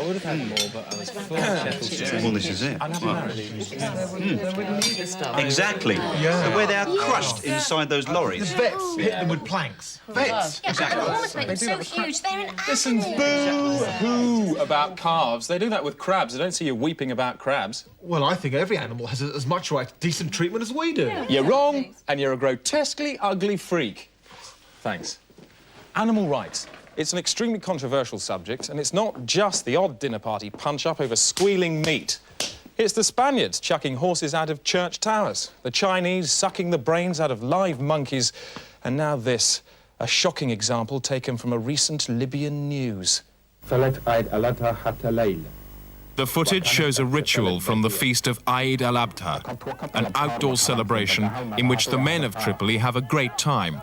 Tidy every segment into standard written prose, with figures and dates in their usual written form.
I would have had more, but I was full of Sheffield. Well, this is it. They wouldn't need this stuff. Exactly. Yeah. So where they are crushed inside those lorries. The vets hit them with planks. Vets. Yeah, but almost make them so huge, they're an Listen, boo-hoo about calves. They do that with crabs. I don't see you weeping about crabs. Well, I think every animal has as much right to decent treatment as we do. Yeah. You're wrong, and you're a grotesquely ugly freak. Thanks. Animal rights. It's an extremely controversial subject, and it's not just the odd dinner party punch-up over squealing meat. It's the Spaniards chucking horses out of church towers, the Chinese sucking the brains out of live monkeys, and now this, a shocking example taken from a recent Libyan news. The footage shows a ritual from the feast of Eid al-Adha, an outdoor celebration in which the men of Tripoli have a great time.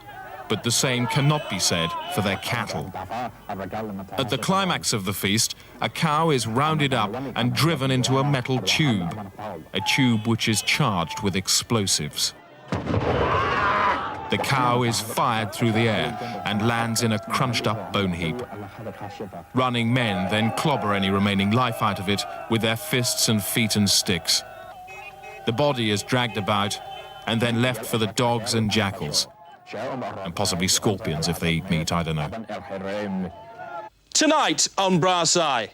But the same cannot be said for their cattle. At the climax of the feast, a cow is rounded up and driven into a metal tube, a tube which is charged with explosives. The cow is fired through the air and lands in a crunched-up bone heap. Running men then clobber any remaining life out of it with their fists and feet and sticks. The body is dragged about and then left for the dogs and jackals. And possibly scorpions if they eat meat, I don't know. Tonight on Brass Eye,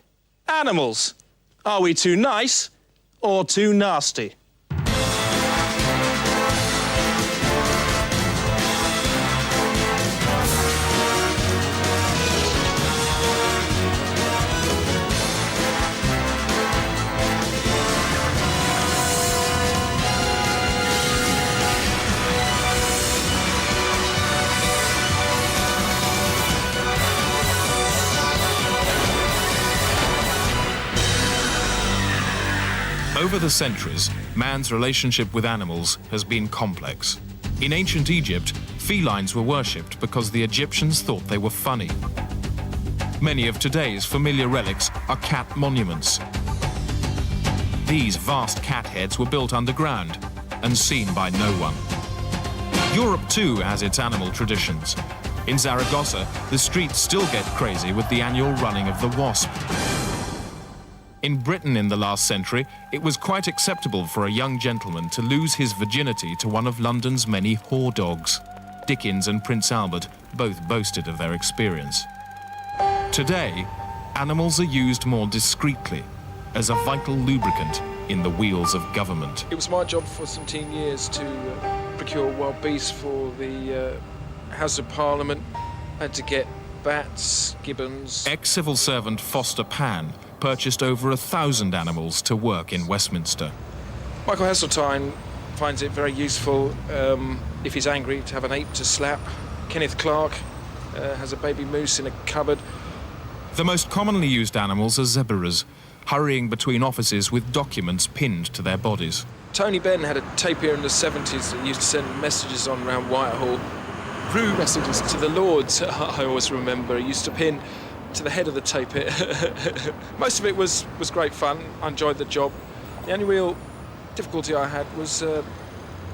animals. Are we too nice or too nasty? Over the centuries, man's relationship with animals has been complex. In ancient Egypt, felines were worshipped because the Egyptians thought they were funny. Many of today's familiar relics are cat monuments. These vast cat heads were built underground and seen by no one. Europe too has its animal traditions. In Zaragoza, the streets still get crazy with the annual running of the wasp. In Britain in the last century, it was quite acceptable for a young gentleman to lose his virginity to one of London's many whore dogs. Dickens and Prince Albert both boasted of their experience. Today, animals are used more discreetly as a vital lubricant in the wheels of government. It was my job for 17 years to procure wild beasts for the House of Parliament. I had to get bats, gibbons. Ex-civil servant Foster Pan purchased over 1,000 animals to work in Westminster. Michael Heseltine finds it very useful, if he's angry, to have an ape to slap. Kenneth Clark has a baby moose in a cupboard. The most commonly used animals are zebras, hurrying between offices with documents pinned to their bodies. Tony Benn had a tapir in the 70s that used to send messages on around Whitehall. Rude messages to the Lords, I always remember. He used to pin to the head of the tapir. Most of it was great fun. I enjoyed the job. The only real difficulty I had was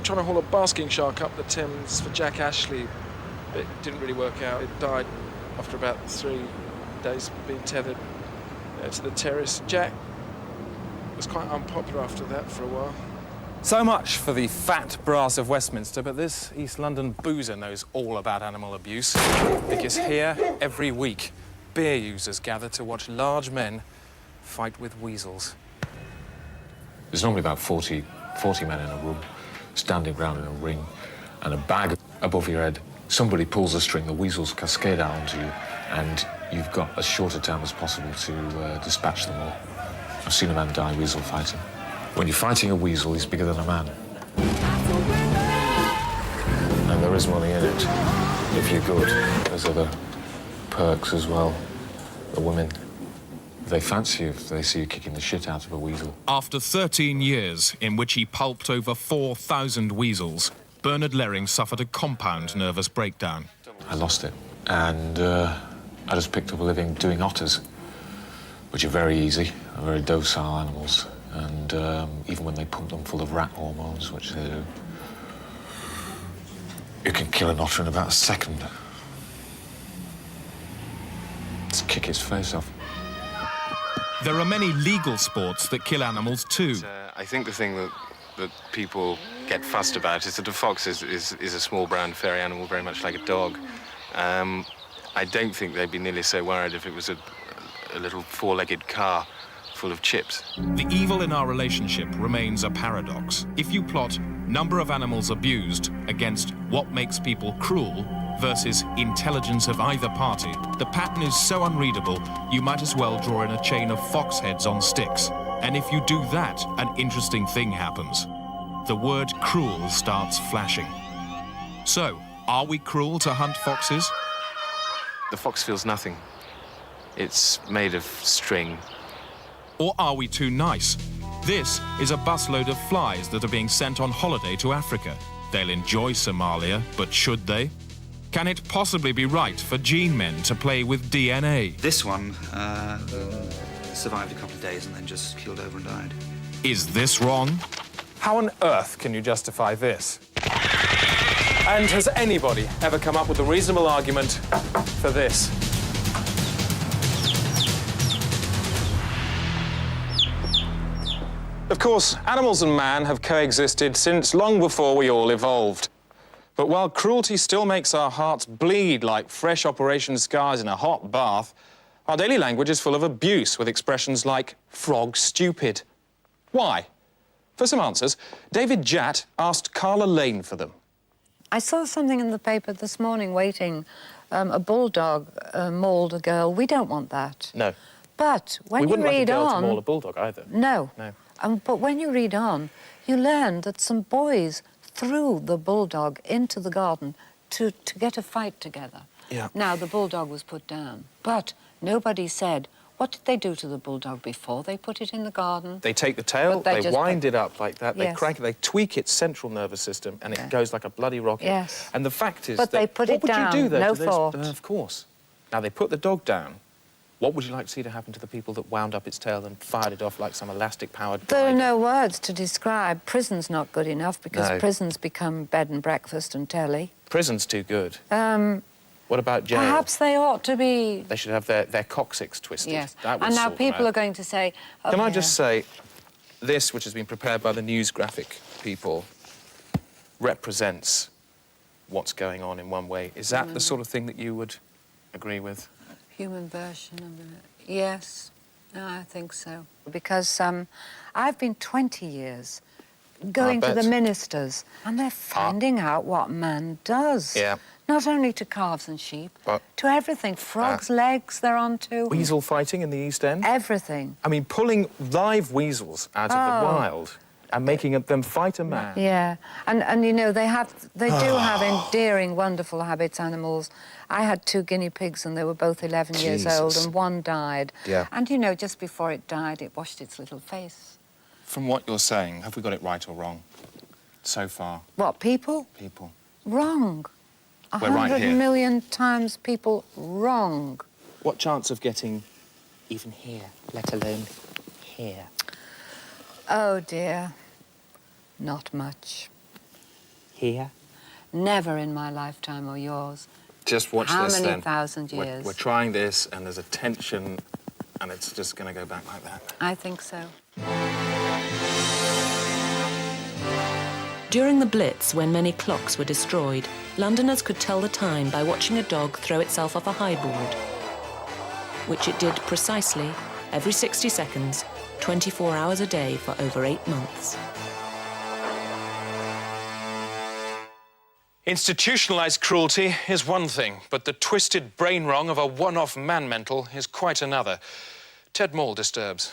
trying to haul a basking shark up the Thames for Jack Ashley. It didn't really work out. It died after about 3 days being tethered to the terrace. Jack was quite unpopular after that for a while. So much for the fat brass of Westminster, but this East London boozer knows all about animal abuse, because here, every week, beer users gather to watch large men fight with weasels. There's normally about 40 men in a room, standing round in a ring, and a bag above your head. Somebody pulls a string, the weasels cascade out onto you, and you've got as short a time as possible to dispatch them all. I've seen a man die weasel fighting. When you're fighting a weasel, he's bigger than a man. And there is money in it, if you're good. There's other perks as well. The women, they fancy you if they see you kicking the shit out of a weasel. After 13 years in which he pulped over 4,000 weasels, Bernard Lering suffered a compound nervous breakdown. I lost it, and I just picked up a living doing otters, which are very easy, are very docile animals, and even when they pump them full of rat hormones, which they do, you can kill an otter in about a second. Just kick its face off. There are many legal sports that kill animals too. I think the thing that people get fussed about is that a fox is a small brown furry animal, very much like a dog. I don't think they'd be nearly so worried if it was a little four-legged car full of chips. The evil in our relationship remains a paradox. If you plot number of animals abused against what makes people cruel versus intelligence of either party, the pattern is so unreadable you might as well draw in a chain of fox heads on sticks. And if you do that, an interesting thing happens. The word cruel starts flashing. So, are we cruel to hunt foxes? The fox feels nothing. It's made of string. Or are we too nice? This is a busload of flies that are being sent on holiday to Africa. They'll enjoy Somalia, but should they? Can it possibly be right for gene men to play with DNA? This one survived a couple of days and then just keeled over and died. Is this wrong? How on earth can you justify this? And has anybody ever come up with a reasonable argument for this? Of course, animals and man have coexisted since long before we all evolved. But while cruelty still makes our hearts bleed like fresh operation scars in a hot bath, our daily language is full of abuse with expressions like frog stupid. Why? For some answers, David Jatt asked Carla Lane for them. I saw something in the paper this morning waiting. A bulldog mauled a girl. We don't want that. No. But when you read on... We wouldn't like a girl to maul a bulldog either. No. No. But when you read on, you learn that some boys threw the bulldog into the garden to get a fight together. Yeah. Now, the bulldog was put down, but nobody said, what did they do to the bulldog before they put it in the garden? They take the tail, But they wind it up like that, they Yes. crank it, they tweak its central nervous system, and it goes like a bloody rocket. Yes. And the fact is But that... they put it down, What would you do, though, no to those... thought. Of course. Now, they put the dog down. What would you like to see to happen to the people that wound up its tail and fired it off like some elastic-powered There are glider? no words to describe. Prison's not good enough because No. prisons become bed and breakfast and telly. Prison's too good. What about jail? Perhaps they ought to be... They should have their coccyx twisted. Yes. That would And now sort them people out. are going to say... oh, Can I yeah. just say, this, which has been prepared by the news graphic people, represents what's going on in one way. Is that the sort of thing that you would agree with? Human version of it. Yes, no, I think so. Because I've been 20 years going to the ministers, and they're finding out what man does. Yeah. Not only to calves and sheep, But- to everything. Frogs' legs they're onto. Weasel fighting in the East End? Everything. I mean, pulling live weasels out of the wild and making them fight a man. Yeah, and you know, they do have endearing, wonderful habits, animals. I had 2 guinea pigs and they were both 11 years old Jesus. and one died. Yeah. And you know, just before it died, it washed its little face. From what you're saying, have we got it right or wrong so far? What, people? People. Wrong. We're right 100 here. million times people wrong. What chance of getting even here, let alone here? Oh, dear. Not much. Here? Never in my lifetime or yours. Just watch How this many then. thousand years? We're trying this, and there's a tension, and it's just going to go back like that. I think so. During the Blitz, when many clocks were destroyed, Londoners could tell the time by watching a dog throw itself off a high board, which it did precisely every 60 seconds, 24 hours a day for over 8 months. Institutionalised cruelty is one thing, but the twisted brain wrong of a one-off man-mental is quite another. Ted Maul disturbs.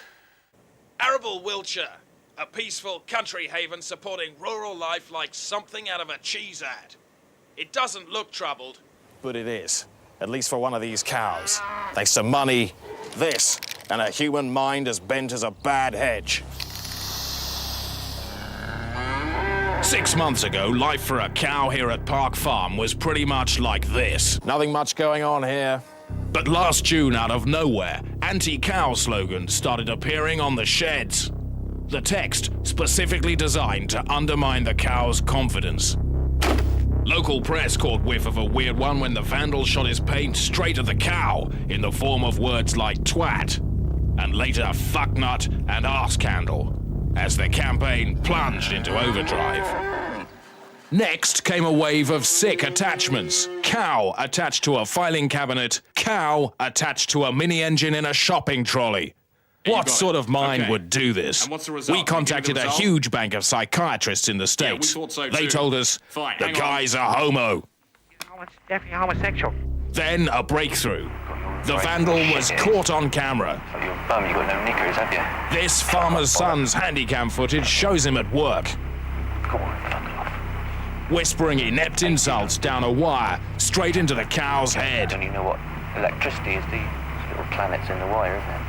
Arable Wiltshire, a peaceful country haven supporting rural life like something out of a cheese ad. It doesn't look troubled. But it is, at least for one of these cows. Thanks to money, this, and a human mind as bent as a bad hedge. 6 months ago, life for a cow here at Park Farm was pretty much like this. Nothing much going on here. But last June, out of nowhere, anti-cow slogans started appearing on the sheds. The text specifically designed to undermine the cow's confidence. Local press caught whiff of a weird one when the vandal shot his paint straight at the cow in the form of words like twat. and later fucknut and arse-candle, as the campaign plunged into overdrive. Next came a wave of sick attachments. Cow attached to a filing cabinet, cow attached to a mini-engine in a shopping trolley. What sort of mind would do this? And what's the result? We contacted a huge bank of psychiatrists in the States. we thought so They too. told us Fine, the hang on. guy's a homo. Oh, it's definitely homosexual. Then a breakthrough. The vandal was caught on camera. You're bum, you got no knickers, have you? This farmer's son's handycam footage shows him at work, Go on, fuck off. whispering inept insults down a wire straight into the cow's head. Don't you know what electricity is? These little planets in the wire, isn't it?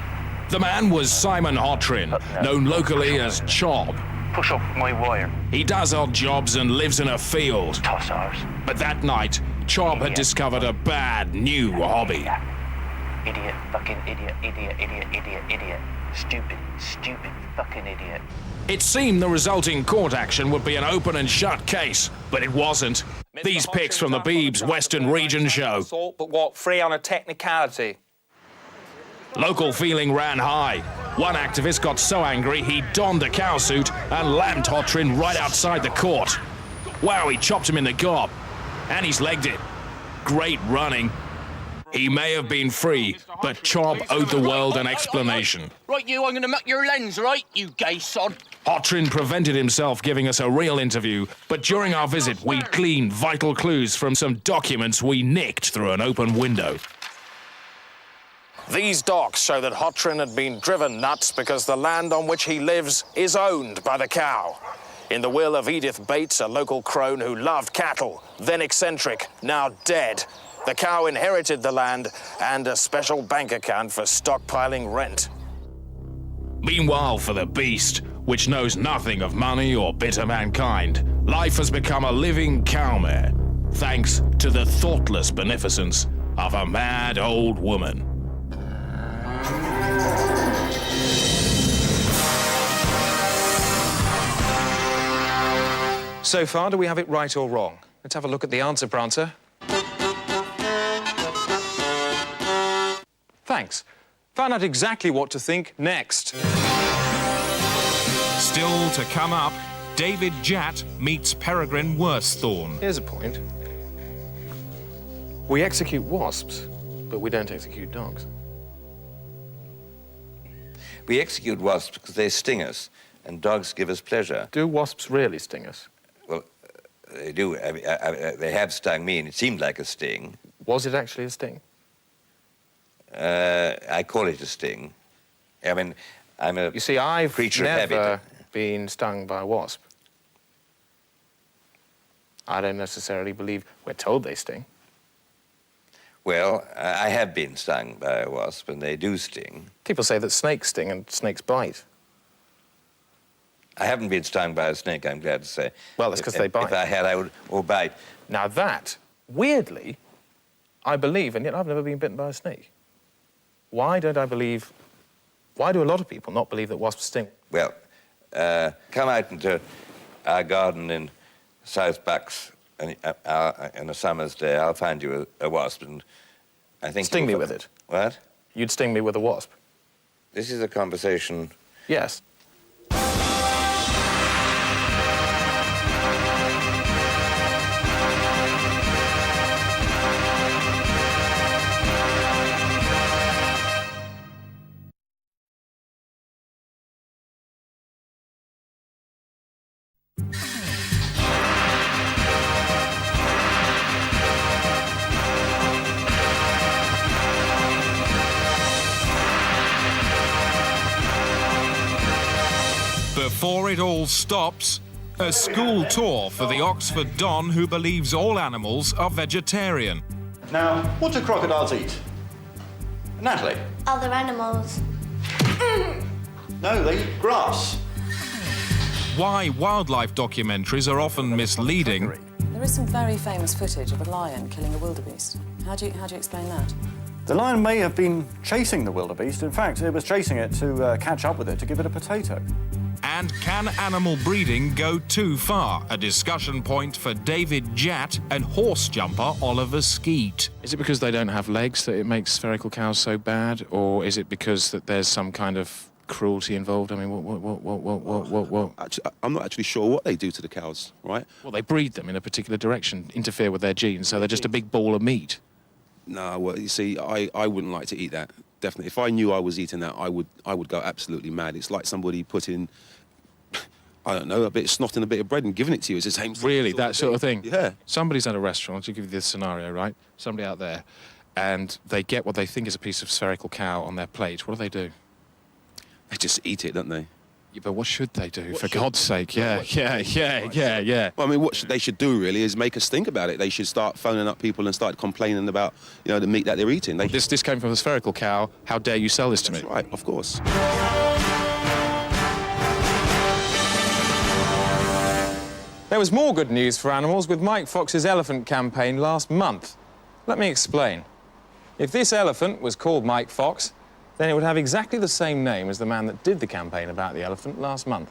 The man was Simon Hotrin, known locally as Chob. Push off my wire. He does odd jobs and lives in a field. Toss ours. But that night, Chob had discovered a bad new hobby. Idiot, fucking idiot, idiot, idiot, idiot, idiot. Stupid, stupid fucking idiot. It seemed the resulting court action would be an open and shut case, but it wasn't. These pics from the Beebs Western Region show. But what, free on a technicality? Local feeling ran high. One activist got so angry he donned a cow suit and lammed Hotrin right outside the court. Wow, he chopped him in the gob. And he's legged it. Great running. He may have been free, but Chob owed the world an explanation. Right, you, I'm gonna muck your lens, right, you gay sod? Hotrin prevented himself giving us a real interview, but during our visit we gleaned vital clues from some documents we nicked through an open window. These docs show that Hotrin had been driven nuts because the land on which he lives is owned by the cow. In the will of Edith Bates, a local crone who loved cattle, then eccentric, now dead, the cow inherited the land and a special bank account for stockpiling rent. Meanwhile, for the beast, which knows nothing of money or bitter mankind, life has become a living cowmare, thanks to the thoughtless beneficence of a mad old woman. So far, do we have it right or wrong? Let's have a look at the answer, Prancer. Thanks. Found out exactly what to think next. Still to come up, David Jatt meets Peregrine Worsthorne. Here's a point. We execute wasps, but we don't execute dogs. We execute wasps because they sting us, and dogs give us pleasure. Do wasps really sting us? Well, they do. They have stung me, and it seemed like a sting. Was it actually a sting? I call it a sting. I mean, I'm a You see, I've creature of never habit. been stung by a wasp. I don't necessarily believe we're told they sting. Well, I have been stung by a wasp, and they do sting. People say that snakes sting and snakes bite. I haven't been stung by a snake, I'm glad to say. Well, that's because they bite. If I had, I would, or bite. Now that, weirdly, I believe, and yet I've never been bitten by a snake. Why don't I believe, why do a lot of people not believe that wasps sting? Well, come out into our garden in South Bucks and, on a summer's day. I'll find you a wasp, and I think... Sting me with it. What? You'd sting me with a wasp. This is a conversation... Yes. Before it all stops, a school tour for the Oxford Don who believes all animals are vegetarian. Now, what do crocodiles eat? Natalie? Other animals. No, they eat grass. Why wildlife documentaries are often misleading. There is some very famous footage of a lion killing a wildebeest. How do you explain that? The lion may have been chasing the wildebeest. In fact, it was chasing it to catch up with it, to give it a potato. And can animal breeding go too far? A discussion point for David Jatt and horse jumper Oliver Skeet. Is it because they don't have legs that it makes spherical cows so bad, or is it because that there's some kind of cruelty involved? I mean, what? Actually, I'm not actually sure what they do to the cows, right? Well, they breed them in a particular direction, interfere with their genes, so they're just a big ball of meat. No, well, you see, I wouldn't like to eat that. Definitely, if I knew I was eating that, I would go absolutely mad. It's like somebody putting, I don't know, a bit of snot in a bit of bread and giving it to you. It's the same. Really, that sort of thing? Yeah. Somebody's at a restaurant, to give you this scenario, right? Somebody out there, and they get what they think is a piece of spherical cow on their plate. What do? They just eat it, don't they? Yeah, but what should they do? For God's sake, yeah. Well, I mean, what they should do, really, is make us think about it. They should start phoning up people and start complaining about, you know, the meat that they're eating. This came from a spherical cow. How dare you sell this to me? That's right, of course. There was more good news for animals with Mike Fox's elephant campaign last month. Let me explain. If this elephant was called Mike Fox, then it would have exactly the same name as the man that did the campaign about the elephant last month.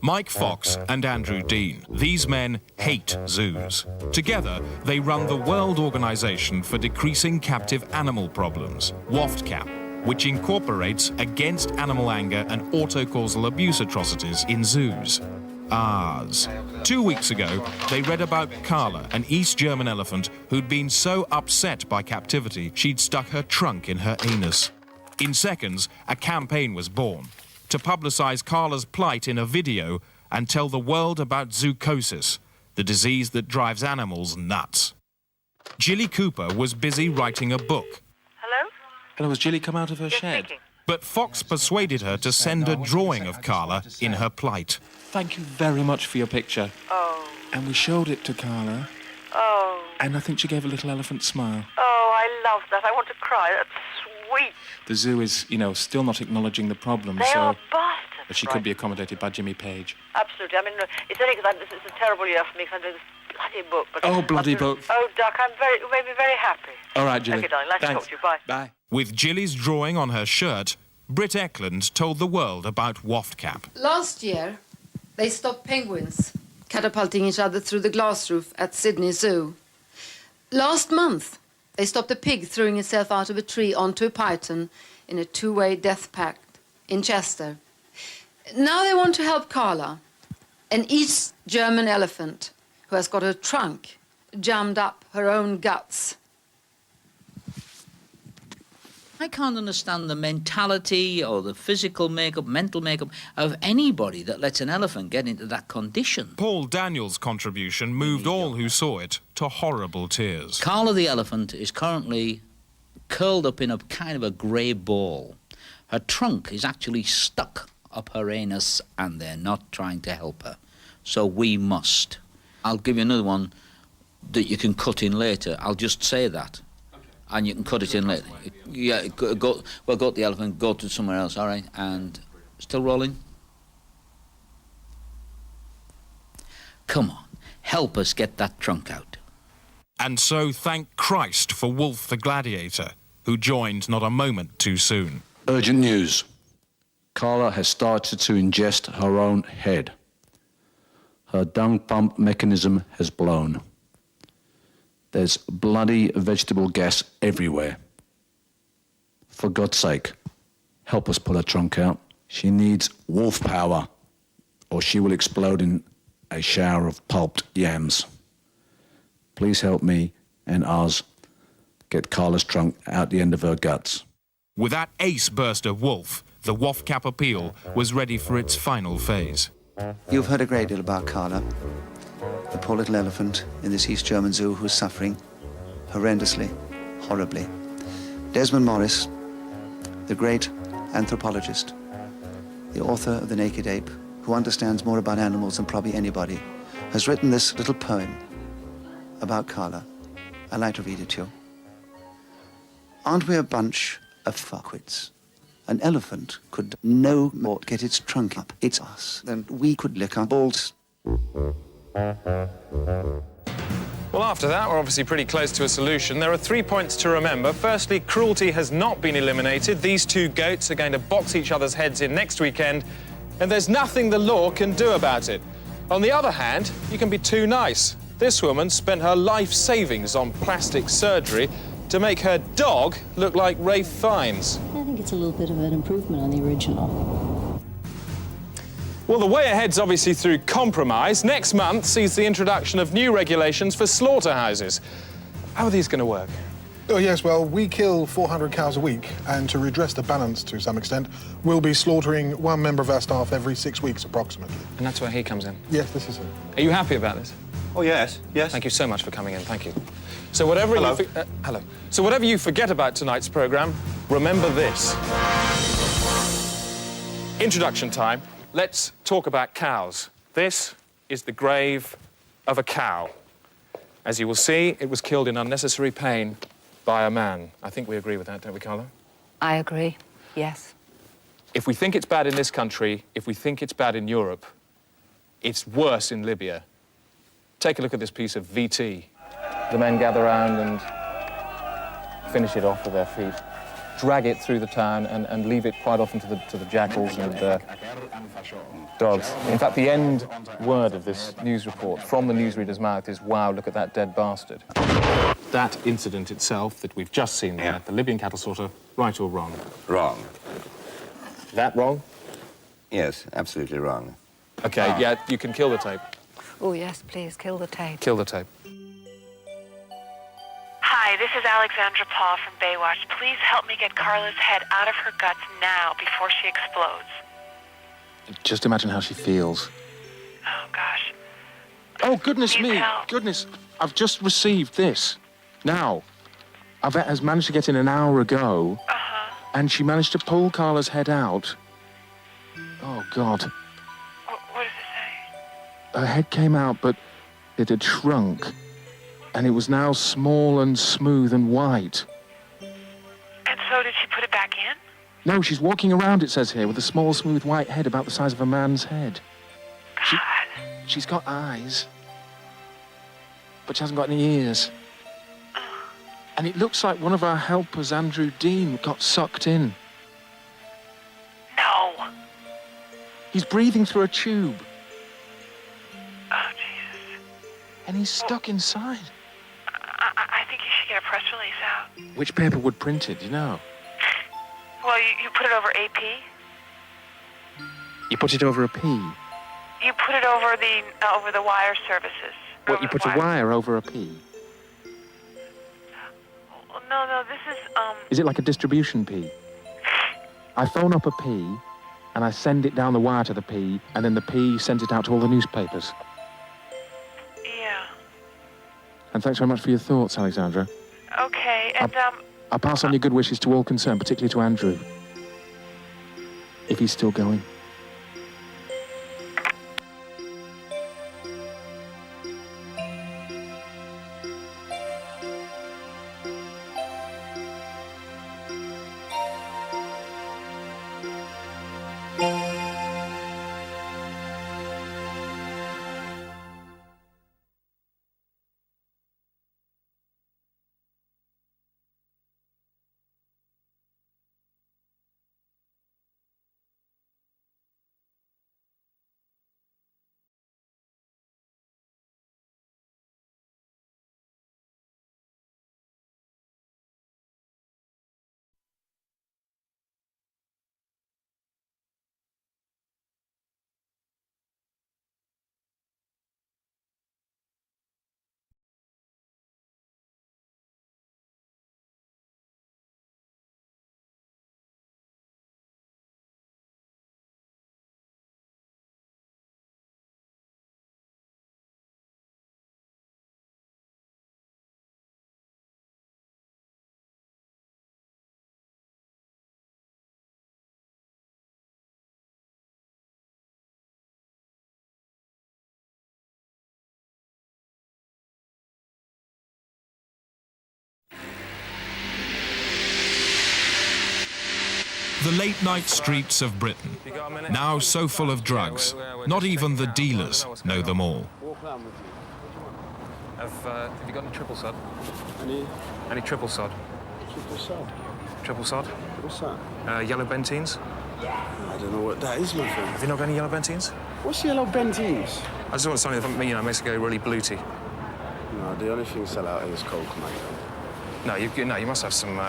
Mike Fox and Andrew Dean. These men hate zoos. Together, they run the World Organization for Decreasing Captive Animal Problems, WAFTCAP, which incorporates against animal anger and autocausal abuse atrocities in zoos. Ours. 2 weeks ago, they read about Carla, an East German elephant who'd been so upset by captivity she'd stuck her trunk in her anus. In seconds, a campaign was born to publicise Carla's plight in a video and tell the world about zoochosis, the disease that drives animals nuts. Jilly Cooper was busy writing a book. Hello? Hello, has Jilly come out of her shed? Speaking. But Fox persuaded her to send a drawing of Carla in her plight. Thank you very much for your picture. Oh. And we showed it to Carla. Oh. And I think she gave a little elephant smile. Oh, I love that. I want to cry. That's sweet. The zoo is, you know, still not acknowledging the problem, They so... are bastards. But she could be accommodated by Jimmy Page. Absolutely. I mean, it's only because this is a terrible year for me because I'm doing this bloody book. But Oh, bloody book. Oh, Duck, it made me very happy. All right, Jilly. Okay, darling. Nice to talk to you. Bye. Bye. With Jilly's drawing on her shirt, Britt Eklund told the world about WAFTCAP. Last year, they stopped penguins catapulting each other through the glass roof at Sydney Zoo. Last month, they stopped a pig throwing itself out of a tree onto a python in a two-way death pact in Chester. Now they want to help Carla, an East German elephant who has got her trunk jammed up her own guts. I can't understand the mentality or the physical makeup, mental makeup of anybody that lets an elephant get into that condition. Paul Daniels' contribution moved all who saw it to horrible tears. Carla the elephant is currently curled up in a kind of a grey ball. Her trunk is actually stuck up her anus and they're not trying to help her. So we must. I'll give you another one that you can cut in later. I'll just say that. And you can cut it in later. Yeah, go to the elephant, go to somewhere else, all right? And still rolling? Come on, help us get that trunk out. And so thank Christ for Wolf the Gladiator, who joined not a moment too soon. Urgent news. Carla has started to ingest her own head. Her dung pump mechanism has blown. There's bloody vegetable gas everywhere. For God's sake, help us pull her trunk out. She needs wolf power, or she will explode in a shower of pulped yams. Please help me and ours get Carla's trunk out the end of her guts. With that ace burst of Wolf, the WAFTCAP appeal was ready for its final phase. You've heard a great deal about Carla, the poor little elephant in this East German zoo who's suffering horrendously, horribly. Desmond Morris, the great anthropologist, the author of The Naked Ape, who understands more about animals than probably anybody, has written this little poem about Carla. I'd like to read it to you. Aren't we a bunch of fuckwits? An elephant could no more get its trunk up its ass than we could lick our balls. Well, after that, we're obviously pretty close to a solution. There are 3 points to remember. Firstly, cruelty has not been eliminated. These two goats are going to box each other's heads in next weekend. and there's nothing the law can do about it. On the other hand, you can be too nice. This woman spent her life savings on plastic surgery to make her dog look like Ralph Fiennes. I think it's a little bit of an improvement on the original. Well, the way ahead's obviously through compromise. Next month sees the introduction of new regulations for slaughterhouses. How are these going to work? Oh, yes, well, we kill 400 cows a week, and to redress the balance to some extent, we'll be slaughtering one member of our staff every 6 weeks, approximately. And that's where he comes in? Yes, this is it. Are you happy about this? Oh, yes, yes. Thank you so much for coming in, thank you. So whatever hello. So whatever you forget about tonight's programme, remember this. Introduction time. Let's talk about cows. This is the grave of a cow. As you will see, it was killed in unnecessary pain by a man. I think we agree with that, don't we, Carla? I agree, yes. If we think it's bad in this country, if we think it's bad in Europe, it's worse in Libya. Take a look at this piece of VT. The men gather round and finish it off with their feet, drag it through the town and leave it quite often to the jackals and dogs. In fact, the end word of this news report from the newsreader's mouth is, wow, look at that dead bastard. That incident itself that we've just seen there, the Libyan cattle slaughter, right or wrong? Wrong. That wrong? Yes, absolutely wrong. OK, yeah, you can kill the tape. Oh, yes, please, kill the tape. Kill the tape. Hi, this is Alexandra Paul from Baywatch. Please help me get Carla's head out of her guts now before she explodes. Just imagine how she feels. Oh, gosh. Oh, goodness me. Help. Goodness. I've just received this. Now. Yvette has managed to get in an hour ago. And she managed to pull Carla's head out. Oh, God. What does it say? Her head came out, but it had shrunk. And it was now small and smooth and white. And so did she put it back in? No, she's walking around, it says here, with a small, smooth white head about the size of a man's head. She's got eyes. But she hasn't got any ears. And it looks like one of our helpers, Andrew Dean, got sucked in. No. He's breathing through a tube. Oh, Jesus. And he's stuck inside. I think you should get a press release out. Which paper would print it, do you know? Well, you put it over AP. You put it over a P. You put it over the wire services. What, you put a wire over a P? Well, no, this is, Is it like a distribution P? I phone up a P, and I send it down the wire to the P, and then the P sends it out to all the newspapers. Yeah. And thanks very much for your thoughts, Alexandra. Okay, and, I'll pass on your good wishes to all concerned, particularly to Andrew. If he's still going. The late-night streets of Britain, now so full of drugs, not even the dealers know them all. Have you got any triple sod? Any triple sod? Triple sod. Triple sod? What's that? Yellow bentines? I don't know what that is, my friend. Have you not got any yellow Benteens? What's yellow Benteens? I just want something that, makes it go really bluty. No, the only thing sell out here is Coke, mate. No, you must have some,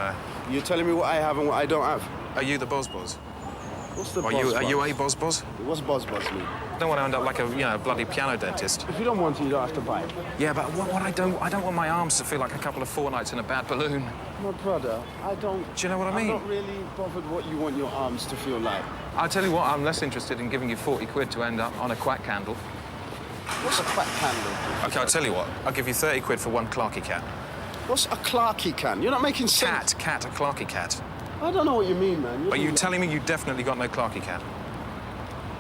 You're telling me what I have and what I don't have? Are you the Boz? What's the Are you a Boz? What's Boz mean? I don't want to end up like a, bloody piano dentist. If you don't want it, you don't have to buy it. Yeah, but what I don't want my arms to feel like a couple of fortnights in a bad balloon. My brother, I don't... Do you know what I mean? I'm not really bothered what you want your arms to feel like. I'll tell you what, I'm less interested in giving you 40 quid to end up on a quack candle. What's a quack candle? OK, I'll tell you what. I'll give you 30 quid for one Clarky cat. What's a Clarky can? You're not making sense. Cat, a Clarky cat. I don't know what you mean, man. Are you telling me you definitely got no Clarky cat?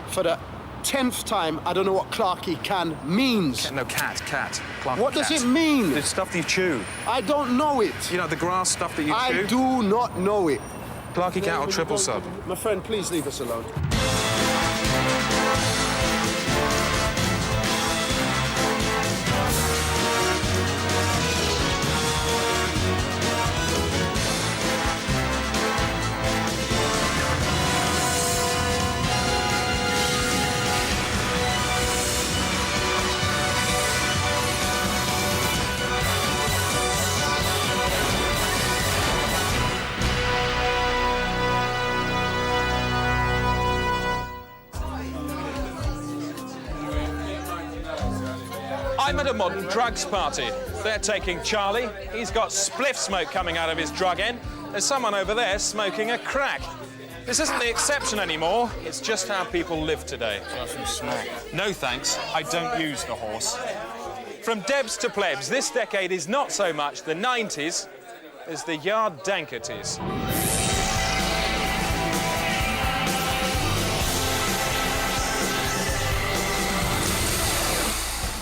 For the 10th time, I don't know what Clarky can means. No, cat. Clarky what cat. does it mean? The stuff that you chew. I don't know it. You know, the grass stuff that you chew? I do not know it. Clarky cat or triple sub? My friend, please leave us alone. I'm at a modern drugs party. They're taking Charlie. He's got spliff smoke coming out of his drug end. There's someone over there smoking a crack. This isn't the exception anymore. It's just how people live today. No thanks. I don't use the horse. From Debs to plebs, this decade is not so much the 90s as the yard dankerties.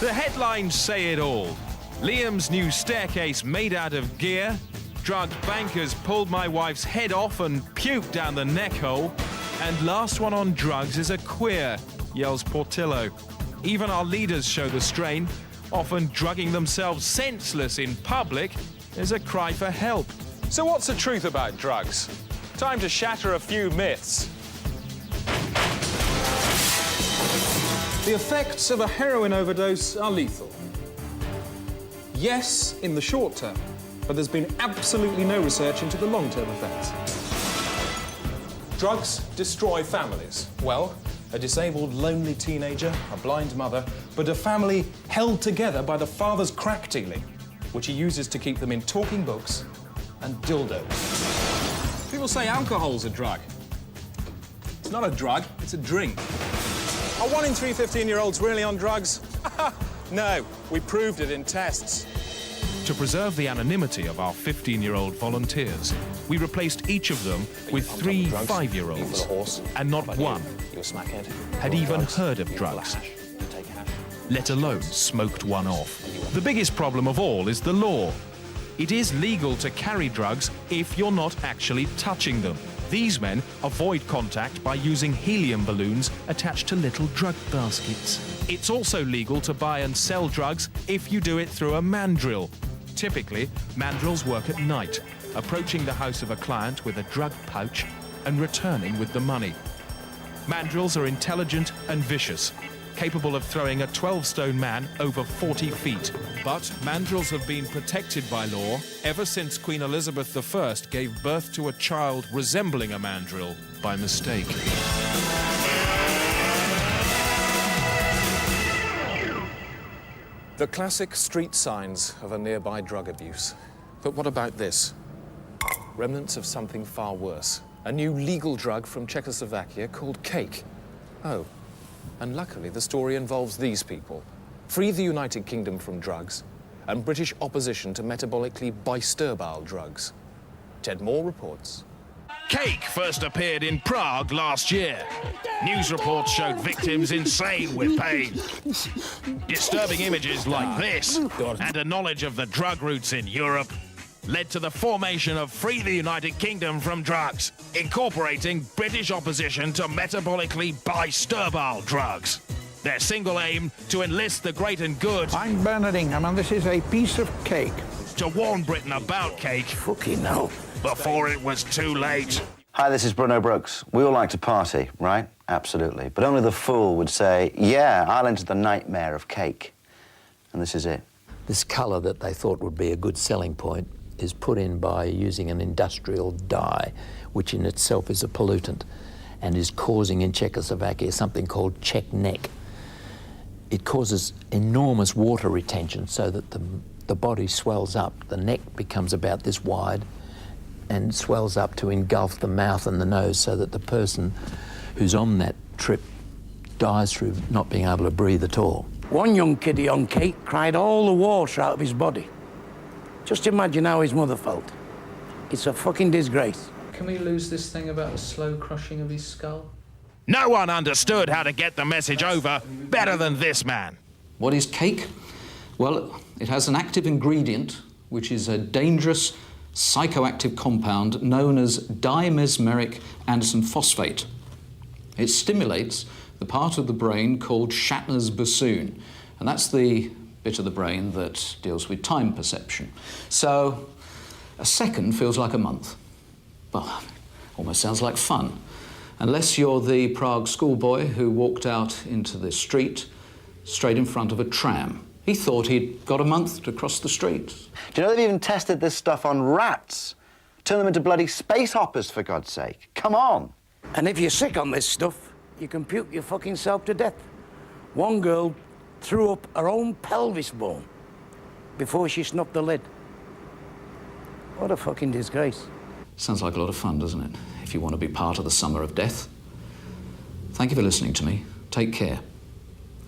The headlines say it all. Liam's new staircase made out of gear. Drug bankers pulled my wife's head off and puked down the neck hole. And last one on drugs is a queer, yells Portillo. Even our leaders show the strain. Often drugging themselves senseless in public is a cry for help. So what's the truth about drugs? Time to shatter a few myths. The effects of a heroin overdose are lethal. Yes, in the short term, but there's been absolutely no research into the long-term effects. Drugs destroy families. Well, a disabled, lonely teenager, a blind mother, but a family held together by the father's crack dealing, which he uses to keep them in talking books and dildos. People say alcohol's a drug. It's not a drug, it's a drink. Are 1 in 3 15-year-olds really on drugs? No, we proved it in tests. To preserve the anonymity of our 15-year-old volunteers, we replaced each of them with 3 5-year-olds, and not one had even heard of drugs, let alone smoked one off. The biggest problem of all is the law. It is legal to carry drugs if you're not actually touching them. These men avoid contact by using helium balloons attached to little drug baskets. It's also legal to buy and sell drugs if you do it through a mandrill. Typically, mandrills work at night, approaching the house of a client with a drug pouch and returning with the money. Mandrills are intelligent and vicious, capable of throwing a 12-stone man over 40 feet. But mandrills have been protected by law ever since Queen Elizabeth I gave birth to a child resembling a mandrill by mistake. The classic street signs of a nearby drug abuse. But what about this? Remnants of something far worse. A new legal drug from Czechoslovakia called cake. Oh, and luckily the story involves these people. Free the United Kingdom from drugs and British opposition to metabolically bisturbile drugs. Ted Moore reports. Cake first appeared in Prague last year. News reports showed victims insane with pain. Disturbing images like this and a knowledge of the drug routes in Europe led to the formation of Free the United Kingdom from Drugs, incorporating British opposition to metabolically bisturbile drugs. Their single aim, to enlist the great and good. I'm Bernard Ingham, and this is a piece of cake. To warn Britain about cake. Fucking hell. Before it was too late. Hi, this is Bruno Brooks. We all like to party, right? Absolutely. But only the fool would say, yeah, I'll enter the nightmare of cake. And this is it. This colour that they thought would be a good selling point is put in by using an industrial dye, which in itself is a pollutant, and is causing in Czechoslovakia something called Czech neck. It causes enormous water retention so that the body swells up. The neck becomes about this wide and swells up to engulf the mouth and the nose so that the person who's on that trip dies through not being able to breathe at all. One young kiddie on cake cried all the water out of his body. Just imagine how his mother felt. It's a fucking disgrace. Can we lose this thing about the slow crushing of his skull? No one understood how to get the message over better than this man. What is cake? Well, it has an active ingredient, which is a dangerous psychoactive compound known as dimesmeric Anderson phosphate. It stimulates the part of the brain called Shatner's bassoon, and that's the bit of the brain that deals with time perception. So a second feels like a month. Well, almost sounds like fun. Unless you're the Prague schoolboy who walked out into the street straight in front of a tram. He thought he'd got a month to cross the street. Do you know they've even tested this stuff on rats? Turn them into bloody space hoppers, for God's sake. Come on. And if you're sick on this stuff, you can puke your fucking self to death. One girl threw up her own pelvis bone before she snuffed the lid. What a fucking disgrace. Sounds like a lot of fun, doesn't it? If you want to be part of the summer of death. Thank you for listening to me. Take care.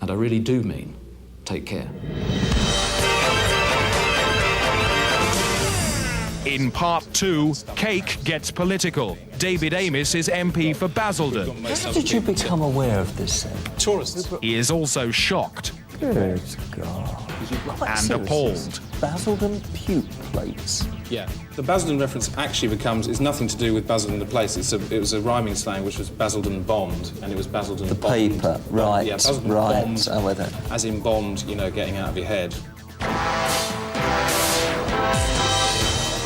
And I really do mean take care. In part 2, cake gets political. David Amis is MP for Basildon. How did you become aware of this then? Tourists. He is also shocked. Good God. And appalled. Basildon puke plates. Yeah, the Basildon reference actually is nothing to do with Basildon the place. It was a rhyming slang which was Basildon Bond, and it was Basildon the Bond. Paper, right, yeah, Basildon right. Bond, Oh, well then. as in Bond, you know, getting out of your head.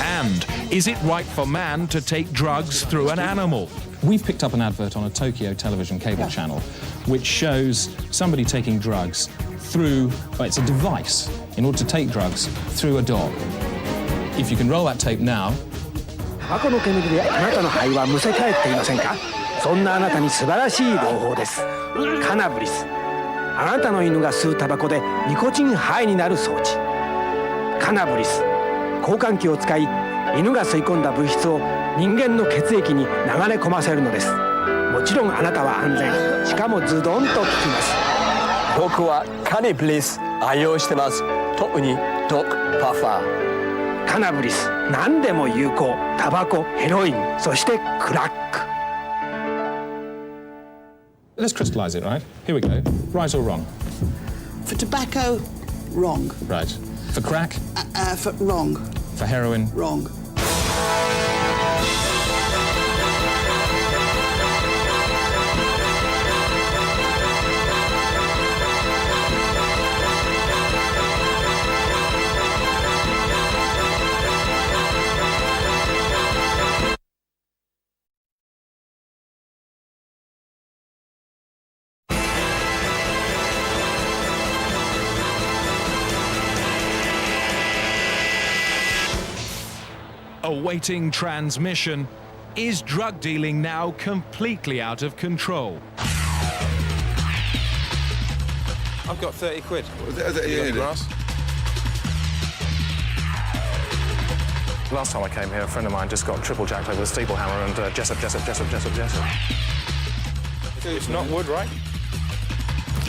And is it right for man to take drugs through an animal? We've picked up an advert on a Tokyo television cable channel which shows somebody taking drugs through, well, it's a device in order to take drugs through a dog. If you can roll that tape now. 過去の煙であなたの肺はむせ返っていませんか？そんなあなたに素晴らしい朗報です。カナブリス。あなたの犬が吸うタバコでニコチンハイになる装置。カナブリス。交換器を使い犬が吸い込んだ物質を人間の血液に流れ込ませるのです。もちろんあなたは安全。しかもズドンと効きます。僕はカナブリス愛用してます。特にドッグパファー。カナブリス、何でも有効。タバコ、ヘロイン、そしてクラック。 Let's crystallise it, right? Here we go. Right or wrong? For tobacco, wrong. Right. For crack? For wrong. For heroin? Wrong. Awaiting transmission. Is drug dealing now completely out of control? I've got 30 quid. Last time I came here, a friend of mine just got triple jacked over the steeple hammer and Jessup. It's not wood, right?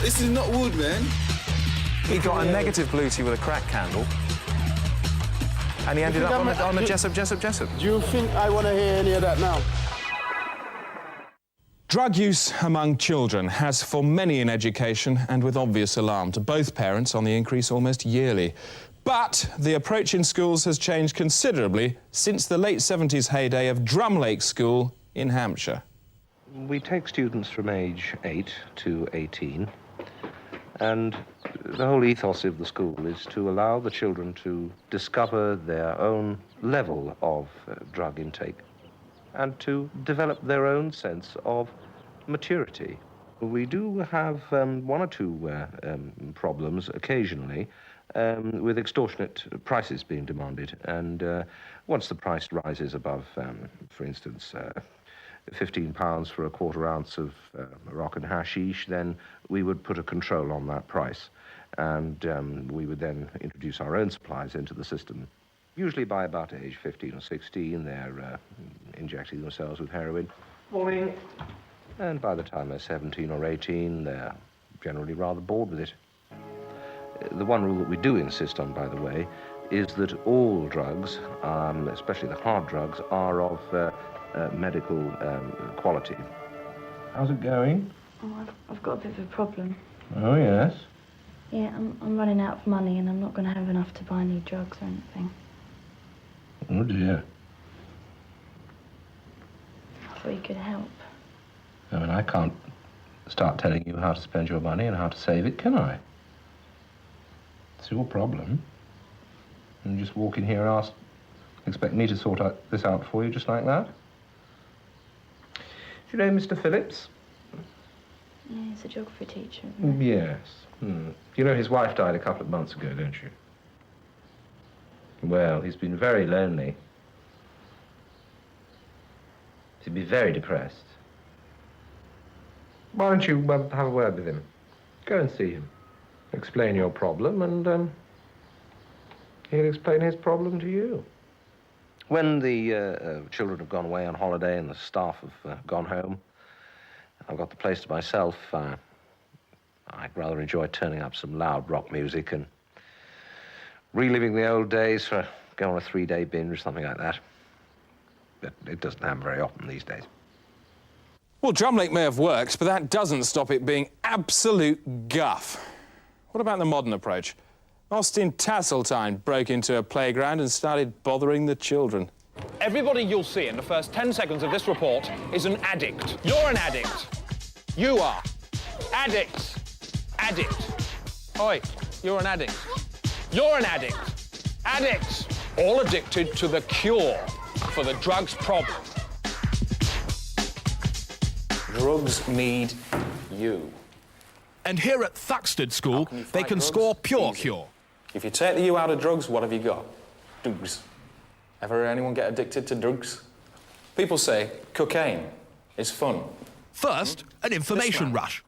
This is not wood, man. He got a negative bluety with a crack candle. And he ended up on the Jessup. Do you think I want to hear any of that now? Drug use among children has for many in education and with obvious alarm to both parents on the increase almost yearly. But the approach in schools has changed considerably since the late 70s heyday of Drumlake School in Hampshire. We take students from age 8 to 18, and the whole ethos of the school is to allow the children to discover their own level of drug intake. and to develop their own sense of maturity. We do have one or two problems occasionally with extortionate prices being demanded, and once the price rises above, for instance, £15 for a quarter ounce of Moroccan hashish, then we would put a control on that price, and we would then introduce our own supplies into the system. Usually by about age 15 or 16, they're injecting themselves with heroin. Morning. And by the time they're 17 or 18, they're generally rather bored with it. The one rule that we do insist on, by the way, is that all drugs, especially the hard drugs, are of medical quality. How's it going? Oh, I've got a bit of a problem. Oh, yes? Yeah, I'm running out of money and I'm not going to have enough to buy any drugs or anything. Oh, dear. I thought you could help. I mean, I can't start telling you how to spend your money and how to save it, can I? It's your problem. And you just walk in here and expect me to sort this out for you just like that? Do you know Mr. Phillips? Yeah, he's a geography teacher. Yes. You know his wife died a couple of months ago, don't you? Well, he's been very lonely. He'd be very depressed. Why don't you have a word with him? Go and see him. Explain your problem, and he'll explain his problem to you. When the children have gone away on holiday and the staff have gone home, I've got the place to myself. I'd rather enjoy turning up some loud rock music and reliving the old days go on a 3-day binge, something like that. But it doesn't happen very often these days. Well, Drumlake may have worked, but that doesn't stop it being absolute guff. What about the modern approach? Austin Tasseltine broke into a playground and started bothering the children. Everybody you'll see in the first 10 seconds of this report is an addict. You're an addict. You are. Addicts. Addict. Oi, you're an addict. You're an addict. Addicts. All addicted to the cure for the drugs problem. Drugs need you. And here at Thaxted School, they can score pure cure. If you take the you out of drugs, what have you got? Drugs. Ever heard anyone get addicted to drugs? People say cocaine is fun. First, an information rush.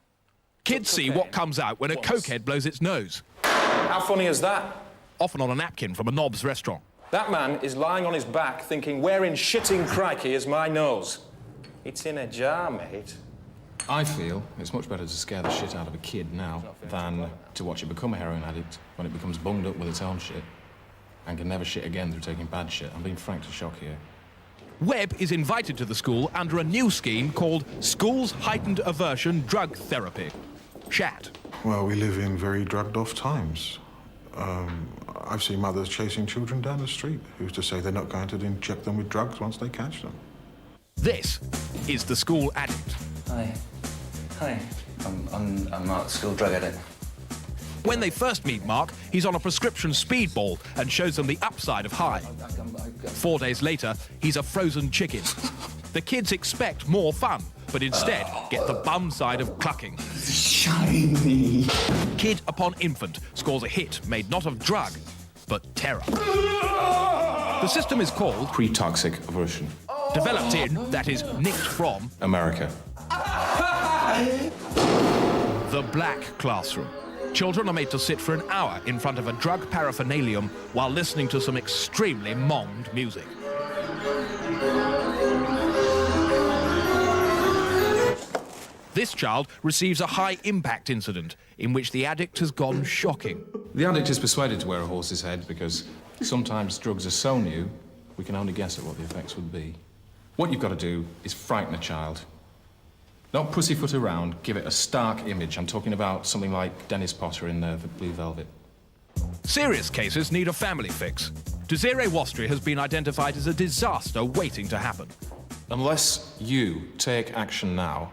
Kids see what comes out when a cokehead blows its nose. How funny is that? Often on a napkin from a knob's restaurant. That man is lying on his back thinking, where in shitting crikey is my nose? It's in a jar, mate. I feel it's much better to scare the shit out of a kid now than to watch it become a heroin addict when it becomes bunged up with its own shit and can never shit again through taking bad shit. I'm being frank to shock here. Webb is invited to the school under a new scheme called School's Heightened Aversion Drug Therapy. Chat. Well, we live in very drugged-off times. I've seen mothers chasing children down the street who's to say they're not going to inject them with drugs once they catch them. This is the school addict. Hi. Hi. I'm Mark, the school drug addict. When they first meet Mark, he's on a prescription speedball and shows them the upside of high. 4 days later, he's a frozen chicken. The kids expect more fun, but instead get the bum side of clucking. Shiny. Kid upon infant scores a hit made not of drug, but terror. The system is called pre-toxic aversion. Developed in, that is, nicked from, America. The black classroom. Children are made to sit for an hour in front of a drug paraphernalium while listening to some extremely monged music. This child receives a high-impact incident in which the addict has gone shocking. The addict is persuaded to wear a horse's head because sometimes drugs are so new, we can only guess at what the effects would be. What you've got to do is frighten a child. Don't pussyfoot around, give it a stark image. I'm talking about something like Dennis Potter in The Blue Velvet. Serious cases need a family fix. Desiree Wastry has been identified as a disaster waiting to happen. Unless you take action now,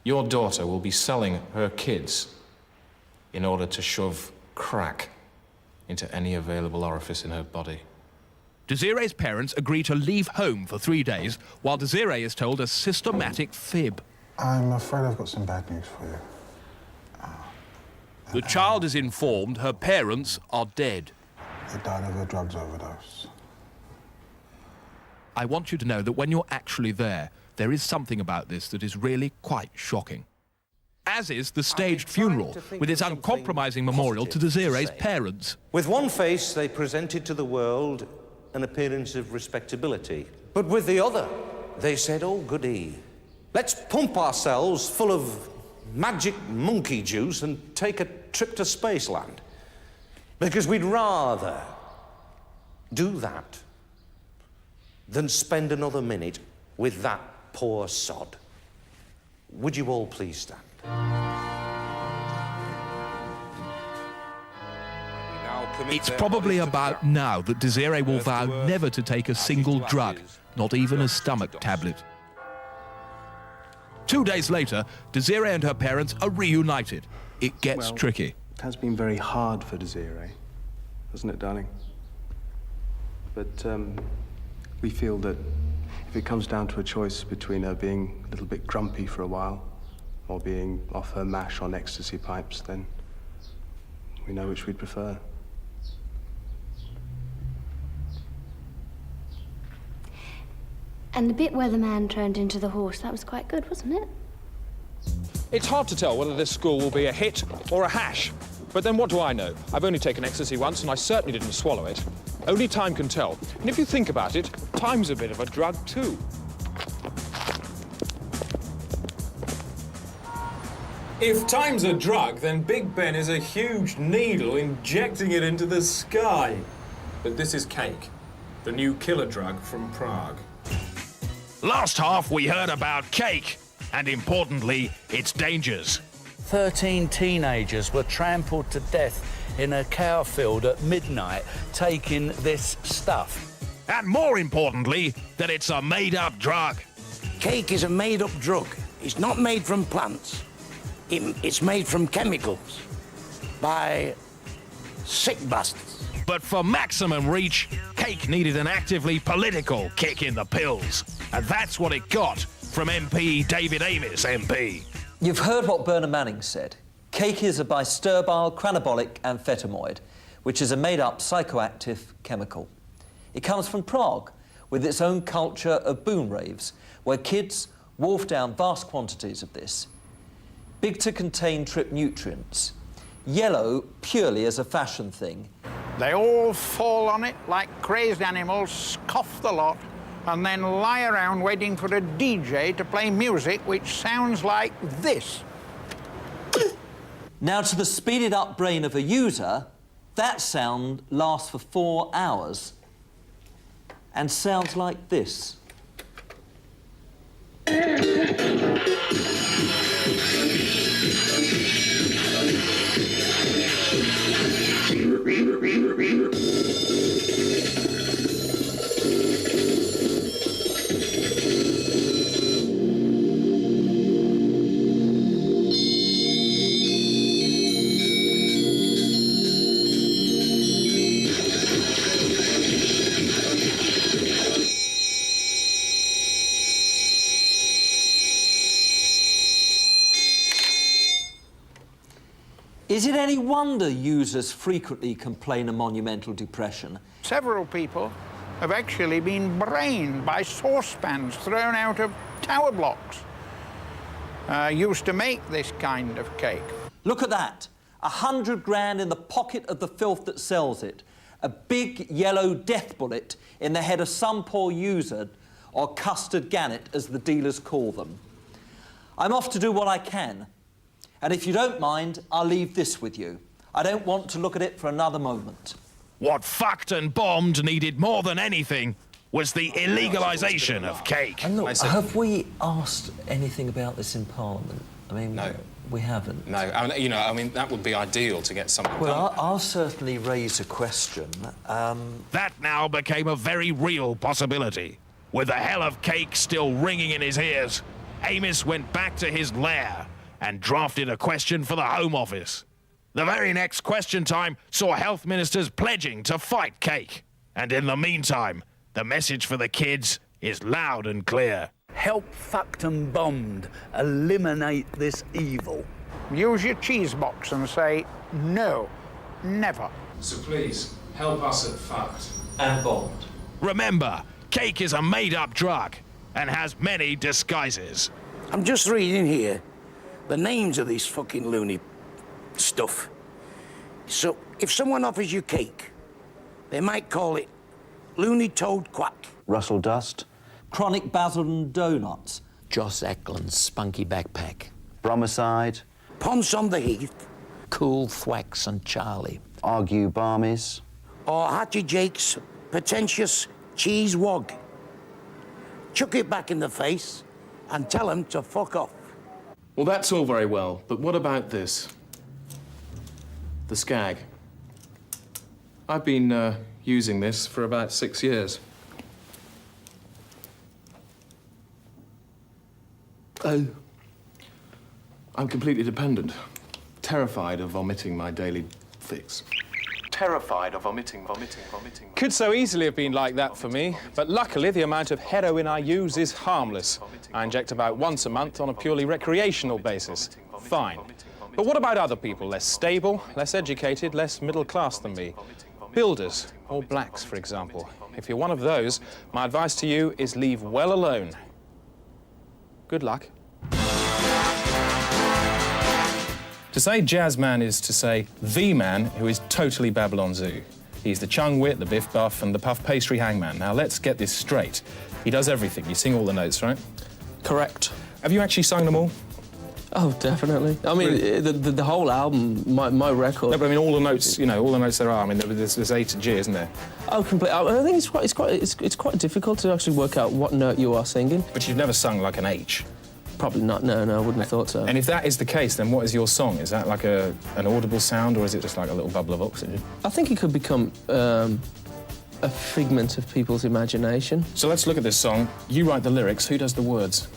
your daughter will be selling her kids in order to shove crack into any available orifice in her body. Desiree's parents agree to leave home for 3 days, while Desiree is told a systematic fib. I'm afraid I've got some bad news for you. The child is informed her parents are dead. They died of a drugs overdose. I want you to know that when you're actually there is something about this that is really quite shocking. As is the staged funeral, with its uncompromising memorial to Desiree's parents. With one face, they presented to the world an appearance of respectability. But with the other, they said, oh, goody. Let's pump ourselves full of magic monkey juice and take a trip to Spaceland. Because we'd rather do that than spend another minute with that poor sod. Would you all please stand? It's probably about now that Desiree will vow never to take a single drug, not even a stomach tablet. 2 days later, Desiree and her parents are reunited. It gets tricky. It has been very hard for Desiree, hasn't it, darling? But we feel that if it comes down to a choice between her being a little bit grumpy for a while or being off her mash on ecstasy pipes, then we know which we'd prefer. And the bit where the man turned into the horse, that was quite good, wasn't it? It's hard to tell whether this school will be a hit or a hash. But then what do I know? I've only taken ecstasy once, and I certainly didn't swallow it. Only time can tell. And if you think about it, time's a bit of a drug, too. If time's a drug, then Big Ben is a huge needle injecting it into the sky. But this is cake, the new killer drug from Prague. Last half, we heard about cake, and importantly, its dangers. 13 teenagers were trampled to death in a cow field at midnight taking this stuff. And more importantly, that it's a made-up drug. Cake is a made-up drug. It's not made from plants. It's made from chemicals by sick bastards. But for maximum reach, cake needed an actively political kick in the pills. And that's what it got from MP David Amis, MP. You've heard what Bernard Manning said. Cake is a bisterbile cranabolic amphetamide, which is a made-up psychoactive chemical. It comes from Prague, with its own culture of boom raves, where kids wolf down vast quantities of this. Big to contain trip nutrients. Yellow purely as a fashion thing. They all fall on it like crazed animals, scoff the lot, and then lie around waiting for a DJ to play music which sounds like this. Now, to the speeded up brain of a user, that sound lasts for 4 hours and sounds like this. Is it any wonder users frequently complain of monumental depression? Several people have actually been brained by saucepans thrown out of tower blocks used to make this kind of cake. Look at that. 100 grand in the pocket of the filth that sells it. A big yellow death bullet in the head of some poor user, or custard gannet, as the dealers call them. I'm off to do what I can. And if you don't mind, I'll leave this with you. I don't want to look at it for another moment. What fucked and bombed needed more than anything was the illegalisation of cake. And look, have we asked anything about this in Parliament? I mean, no. We haven't. No, I mean, that would be ideal to get something done. I'll certainly raise a question. That now became a very real possibility. With the hell of cake still ringing in his ears, Amis went back to his lair and drafted a question for the Home Office. The very next question time saw health ministers pledging to fight cake. And in the meantime, the message for the kids is loud and clear. Help fucked and bombed eliminate this evil. Use your cheese box and say, no, never. So please, help us at fucked. And bombed. Remember, cake is a made-up drug and has many disguises. I'm just reading here the names of this fucking loony stuff. So, if someone offers you cake, they might call it Looney Toad Quack. Russell Dust. Chronic Basildon Donuts. Joss Ackland's Spunky Backpack. Bromicide. Ponce on the Heath. Cool Thwacks and Charlie. Argue Barmies. Or Hattie Jake's Pretentious Cheese Wog. Chuck it back in the face and tell him to fuck off. Well, that's all very well, but what about this? The Skag. I've been using this for about 6 years. I'm completely dependent. Terrified of vomiting my daily fix. Terrified of vomiting. Could so easily have been like that for me, but luckily the amount of heroin I use is harmless. I inject about once a month on a purely recreational basis. Fine. But what about other people, less stable, less educated, less middle class than me? Builders, or blacks, for example. If you're one of those, my advice to you is leave well alone. Good luck. To say jazz man is to say the man who is totally Babylon Zoo. He's the chung wit, the biff buff, and the puff pastry hangman. Now, let's get this straight. He does everything. You sing all the notes, right? Correct. Have you actually sung them all? Oh, definitely. I mean, really? the whole album, my record. No, but I mean, all the notes, you know, all the notes there are. I mean, there's A to G, isn't there? Oh, completely. I think it's quite difficult to actually work out what note you are singing. But you've never sung like an H? Probably not. No, I wouldn't have thought so. And if that is the case, then what is your song? Is that like an audible sound, or is it just like a little bubble of oxygen? I think it could become a figment of people's imagination. So let's look at this song. You write the lyrics. Who does the words?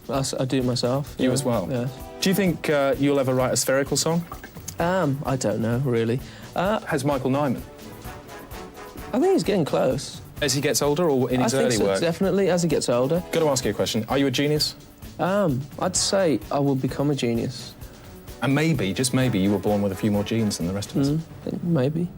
I do it myself. You as well? Yeah. Do you think you'll ever write a spherical song? I don't know, really. Has Michael Nyman? I think he's getting close. As he gets older, or in his early work? Definitely, as he gets older. Got to ask you a question. Are you a genius? I'd say I will become a genius. And maybe, just maybe, you were born with a few more genes than the rest of us. Maybe.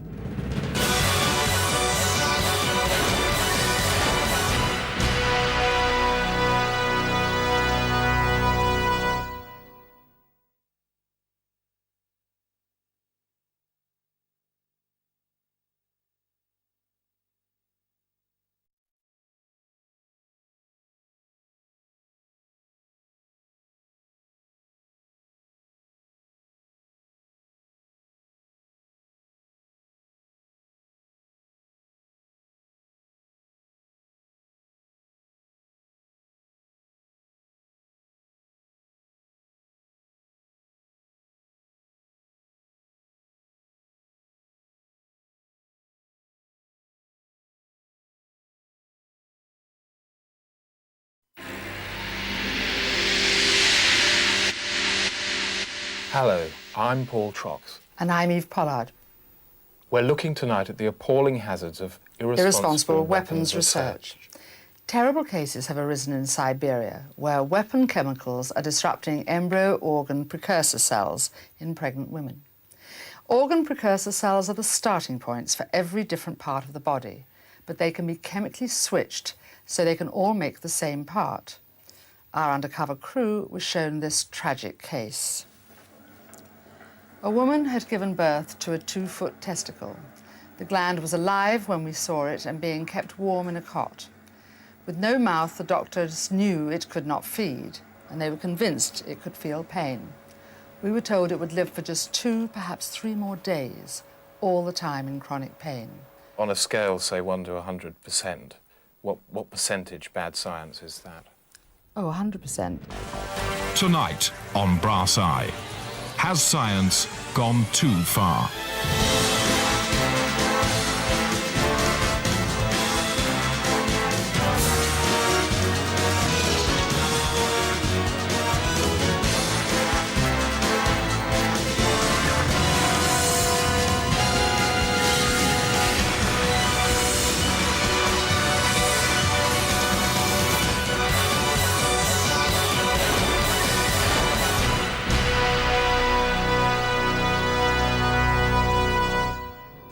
Hello, I'm Paul Trox. And I'm Eve Pollard. We're looking tonight at the appalling hazards of irresponsible weapons research. Terrible cases have arisen in Siberia, where weapon chemicals are disrupting embryo organ precursor cells in pregnant women. Organ precursor cells are the starting points for every different part of the body, but they can be chemically switched so they can all make the same part. Our undercover crew was shown this tragic case. A woman had given birth to a 2-foot testicle. The gland was alive when we saw it and being kept warm in a cot. With no mouth, the doctors knew it could not feed, and they were convinced it could feel pain. We were told it would live for just 2, perhaps 3 more days, all the time in chronic pain. On a scale, say, 1 to 100%, what percentage bad science is that? Oh, 100%. Tonight on Brass Eye, has science gone too far?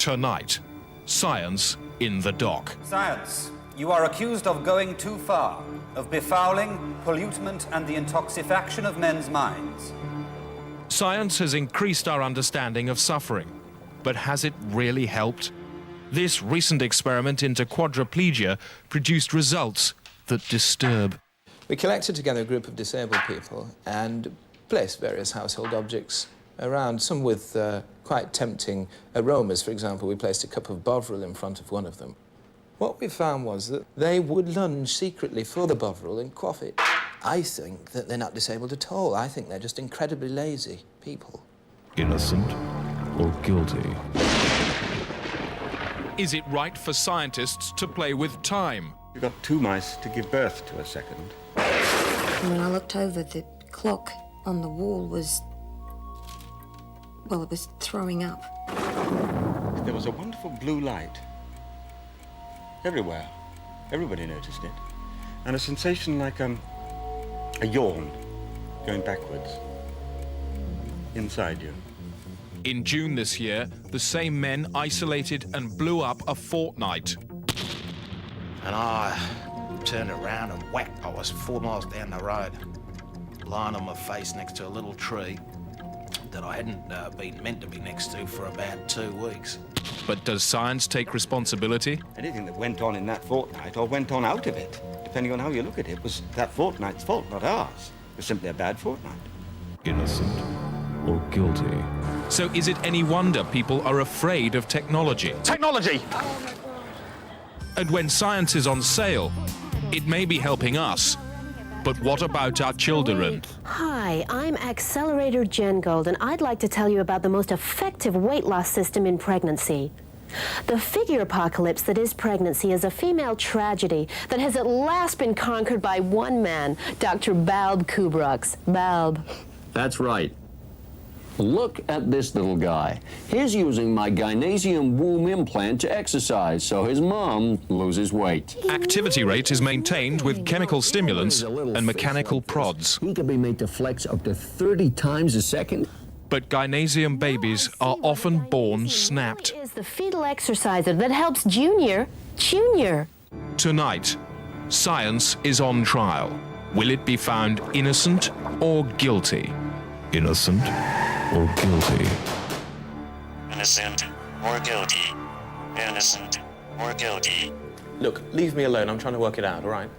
Tonight, science in the dock. Science, you are accused of going too far, of befouling, pollutement, and the intoxication of men's minds. Science has increased our understanding of suffering, but has it really helped? This recent experiment into quadriplegia produced results that disturb. We collected together a group of disabled people and placed various household objects around, some with quite tempting aromas. For example, we placed a cup of Bovril in front of one of them. What we found was that they would lunge secretly for the Bovril and quaff it. I think that they're not disabled at all. I think they're just incredibly lazy people. Innocent or guilty? Is it right for scientists to play with time? You got two mice to give birth to a second. When I looked over, the clock on the wall was... well, it was throwing up. There was a wonderful blue light everywhere. Everybody noticed it. And a sensation like a yawn going backwards inside you. In June this year, the same men isolated and blew up a fortnight. And I turned around and whack, I was 4 miles down the road, lying on my face next to a little tree that I hadn't been meant to be next to for about 2 weeks. But does science take responsibility? Anything that went on in that fortnight or went on out of it, depending on how you look at it, was that fortnight's fault, not ours. It was simply a bad fortnight. Innocent or guilty? So is it any wonder people are afraid of technology? Technology! And when science is on sale, it may be helping us, but what about our children? Hi, I'm Accelerator Jen Gold, and I'd like to tell you about the most effective weight loss system in pregnancy. The figure apocalypse that is pregnancy is a female tragedy that has at last been conquered by one man, Dr. Balb Kubraks. Balb. That's right. Look at this little guy. He's using my gynesium womb implant to exercise so his mom loses weight. Activity rate is maintained with chemical stimulants and mechanical prods. He can be made to flex up to 30 times a second. But gynesium babies are often born snapped. It is the fetal exerciser that helps Junior. Tonight, science is on trial. Will it be found innocent or guilty? Innocent or guilty? Innocent or guilty? Innocent or guilty? Look, leave me alone. I'm trying to work it out, all right?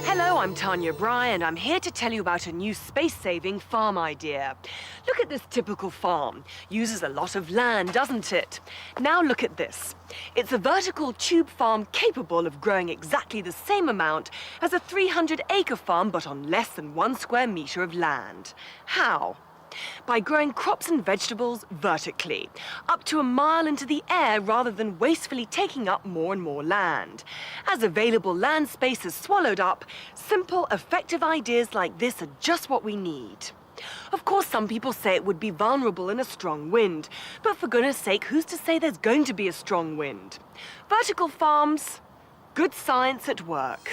Hello, I'm Tanya Bryan. I'm here to tell you about a new space-saving farm idea. Look at this typical farm. Uses a lot of land, doesn't it? Now look at this. It's a vertical tube farm capable of growing exactly the same amount as a 300-acre farm, but on less than 1 square meter of land. How? By growing crops and vegetables vertically, up to 1 mile into the air rather than wastefully taking up more and more land. As available land space is swallowed up, simple, effective ideas like this are just what we need. Of course, some people say it would be vulnerable in a strong wind, but for goodness sake, who's to say there's going to be a strong wind? Vertical farms, good science at work.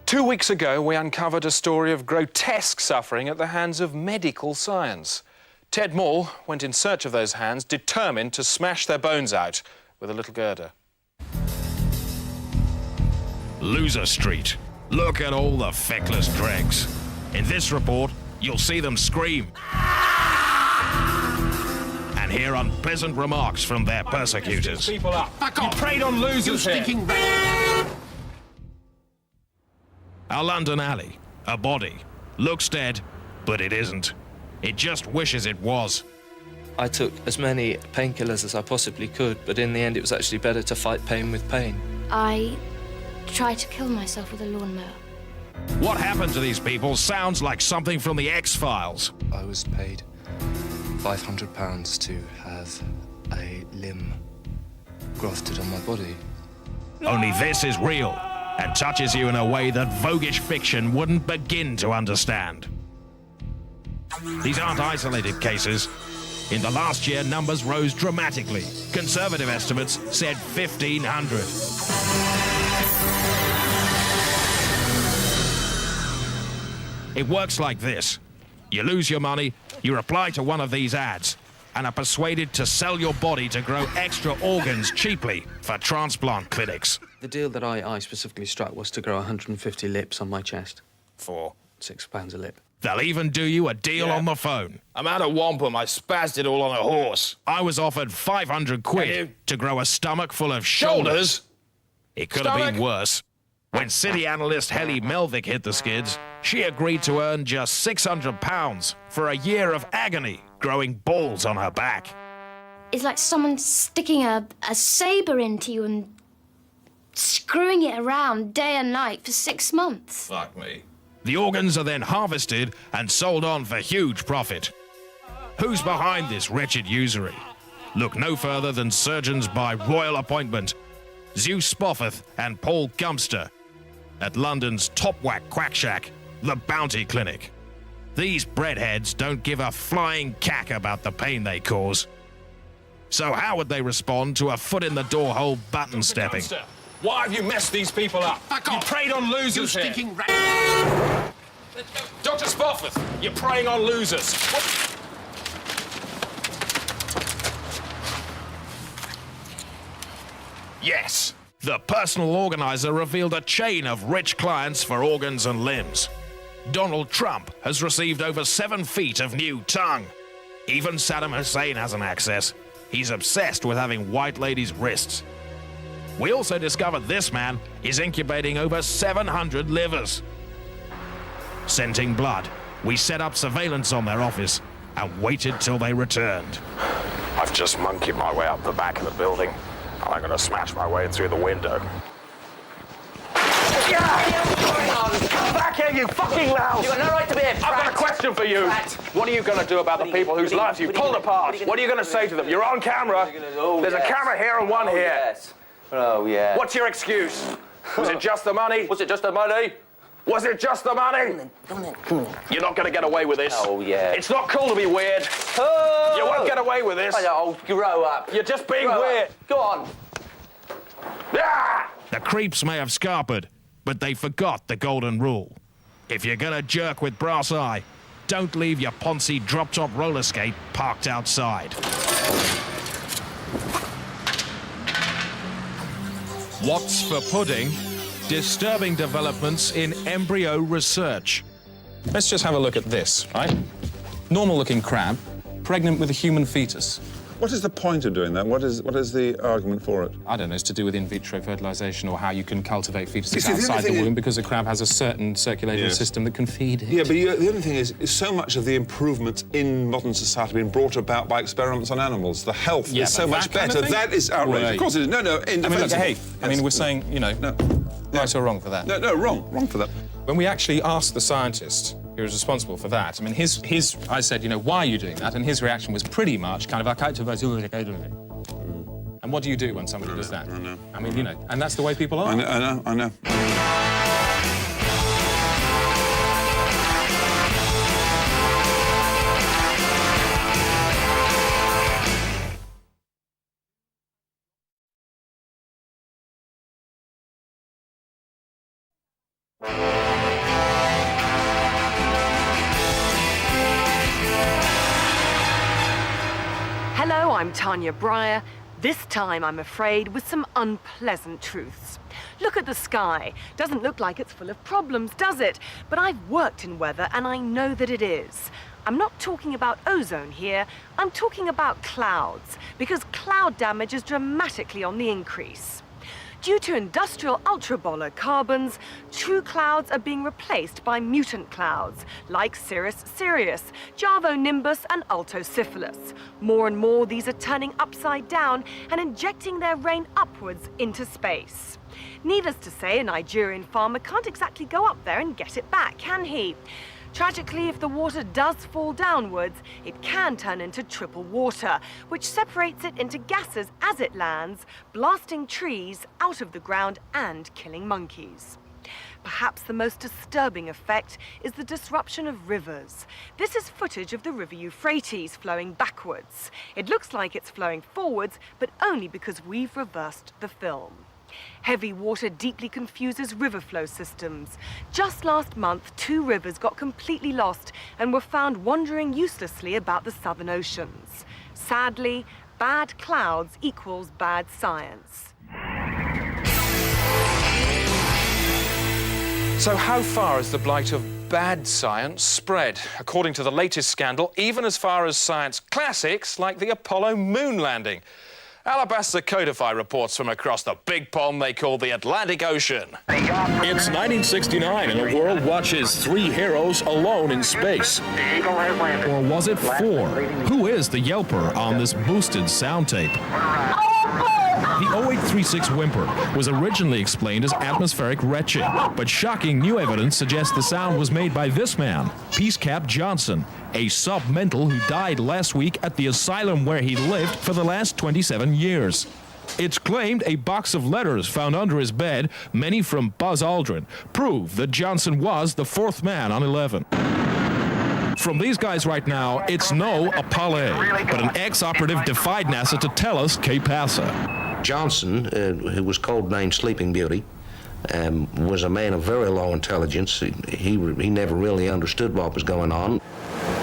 2 weeks ago, we uncovered a story of grotesque suffering at the hands of medical science. Ted Moore went in search of those hands, determined to smash their bones out with a little girder. Loser Street. Look at all the feckless dregs. In this report, you'll see them scream and hear unpleasant remarks from their persecutors. People up. Back off. You preyed on losers here. A London alley, a body, looks dead, but it isn't. It just wishes it was. I took as many painkillers as I possibly could, but in the end it was actually better to fight pain with pain. I tried to kill myself with a lawnmower. What happened to these people sounds like something from the X-Files. I was paid £500 to have a limb grafted on my body. Only this is real and touches you in a way that voguish fiction wouldn't begin to understand. These aren't isolated cases. In the last year, numbers rose dramatically. Conservative estimates said 1,500. It works like this. You lose your money, you reply to one of these ads, and are persuaded to sell your body to grow extra organs cheaply for transplant clinics. The deal that I specifically struck was to grow 150 lips on my chest. For £6 a lip. They'll even do you a deal on the phone. I'm out of wampum. I spazzed it all on a horse. I was offered 500 quid to grow a stomach full of shoulders. It could have been worse. When city analyst Helly Melvick hit the skids, she agreed to earn just £600 for a year of agony growing balls on her back. It's like someone sticking a sabre into you and screwing it around day and night for 6 months. Fuck me. The organs are then harvested and sold on for huge profit. Who's behind this wretched usury? Look no further than surgeons by royal appointment, Zeus Spofford and Paul Gumster, at London's top whack quack shack, the Bounty Clinic. These breadheads don't give a flying cack about the pain they cause. So how would they respond to a foot-in-the-door hole button stepping? Why have you messed these people up? You preyed on losers here. Dr. Spofford, you're preying on losers. What? Yes, the personal organizer revealed a chain of rich clients for organs and limbs. Donald Trump has received over 7 feet of new tongue. Even Saddam Hussein has an access. He's obsessed with having white ladies' wrists. We also discovered this man is incubating over 700 livers. Scenting blood, we set up surveillance on their office and waited till they returned. I've just monkeyed my way up the back of the building, and I'm gonna smash my way through the window. Come back here, you fucking louse! You've got no right to be here, I've got a question for you. What are you going to do about the people whose lives you pulled apart? What are you going to say to them? You're on camera. There's a camera here and one here. Yes. Oh, yeah. What's your excuse? Was it just the money? Was it just the money? Was it just the money? Come on. You're not going to get away with this. Oh, yeah. It's not cool to be weird. Oh! You won't get away with this. Oh, grow up. You're just being weird. Go on. Ah! The creeps may have scarpered, but they forgot the golden rule. If you're gonna jerk with brass eye, don't leave your Ponzi drop-top roller skate parked outside. What's for pudding? Disturbing developments in embryo research. Let's just have a look at this, right? Normal-looking crab, pregnant with a human fetus. What is the point of doing that? What is the argument for it? I don't know. It's to do with in vitro fertilization or how you can cultivate fetuses See, outside the womb because a crab has a certain circulatory system that can feed it. Yeah, but the other thing is so much of the improvements in modern society have been brought about by experiments on animals. The health is so much better. That is outrageous. Of course it is. No, indefensible. I mean, we're saying, you know, right or wrong for that? No, wrong for that. When we actually asked the scientist who was responsible for that, I mean, I said, you know, why are you doing that? And his reaction was pretty much kind of, and what do you do when somebody does that? I know. I mean, you know, and that's the way people are. I know. Hello, I'm Tanya Breyer. This time, I'm afraid, with some unpleasant truths. Look at the sky. Doesn't look like it's full of problems, does it? But I've worked in weather and I know that it is. I'm not talking about ozone here. I'm talking about clouds, because cloud damage is dramatically on the increase. Due to industrial ultraviolet carbons, true clouds are being replaced by mutant clouds, like Cirrus Sirius, Nimbus, and Altosyphilis. More and more, these are turning upside down and injecting their rain upwards into space. Needless to say, a Nigerian farmer can't exactly go up there and get it back, can he? Tragically, if the water does fall downwards, it can turn into triple water, which separates it into gases as it lands, blasting trees out of the ground and killing monkeys. Perhaps the most disturbing effect is the disruption of rivers. This is footage of the river Euphrates flowing backwards. It looks like it's flowing forwards, but only because we've reversed the film. Heavy water deeply confuses river flow systems. Just last month, 2 rivers got completely lost and were found wandering uselessly about the southern oceans. Sadly, bad clouds equals bad science. So how far has the blight of bad science spread? According to the latest scandal, even as far as science classics like the Apollo moon landing. Alabaster Codify reports from across the big pond they call the Atlantic Ocean. It's 1969 and the world watches 3 heroes alone in space. Or was it 4? Who is the yelper on this boosted sound tape? The 0836 whimper was originally explained as atmospheric retching, but shocking new evidence suggests the sound was made by this man, Peacecap Johnson, a sub-mental who died last week at the asylum where he lived for the last 27 years. It's claimed a box of letters found under his bed, many from Buzz Aldrin, prove that Johnson was the 4th man on 11. From these guys right now, it's no Apollo, but an ex-operative defied NASA to tell us que pasa. Johnson, who was codenamed Sleeping Beauty, was a man of very low intelligence. He never really understood what was going on.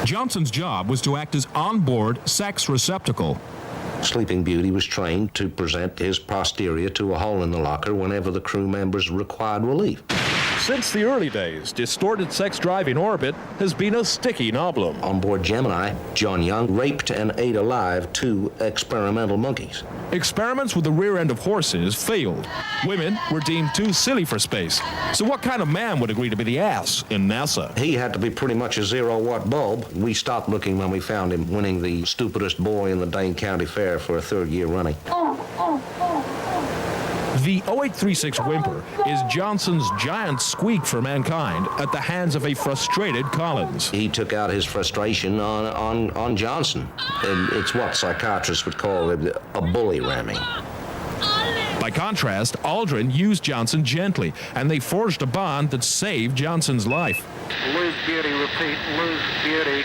Johnson's job was to act as on-board sex receptacle. Sleeping Beauty was trained to present his posterior to a hole in the locker whenever the crew members required relief. Since the early days, distorted sex drive in orbit has been a sticky problem. On board Gemini, John Young raped and ate alive 2 experimental monkeys. Experiments with the rear end of horses failed. Women were deemed too silly for space. So what kind of man would agree to be the ass in NASA? He had to be pretty much a 0-watt bulb. We stopped looking when we found him winning the stupidest boy in the Dane County Fair for a 3rd year running. The 0836 whimper is Johnson's giant squeak for mankind at the hands of a frustrated Collins. He took out his frustration on Johnson. And it's what psychiatrists would call a bully ramming. By contrast, Aldrin used Johnson gently, and they forged a bond that saved Johnson's life. Lose beauty, repeat, lose beauty.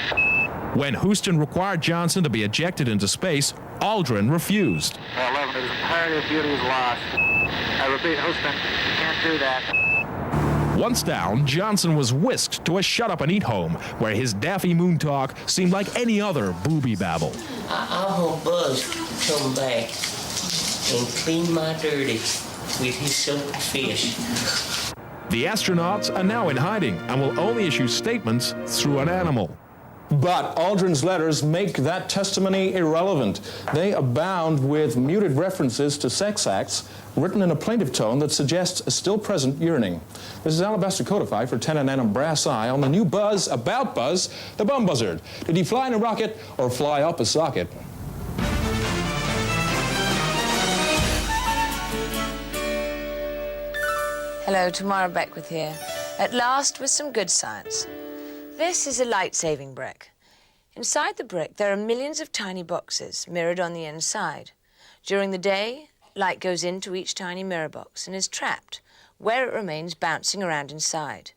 When Houston required Johnson to be ejected into space, Aldrin refused. 11, it is imperative beauty is lost. I repeat, Houston, you can't do that. Once down, Johnson was whisked to a shut-up-and-eat home, where his daffy moon talk seemed like any other booby babble. I hope Buzz come back and clean my dirty with his soapy fish. The astronauts are now in hiding and will only issue statements through an animal. But Aldrin's letters make that testimony irrelevant. They abound with muted references to sex acts written in a plaintive tone that suggests a still-present yearning. This is Alabaster Codify for 10 and N and Brass Eye on the new buzz about Buzz, the bum buzzard. Did he fly in a rocket or fly up a socket? Hello, Tamara Beckwith here. At last with some good science. This is a light-saving brick. Inside the brick, there are millions of tiny boxes mirrored on the inside. During the day, light goes into each tiny mirror box and is trapped, where it remains bouncing around inside.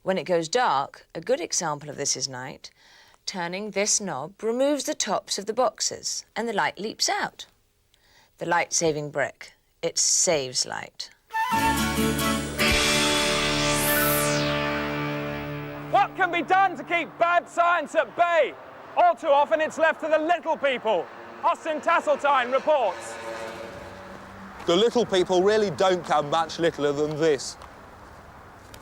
When it goes dark, a good example of this is night, turning this knob removes the tops of the boxes and the light leaps out. The light-saving brick. It saves light. What can be done to keep bad science at bay? All too often it's left to the little people. Austin Tasseltine reports. The little people really don't come much littler than this.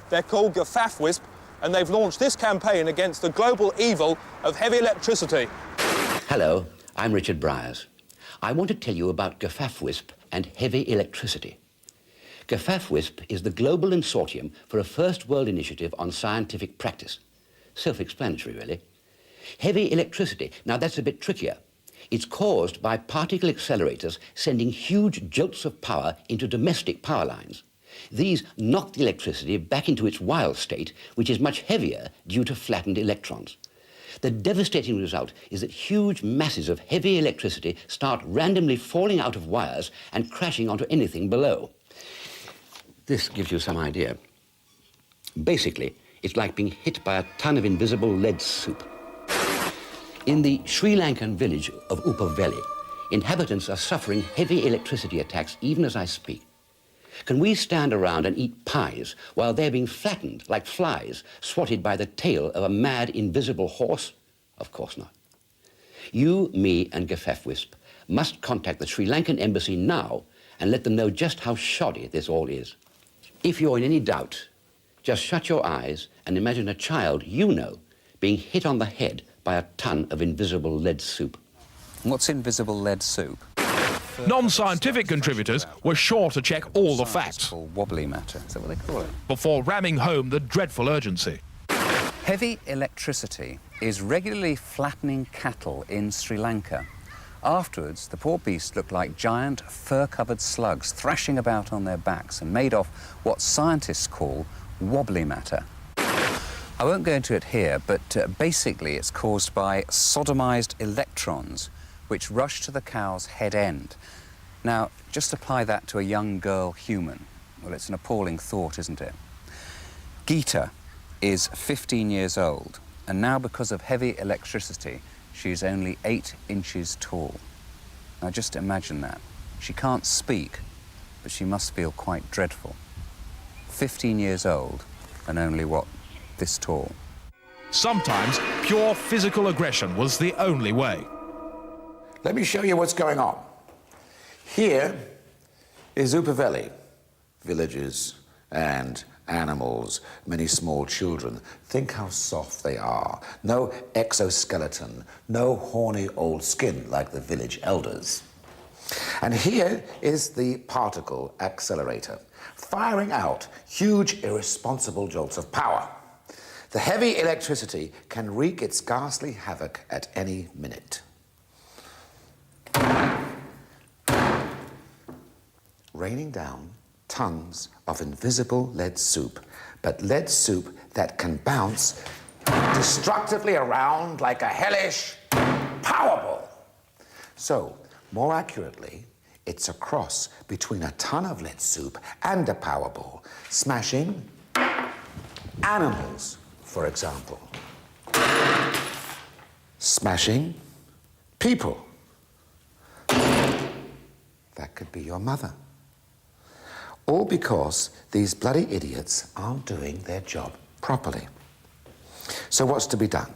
They're called Gaffafwisp, and they've launched this campaign against the global evil of heavy electricity. Hello, I'm Richard Bryars. I want to tell you about Gaffafwisp and heavy electricity. Gaffafwisp is the global consortium for a first-world initiative on scientific practice. Self-explanatory, really. Heavy electricity, now that's a bit trickier. It's caused by particle accelerators sending huge jolts of power into domestic power lines. These knock the electricity back into its wild state, which is much heavier due to flattened electrons. The devastating result is that huge masses of heavy electricity start randomly falling out of wires and crashing onto anything below. This gives you some idea. Basically, it's like being hit by a ton of invisible lead soup. In the Sri Lankan village of Upaveli, inhabitants are suffering heavy electricity attacks even as I speak. Can we stand around and eat pies while they're being flattened like flies, swatted by the tail of a mad, invisible horse? Of course not. You, me, and Gefafwisp must contact the Sri Lankan embassy now and let them know just how shoddy this all is. If you're in any doubt, just shut your eyes and imagine a child you know being hit on the head by a ton of invisible lead soup. What's invisible lead soup? Non-scientific contributors were sure to check all the facts Wobbly matter, is that what they call it? before ramming home the dreadful urgency. Heavy electricity is regularly flattening cattle in Sri Lanka. Afterwards, the poor beasts look like giant fur-covered slugs thrashing about on their backs and made of what scientists call wobbly matter. I won't go into it here, but basically it's caused by sodomized electrons which rush to the cow's head end. Now, just apply that to a young girl human. Well, it's an appalling thought, isn't it? Geeta is 15 years old, and now because of heavy electricity, she's only 8 inches tall. Now, just imagine that. She can't speak, but she must feel quite dreadful. 15 years old, and only, what, this tall. Sometimes pure physical aggression was the only way. Let me show you what's going on. Here is Upaveli, villages and animals, many small children. Think how soft they are. No exoskeleton, no horny old skin like the village elders. And here is the particle accelerator, firing out huge irresponsible jolts of power. The heavy electricity can wreak its ghastly havoc at any minute. Raining down tons of invisible lead soup, but lead soup that can bounce destructively around like a hellish Powerball. So, more accurately, it's a cross between a ton of lead soup and a Powerball, smashing animals, for example. Smashing people. That could be your mother. All because these bloody idiots aren't doing their job properly. So what's to be done?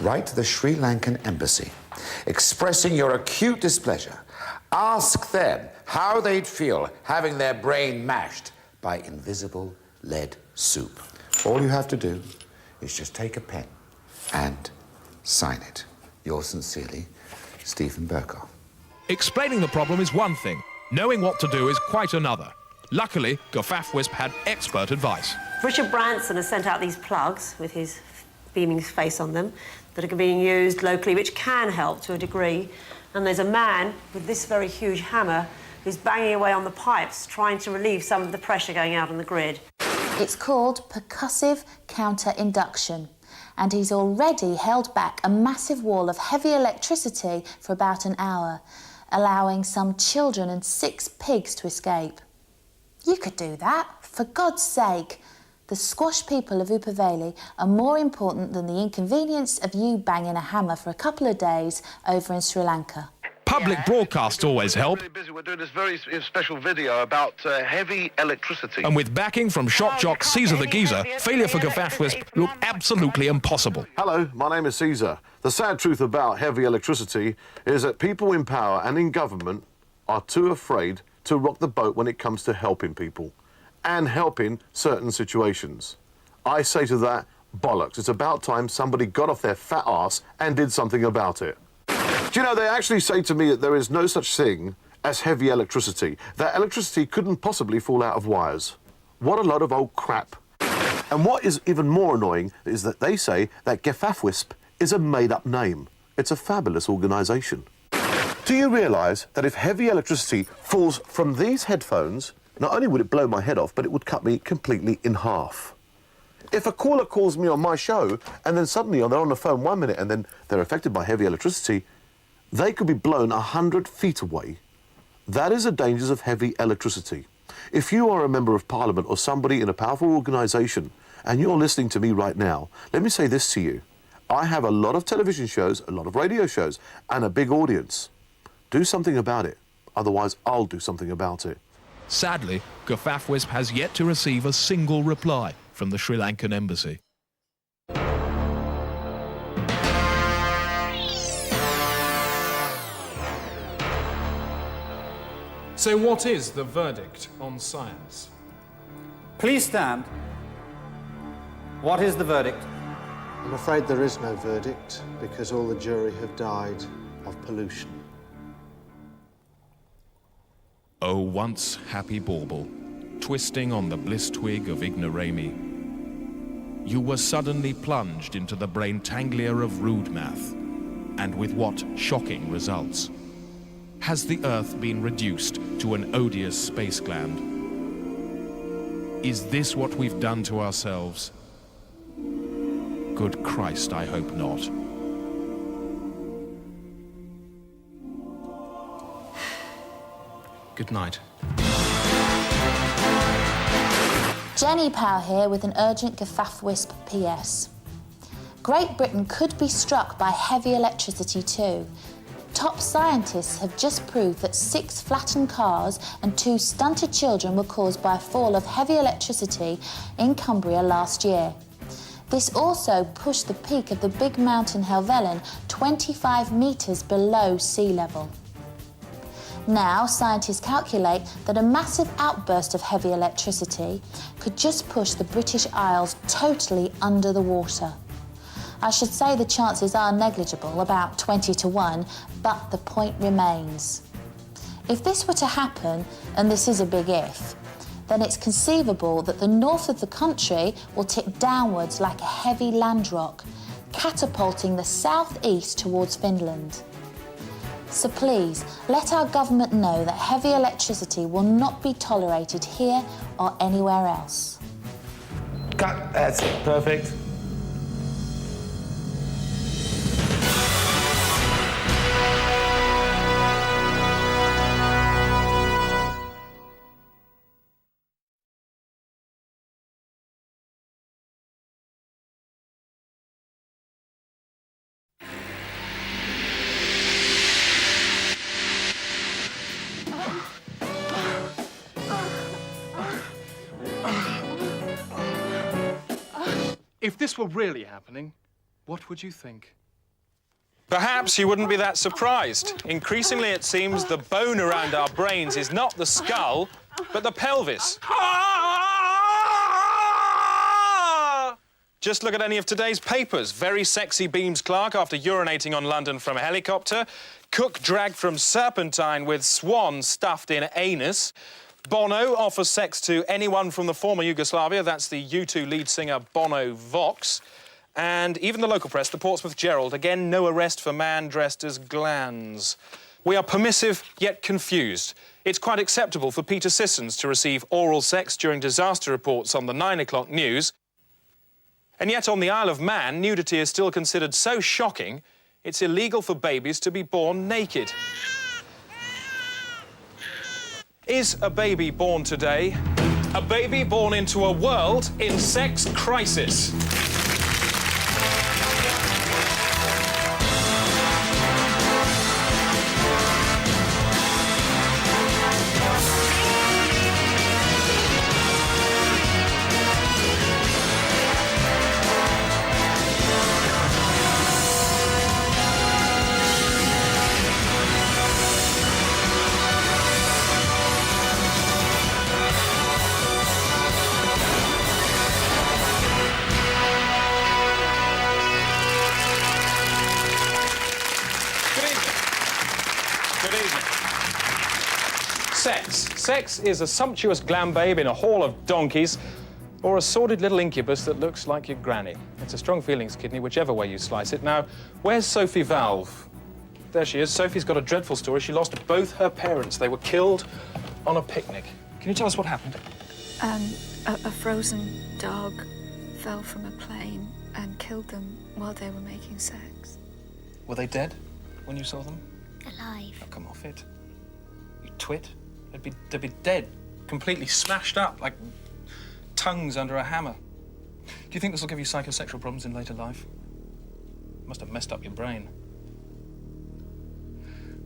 Write to the Sri Lankan embassy, expressing your acute displeasure. Ask them how they'd feel having their brain mashed by invisible lead soup. All you have to do is just take a pen and sign it. Yours sincerely, Stephen Burkoff. Explaining the problem is one thing. Knowing what to do is quite another. Luckily, Gefafwisp had expert advice. Richard Branson has sent out these plugs with his beaming face on them that are being used locally, which can help to a degree. And there's a man with this very huge hammer who's banging away on the pipes, trying to relieve some of the pressure going out on the grid. It's called percussive counter-induction, and he's already held back a massive wall of heavy electricity for about an hour, allowing some children and 6 pigs to escape. You could do that, for God's sake. The squash people of Upaveli are more important than the inconvenience of you banging a hammer for a couple of days over in Sri Lanka. Public broadcasts always help. We're doing this very special video about heavy electricity. And with backing from shock jock Caesar the Geezer, failure for Gefafwisp looked absolutely impossible. Hello, my name is Caesar. The sad truth about heavy electricity is that people in power and in government are too afraid to rock the boat when it comes to helping people and helping certain situations. I say to that, bollocks. It's about time somebody got off their fat arse and did something about it. Do you know, they actually say to me that there is no such thing as heavy electricity, that electricity couldn't possibly fall out of wires. What a load of old crap. And what is even more annoying is that they say that Gefafwisp is a made-up name. It's a fabulous organisation. Do you realise that if heavy electricity falls from these headphones, not only would it blow my head off, but it would cut me completely in half? If a caller calls me on my show and then suddenly they're on the phone 1 minute and then they're affected by heavy electricity, they could be blown 100 feet away. That is the dangers of heavy electricity. If you are a member of Parliament or somebody in a powerful organisation and you're listening to me right now, let me say this to you. I have a lot of television shows, a lot of radio shows, and a big audience. Do something about it. Otherwise, I'll do something about it. Sadly, Gafafwisp has yet to receive a single reply from the Sri Lankan embassy. So what is the verdict on science? Please stand. What is the verdict? I'm afraid there is no verdict because all the jury have died of pollution. Oh, once happy bauble, twisting on the bliss twig of ignoramy, you were suddenly plunged into the brain-tanglia of rude math, and with what shocking results? Has the Earth been reduced to an odious space gland? Is this what we've done to ourselves? Good Christ, I hope not. Good night. Jenny Powell here with an urgent Gafafwisp PS. Great Britain could be struck by heavy electricity too. Top scientists have just proved that 6 flattened cars and 2 stunted children were caused by a fall of heavy electricity in Cumbria last year. This also pushed the peak of the big mountain Helvellyn 25 metres below sea level. Now, scientists calculate that a massive outburst of heavy electricity could just push the British Isles totally under the water. I should say the chances are negligible, about 20 to 1, but the point remains. If this were to happen, and this is a big if, then it's conceivable that the north of the country will tip downwards like a heavy land rock, catapulting the southeast towards Finland. So please, let our government know that heavy electricity will not be tolerated here or anywhere else. Cut. That's it. Perfect. If this were really happening, what would you think? Perhaps you wouldn't be that surprised. Increasingly, it seems the bone around our brains is not the skull, but the pelvis. Just look at any of today's papers. Very sexy Beams Clark after urinating on London from a helicopter. Cook dragged from Serpentine with swan stuffed in anus. Bono offers sex to anyone from the former Yugoslavia. That's the U2 lead singer Bono Vox. And even the local press, the Portsmouth Herald, again, no arrest for man dressed as glands. We are permissive, yet confused. It's quite acceptable for Peter Sissons to receive oral sex during disaster reports on the 9 o'clock news. And yet on the Isle of Man, nudity is still considered so shocking, it's illegal for babies to be born naked. Is a baby born today a baby born into a world in sex crisis? Sex is a sumptuous glam babe in a hall of donkeys, or a sordid little incubus that looks like your granny. It's a strong feelings kidney, whichever way you slice it. Now, where's Sophie Valve? There she is. Sophie's got a dreadful story. She lost both her parents. They were killed on a picnic. Can you tell us what happened? A frozen dog fell from a plane and killed them while they were making sex. Were they dead when you saw them? Alive. Oh, come off it. You twit. They'd be dead, completely smashed up, like tongues under a hammer. Do you think this will give you psychosexual problems in later life? Must have messed up your brain.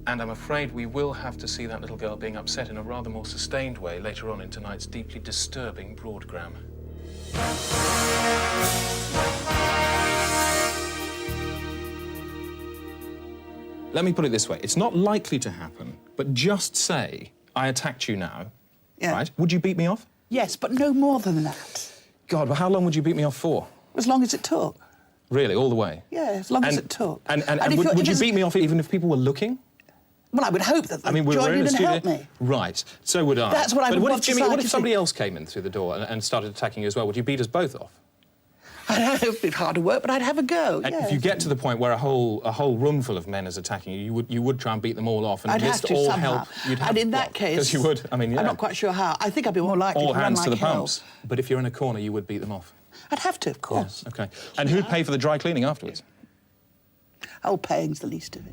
And I'm afraid we will have to see that little girl being upset in a rather more sustained way later on in tonight's deeply disturbing broadgram. Let me put it this way. It's not likely to happen, but just say I attacked you now, right? Would you beat me off? Yes, but no more than that. God, well, how long would you beat me off for? As long as it took. Really, all the way? Yeah, as long as it took. And would you beat me off even if people were looking? Well, I would hope that they'd we were join in in a and studio. help me. Right, so would I. That's what I would But want Jimmy, society what if somebody to- else came in through the door and started attacking you as well? Would you beat us both off? It'd be hard to work, but I'd have a go, And yes. if you get to the point where a whole room full of men is attacking you, you would try and beat them all off and I'd have enlist to all somehow. help. You'd have, And in that case... because you would. I mean, yeah. I'm not quite sure how. I think I'd be more likely all to run hands like to the hell. pumps. But if you're in a corner, you would beat them off. I'd have to, of course. Yes, OK. And who'd pay for the dry cleaning afterwards? Oh, paying's the least of it.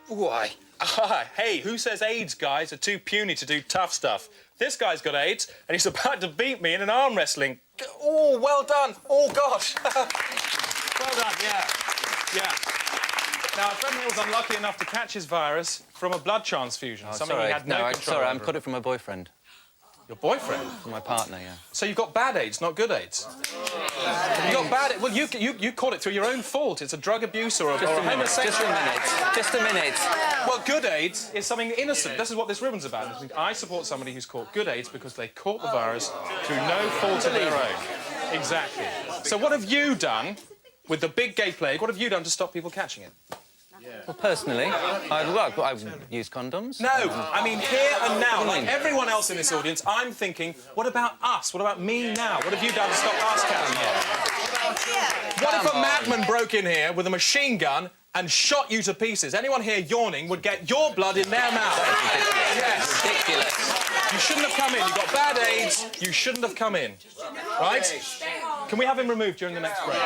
Why? Hey, who says AIDS guys are too puny to do tough stuff? This guy's got AIDS, and he's about to beat me in an arm wrestling. Oh, well done. Oh, gosh. Well done, yeah. Yeah. Now, a friend of mine was unlucky enough to catch his virus from a blood transfusion, something he had no control sorry, I over. caught it from my boyfriend. Your boyfriend? From my partner, yeah. So you've got bad AIDS, not good AIDS? You got bad... Well, you caught it through your own fault. It's a drug abuse or a homosexual... Just a minute. Just a minute. Well, good AIDS is something innocent. This is what this ribbon's about. I support somebody who's caught good AIDS because they caught the virus through no fault of their own. Exactly. So what have you done with the big gay plague? What have you done to stop people catching it? Well, personally, I've used condoms. No, I mean here and now, What do you like mean? everyone else in this audience, I'm thinking, what about us? What about me now? What have you done to stop us catching it? What if a madman broke in here with a machine gun and shot you to pieces? Anyone here yawning would get your blood in their mouth. Yes. Ridiculous. You shouldn't have come in. You've got bad AIDS. You shouldn't have come in. Right? Can we have him removed during the next break?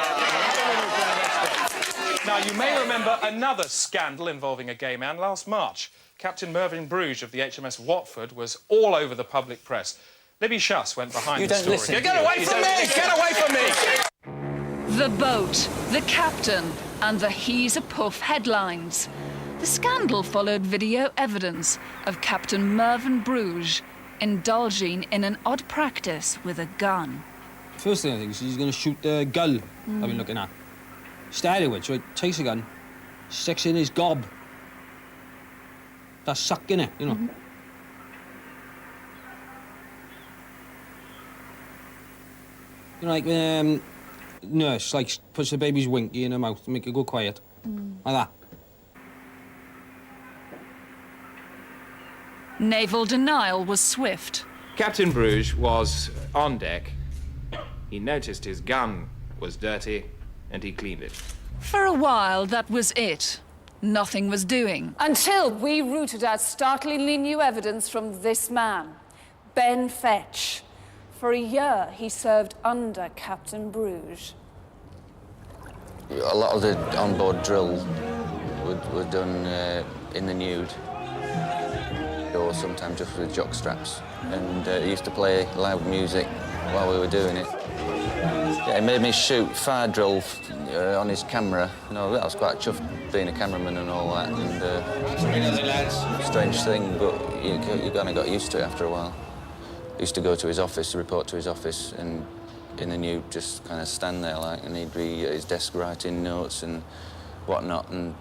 Now, you may remember another scandal involving a gay man last March. Captain Mervyn Bruges of the HMS Watford was all over the public press. Libby Schuss went behind You the don't story. listen. Get away from me! Get away from me! The boat, the captain, and the He's a Puff headlines. The scandal followed video evidence of Captain Mervyn Bruges indulging in an odd practice with a gun. First thing I think is he's going to shoot the girl I've been looking at. Started with, so he takes a gun, sticks in his gob. That's sucking it, you know. You know, like nurse, like puts the baby's winky in her mouth to make it go quiet, like that. Naval denial was swift. Captain Bruges was on deck. He noticed his gun was dirty and he cleaned it. For a while, that was it. Nothing was doing. Until we rooted out startlingly new evidence from this man, Ben Fetch. For a year, he served under Captain Bruges. A lot of the onboard drill were done in the nude, or sometimes just with jock straps. And he used to play loud music while we were doing it. Yeah, he made me shoot fire drill on his camera. You know, I was quite chuffed being a cameraman and all that. And strange thing, but you kind of got used to it after a while. I used to go to his office, report to his office, and in the nude just kind of stand there like, and he'd be at his desk writing notes and whatnot, and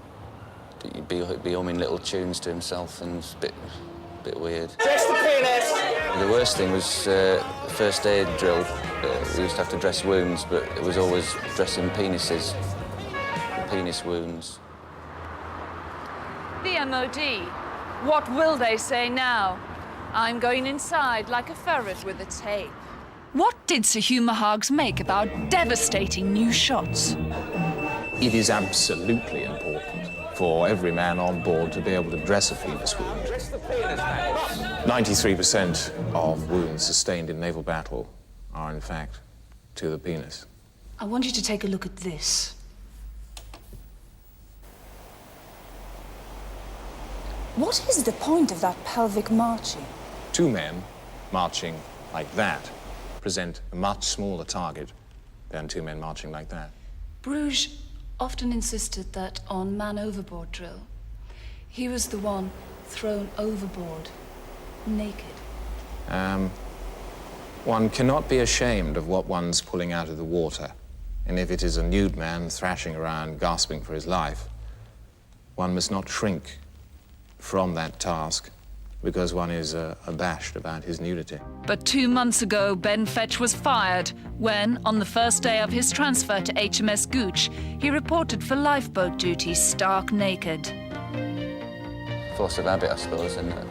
he'd be humming little tunes to himself, and it's a bit weird. Dress the penis! The worst thing was first aid drill. We used to have to dress wounds, but it was always dressing penises, penis wounds. The MOD. What will they say now? I'm going inside like a ferret with a tape. What did Sir Hugh Mahags make about devastating new shots? It is absolutely important for every man on board to be able to dress a penis wound. 93% of wounds sustained in naval battle are, in fact, to the penis. I want you to take a look at this. What is the point of that pelvic marching? Two men marching like that present a much smaller target than two men marching like that. Bruges often insisted that on man overboard drill, he was the one thrown overboard, naked. One cannot be ashamed of what one's pulling out of the water. And if it is a nude man thrashing around, gasping for his life, one must not shrink from that task because one is abashed about his nudity. But 2 months ago, Ben Fetch was fired when, on the first day of his transfer to HMS Gooch, he reported for lifeboat duty stark naked. Force of habit, I suppose, isn't it?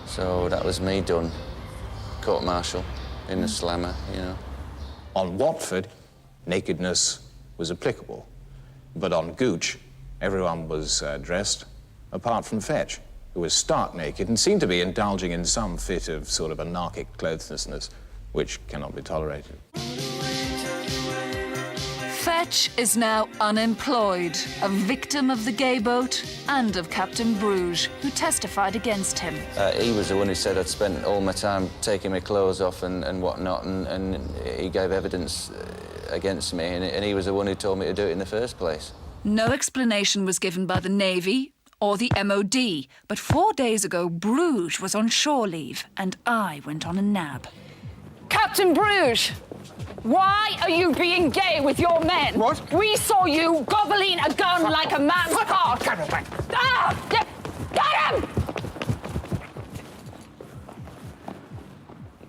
So that was me done. Court-martial in the slammer, you know. On Watford, nakedness was applicable. But on Gooch, everyone was dressed, apart from Fetch, who was stark naked and seemed to be indulging in some fit of sort of anarchic clotheslessness, which cannot be tolerated. Fetch is now unemployed, a victim of the gay boat and of Captain Bruges, who testified against him. He was the one who said I'd spent all my time taking my clothes off and whatnot, and he gave evidence against me, and he was the one who told me to do it in the first place. No explanation was given by the Navy or the MOD, but 4 days ago, Bruges was on shore leave, and I went on a nab. Captain Bruges! Why are you being gay with your men? What? We saw you gobbling a gun like a man's cock. Ah! Get him!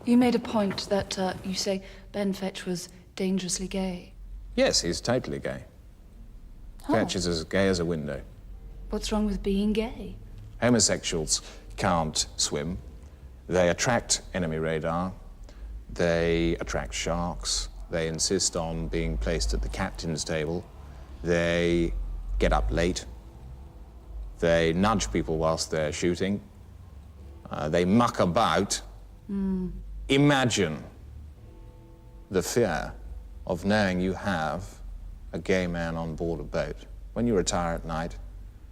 You made a point that you say Ben Fetch was dangerously gay. Yes, he's totally gay. Fetch is as gay as a window. What's wrong with being gay? Homosexuals can't swim. They attract enemy radar. They attract sharks. They insist on being placed at the captain's table. They get up late. They nudge people whilst they're shooting. They muck about. Imagine the fear of knowing you have a gay man on board a boat. When you retire at night,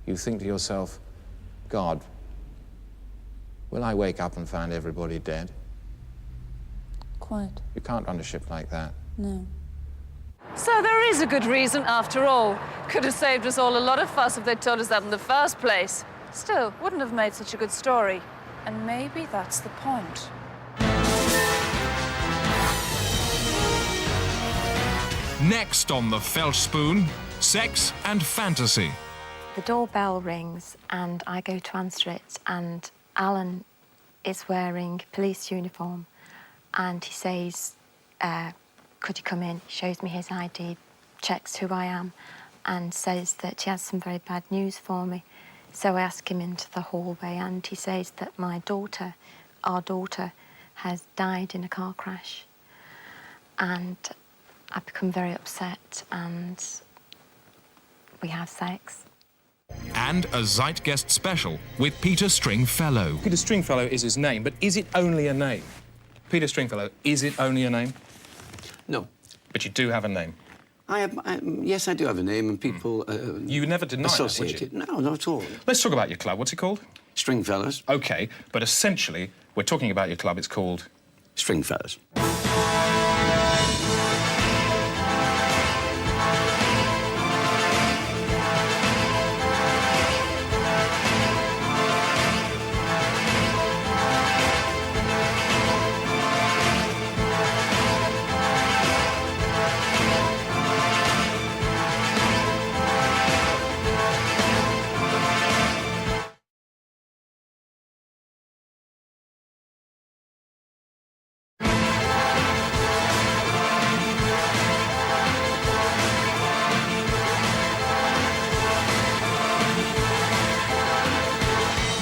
you think to yourself, God, will I wake up and find everybody dead? Quite. You can't run a ship like that. No. So there is a good reason, after all. Could have saved us all a lot of fuss if they'd told us that in the first place. Still, wouldn't have made such a good story. And maybe that's the point. Next on the Felch Spoon, sex and fantasy. The doorbell rings and I go to answer it, and Alan is wearing police uniform, and he says, could you come in? Shows me his ID, checks who I am, and says that he has some very bad news for me. So I ask him into the hallway, and he says that my daughter, our daughter, has died in a car crash. And I become very upset, and we have sex. And a Zeitgeist special with Peter Stringfellow. Peter Stringfellow is his name, but is it only a name? Peter Stringfellow, is it only a name? No. But you do have a name? Yes, I do have a name, and people... you would never deny associate that, would you? No, not at all. Let's talk about your club. What's it called? Stringfellows. OK, but essentially, we're talking about your club. It's called... Stringfellows.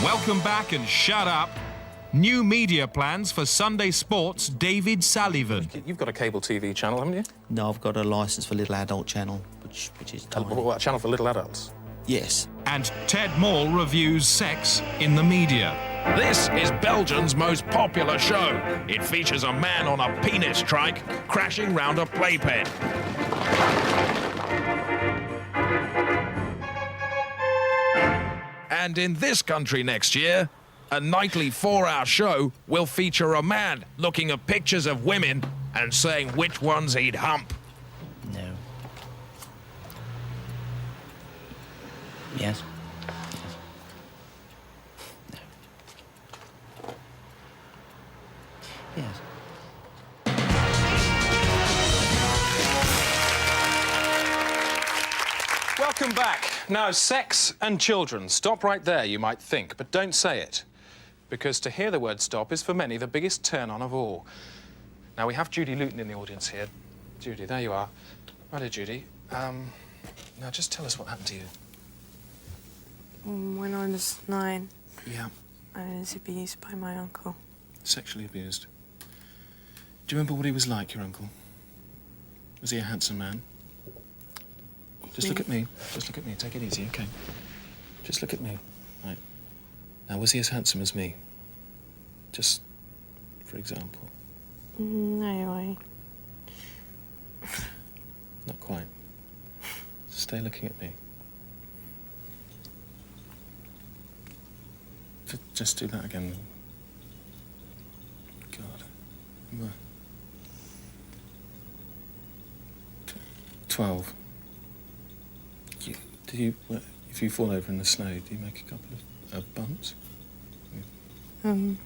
Welcome back and shut up. New media plans for Sunday Sports' David Sullivan. You've got a cable TV channel, haven't you? No, I've got a licence for little adult channel, which is tiny. What, a channel for little adults? Yes. And Ted Moll reviews sex in the media. This is Belgium's most popular show. It features a man on a penis trike crashing round a playpen. And in this country next year, a nightly 4-hour show will feature a man looking at pictures of women and saying which ones he'd hump. No. Yes. Yes. Welcome back. Now, sex and children. Stop right there, you might think, but don't say it. Because to hear the word stop is, for many, the biggest turn-on of all. Now, we have Judy Luton in the audience here. Judy, there you are. Righto, Judy. Now, just tell us what happened to you. When I was 9, Yeah. I was abused by my uncle. Sexually abused. Do you remember what he was like, your uncle? Was he a handsome man? Just look at me. Just look at me. Take it easy, OK? Just look at me. Right. Now, was he as handsome as me? Just for example. No way. Not quite. Stay looking at me. Just do that again. God. 12. If you fall over in the snow, do you make a couple of bumps? Probably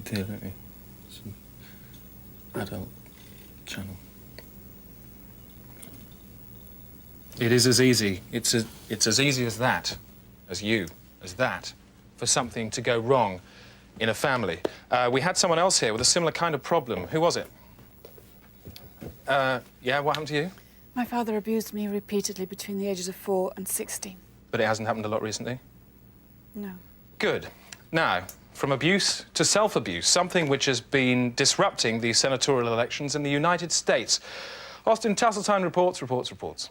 do, don't you? Some adult channel. It is as easy. It's as easy as that, as that, for something to go wrong in a family. We had someone else here with a similar kind of problem. Who was it? Yeah, what happened to you? My father abused me repeatedly between the ages of 4 and 16. But it hasn't happened a lot recently? No. Good. Now, from abuse to self-abuse, something which has been disrupting the senatorial elections in the United States. Austin Tasseltine reports.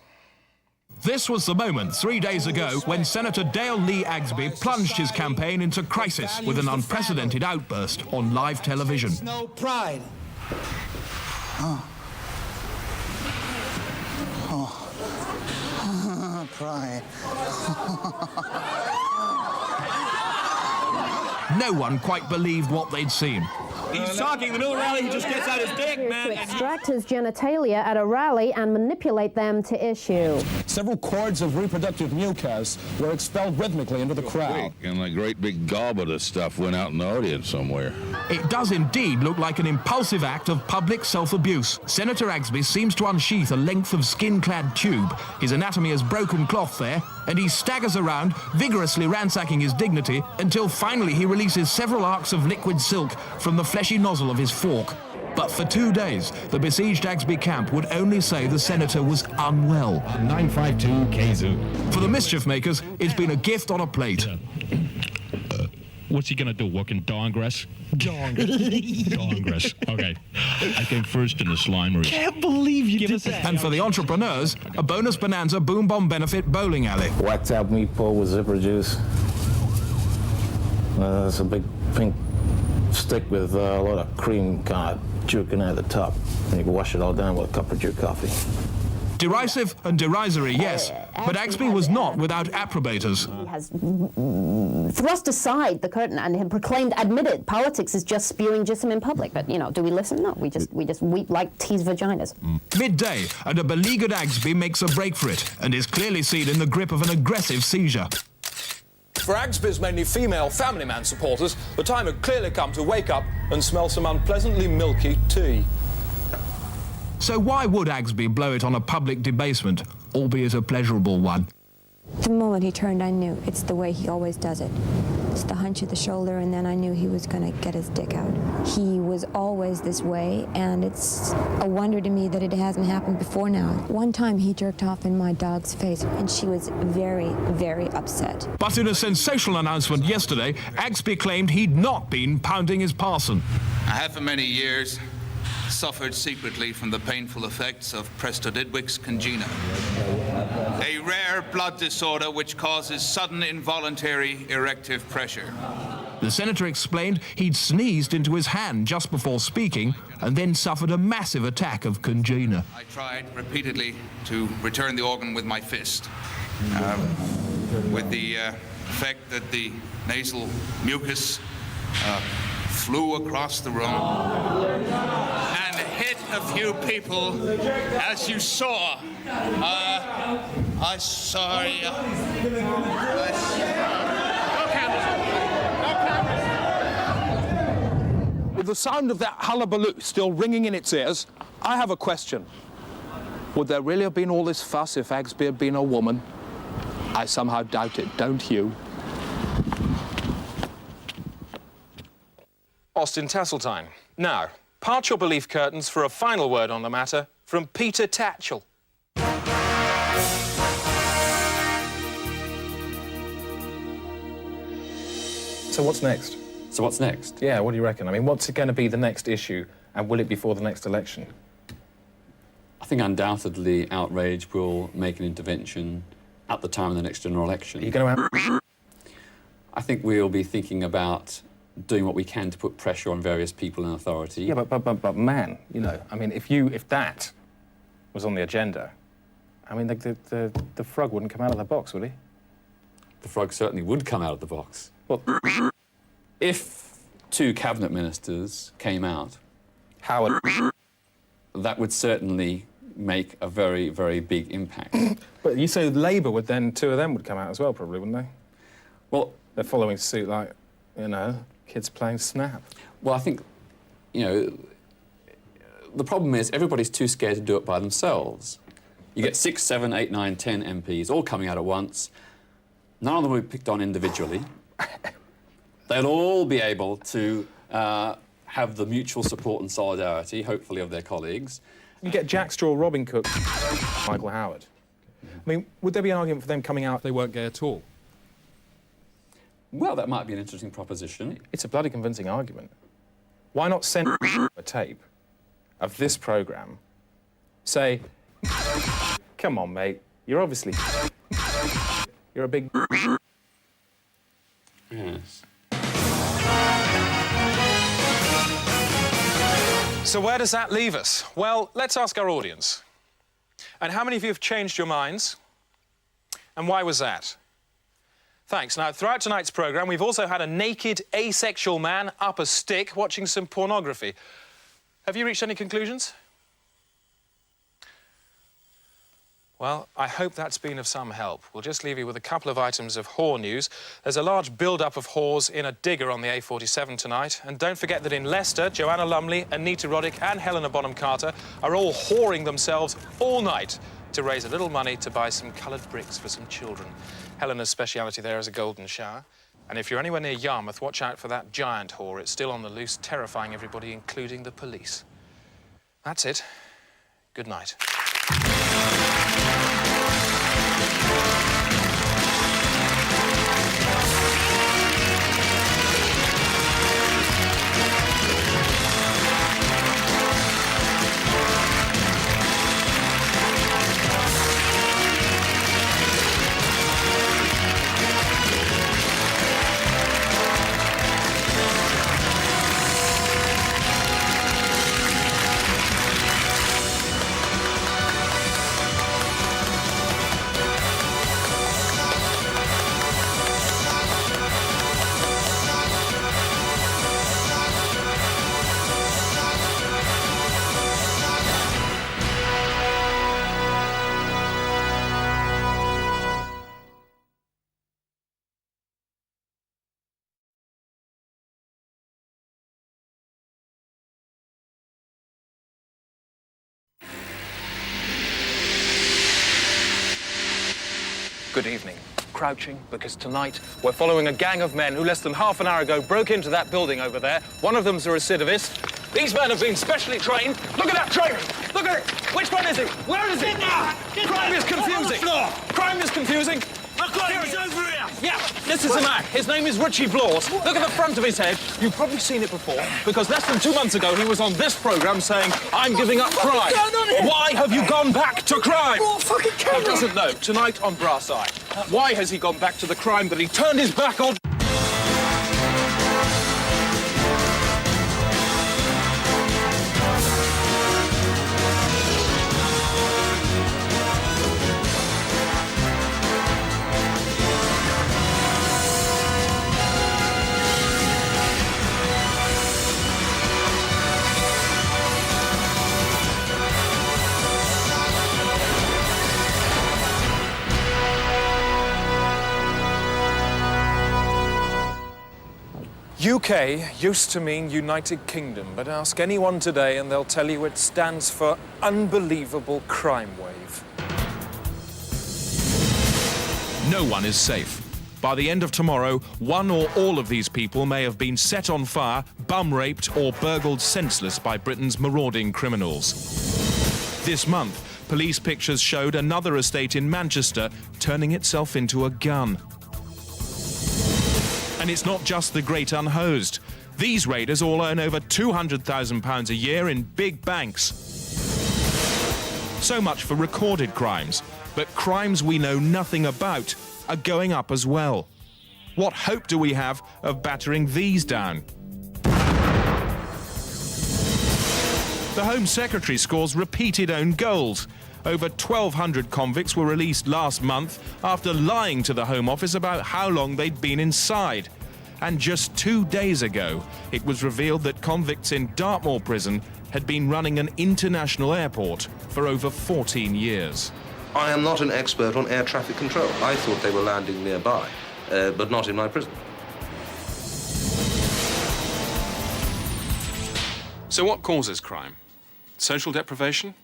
This was the moment 3 days ago when Senator Dale Lee Agsby plunged his campaign into crisis with an unprecedented outburst on live television. No pride. Pride. No one quite believed what they'd seen. He's talking in the middle of the rally, he just gets out his dick, man. To extract his genitalia at a rally and manipulate them to issue. Several cords of reproductive mucus were expelled rhythmically into the crowd. And a great big gob of this stuff went out in the audience somewhere. It does indeed look like an impulsive act of public self-abuse. Senator Agsby seems to unsheath a length of skin-clad tube. His anatomy is broken cloth there, and he staggers around, vigorously ransacking his dignity, until finally he releases several arcs of liquid silk from the fleshy nozzle of his fork. But for 2 days, the besieged Agsby camp would only say the senator was unwell. 952 Kazoo. For the mischief makers, it's been a gift on a plate. What's he gonna do? Walk in Dawngrass? Dawngrass. Okay. I came first in the Slimery. Can't believe you did that. And for the entrepreneurs, a bonus bonanza boom bomb benefit bowling alley. Whacked out meatball with zipper juice. It's a big pink stick with a lot of cream kind of juking out the top. And you can wash it all down with a cup of Jew coffee. Derisive and derisory, yes, but Agsby was not without approbators. He has thrust aside the curtain and had admitted politics is just spewing jism in public. But, you know, do we listen? No, we just weep like teased vaginas. Midday, and a beleaguered Agsby makes a break for it and is clearly seen in the grip of an aggressive seizure. For Agsby's mainly female family man supporters, the time had clearly come to wake up and smell some unpleasantly milky tea. So why would Agsby blow it on a public debasement, albeit a pleasurable one? The moment he turned, I knew. It's the way he always does it. It's the hunch of the shoulder, and then I knew he was going to get his dick out. He was always this way, and it's a wonder to me that it hasn't happened before now. One time he jerked off in my dog's face, and she was very, very upset. But in a sensational announcement yesterday, Agsby claimed he'd not been pounding his parson. I have for many years suffered secretly from the painful effects of Prestodidwix congena, a rare blood disorder which causes sudden involuntary erective pressure. The senator explained he'd sneezed into his hand just before speaking and then suffered a massive attack of congena. I tried repeatedly to return the organ with my fist. with the effect that the nasal mucus flew across the room and hit a few people, as you saw. I saw you. With the sound of that hullabaloo still ringing in its ears, I have a question. Would there really have been all this fuss if Agsby had been a woman? I somehow doubt it, don't you? Austin Tasseltine. Now, part your belief curtains for a final word on the matter from Peter Tatchell. So what's next? So what's next? Yeah, what do you reckon? I mean, what's going to be the next issue, and will it be for the next election? I think undoubtedly outrage will make an intervention at the time of the next general election. Are you going to... I think we'll be thinking about doing what we can to put pressure on various people in authority. Yeah, but man, you know, I mean, if that was on the agenda, I mean, the frog wouldn't come out of the box, would he? The frog certainly would come out of the box. Well, if 2 cabinet ministers came out, Howard, that would certainly make a very, very big impact. But you say Labour would then, 2 of them would come out as well, probably, wouldn't they? Well, they're following suit like, you know, kids playing Snap. Well, I think, you know, the problem is everybody's too scared to do it by themselves. You get 6, 7, 8, 9, 10 MPs all coming out at once. None of them will be picked on individually. They'll all be able to have the mutual support and solidarity, hopefully, of their colleagues. You get Jack Straw, Robin Cook, Michael Howard. I mean, would there be an argument for them coming out if they weren't gay at all? Well, that might be an interesting proposition. It's a bloody convincing argument. Why not send a tape of this programme, say, come on, mate, you're obviously... You're a big... Yes. So where does that leave us? Well, let's ask our audience. And how many of you have changed your minds? And why was that? Thanks. Now, throughout tonight's programme, we've also had a naked, asexual man up a stick watching some pornography. Have you reached any conclusions? Well, I hope that's been of some help. We'll just leave you with a couple of items of whore news. There's a large build-up of whores in a digger on the A47 tonight. And don't forget that in Leicester, Joanna Lumley, Anita Roddick and Helena Bonham Carter are all whoring themselves all night to raise a little money to buy some coloured bricks for some children. Helena's speciality there is a golden shower. And if you're anywhere near Yarmouth, watch out for that giant whore. It's still on the loose, terrifying everybody, including the police. That's it. Good night. Good evening. Crouching, because tonight we're following a gang of men who less than half an hour ago broke into that building over there. One of them's a recidivist. These men have been specially trained. Look at that training! Look at it! Which one is it? Where is it? Crime is confusing! Crime is confusing! I've got him, he's over here! Yeah, this is the man. His name is Richie Blawes. Look at the front of his head. You've probably seen it before, because less than 2 months ago he was on this programme saying, I'm giving up crime. What's going on here? Why have you gone back to crime? Oh, fucking camera! He doesn't know. Tonight on Brass Eye. Why has he gone back to the crime that he turned his back on? UK used to mean United Kingdom, but ask anyone today and they'll tell you it stands for Unbelievable Crime Wave. No one is safe. By the end of tomorrow, one or all of these people may have been set on fire, bum-raped or burgled senseless by Britain's marauding criminals. This month, police pictures showed another estate in Manchester turning itself into a gun. And it's not just the great unhosed. These raiders all earn over £200,000 a year in big banks. So much for recorded crimes, but crimes we know nothing about are going up as well. What hope do we have of battering these down? The Home Secretary scores repeated own goals. Over 1,200 convicts were released last month after lying to the Home Office about how long they'd been inside. And just 2 days ago, it was revealed that convicts in Dartmoor prison had been running an international airport for over 14 years. I am not an expert on air traffic control. I thought they were landing nearby, but not in my prison. So what causes crime? Social deprivation?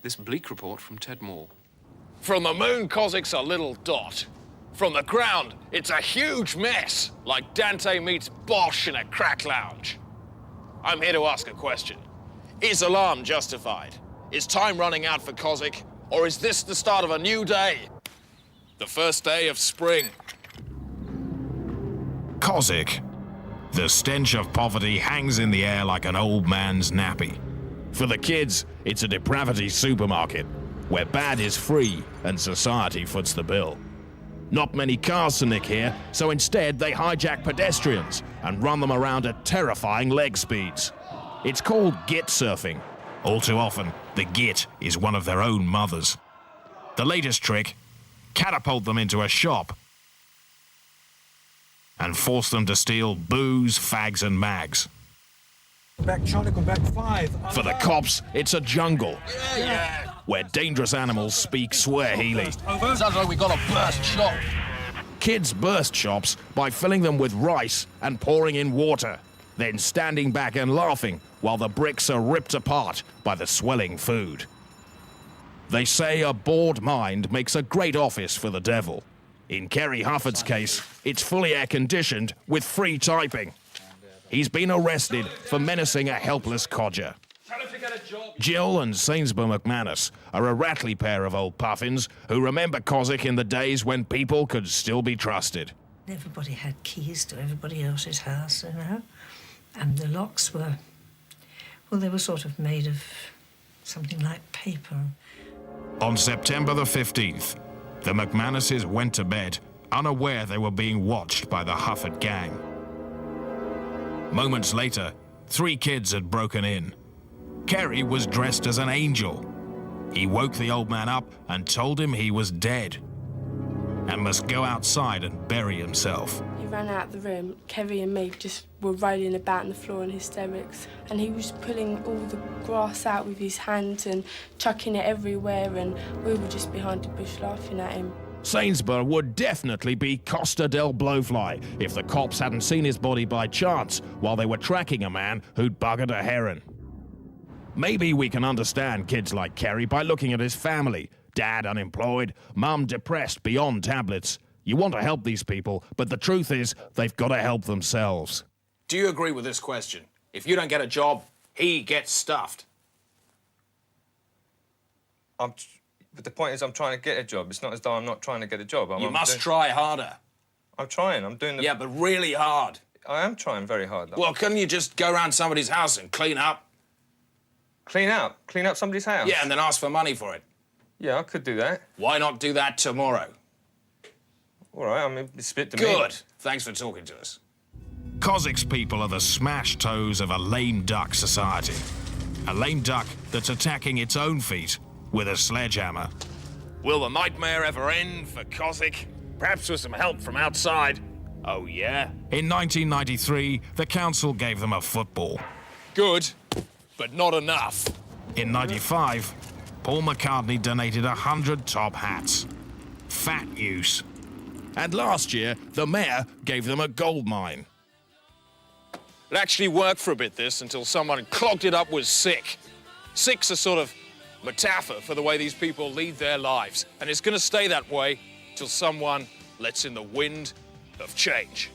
This bleak report from Ted Moore. From the moon, Kozzik's a little dot. From the ground, it's a huge mess, like Dante meets Bosch in a crack lounge. I'm here to ask a question. Is alarm justified? Is time running out for Quantick? Or is this the start of a new day? The first day of spring. Quantick. The stench of poverty hangs in the air like an old man's nappy. For the kids, it's a depravity supermarket, where bad is free and society foots the bill. Not many cars to nick here, so instead they hijack pedestrians and run them around at terrifying leg speeds. It's called git surfing. All too often, the git is one of their own mothers. The latest trick, catapult them into a shop and force them to steal booze, fags and mags. Back Charlie, come back 5. For the cops, it's a jungle where dangerous animals speak Swahili. Sounds like we got a burst shop. Kids burst shops by filling them with rice and pouring in water, then standing back and laughing while the bricks are ripped apart by the swelling food. They say a bored mind makes a great office for the devil. In Kerry Hufford's case, it's fully air-conditioned with free typing. He's been arrested for menacing a helpless codger. Jill and Sainsbury McManus are a rattly pair of old puffins who remember Quantick in the days when people could still be trusted. Everybody had keys to everybody else's house, you know, and the locks were, well, they were sort of made of something like paper. On September the 15th, the McManuses went to bed, unaware they were being watched by the Hufford gang. Moments later, 3 kids had broken in. Kerry was dressed as an angel. He woke the old man up and told him he was dead and must go outside and bury himself. He ran out of the room. Kerry and me just were rolling about on the floor in hysterics. And he was pulling all the grass out with his hands and chucking it everywhere, and we were just behind the bush laughing at him. Sainsbury would definitely be Costa del Blowfly if the cops hadn't seen his body by chance while they were tracking a man who'd buggered a heron. Maybe we can understand kids like Kerry by looking at his family. Dad unemployed, mum depressed beyond tablets. You want to help these people, but the truth is they've got to help themselves. Do you agree with this question? If you don't get a job, he gets stuffed. But the point is I'm trying to get a job. It's not as though I'm not trying to get a job. You must try harder. I'm trying. I'm doing the... Yeah, but really hard. I am trying very hard, though. Well, couldn't you just go around somebody's house and clean up? Clean up? Clean up somebody's house? Yeah, and then ask for money for it. Yeah, I could do that. Why not do that tomorrow? All right, I mean, it's split to me. Good. Thanks for talking to us. Quantick's people are the smashed toes of a lame duck society. A lame duck that's attacking its own feet with a sledgehammer. Will the nightmare ever end for Quantick? Perhaps with some help from outside. Oh, yeah? In 1993, the council gave them a football. Good, but not enough. In 95, Paul McCartney donated 100 top hats. Fat use. And last year, the mayor gave them a gold mine. It actually worked for a bit, this, until someone clogged it up with sick. Sick's a sort of metaphor for the way these people lead their lives. And it's going to stay that way till someone lets in the wind of change.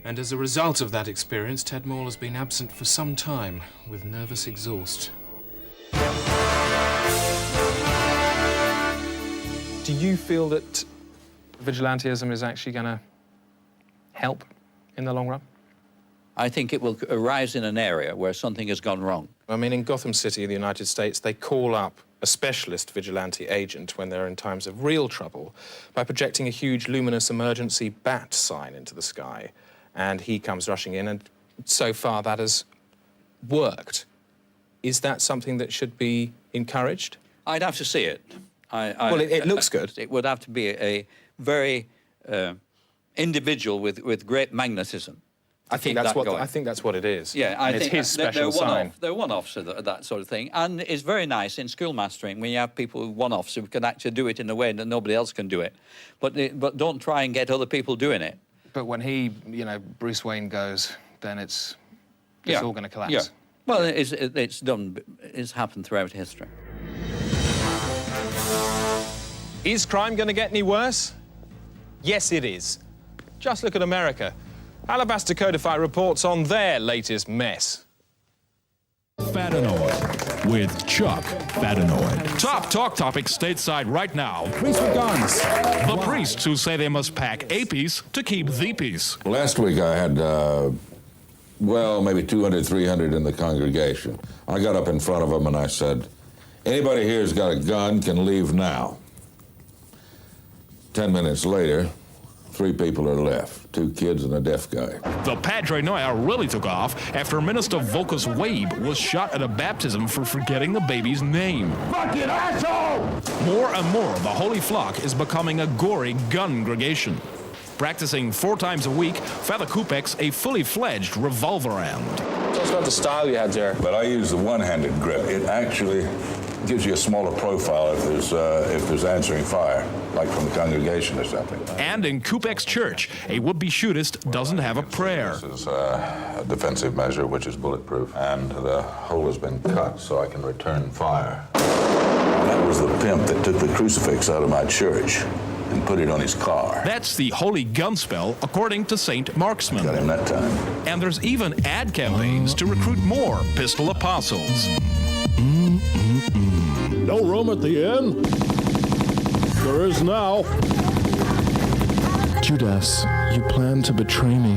And as a result of that experience, Ted Moore has been absent for some time with nervous exhaust. Do you feel that vigilantism is actually going to help in the long run? I think it will arise in an area where something has gone wrong. I mean, in Gotham City, in the United States, they call up a specialist vigilante agent when they're in times of real trouble by projecting a huge luminous emergency bat sign into the sky. And he comes rushing in, and so far that has worked. Is that something that should be encouraged? I'd have to see it. Well, it looks good. It would have to be a very individual with great magnetism. I think that's what it is. Yeah, I think it's his special sign. They're one-offs of that sort of thing, and it's very nice in schoolmastering when you have people one-offs who can actually do it in a way that nobody else can do it. But don't try and get other people doing it. But when Bruce Wayne goes, then it's all going to collapse. Yeah. Well, it's happened throughout history. Is crime going to get any worse? Yes, it is. Just look at America. Alabaster Codify reports on their latest mess. Fatanoid with Chuck Fatanoid. Top talk topics stateside right now. Priests with guns. The priests who say they must pack a piece to keep the peace. Last week I had, maybe 200, 300 in the congregation. I got up in front of them and I said, anybody here who's got a gun can leave now. 10 minutes later, 3 people are left, 2 kids and a deaf guy. The Padre Noia really took off after Minister Volkus Wabe was shot at a baptism for forgetting the baby's name. Fucking asshole! More and more, the Holy Flock is becoming a gory gun-gregation. Practicing 4 times a week, Father Kupek's a fully fledged revolver round. Tell us about the style you had there. But I use the one-handed grip. It actually gives you a smaller profile if there's answering fire, like from the congregation or something. And in Kupek's church, a would-be shootist doesn't have a prayer. This is a defensive measure which is bulletproof, and the hole has been cut so I can return fire. That was the pimp that took the crucifix out of my church and put it on his car. That's the holy gun spell, according to Saint Marksman. Got him that time. And there's even ad campaigns to recruit more pistol apostles. No room at the inn? There is now. Judas, you plan to betray me.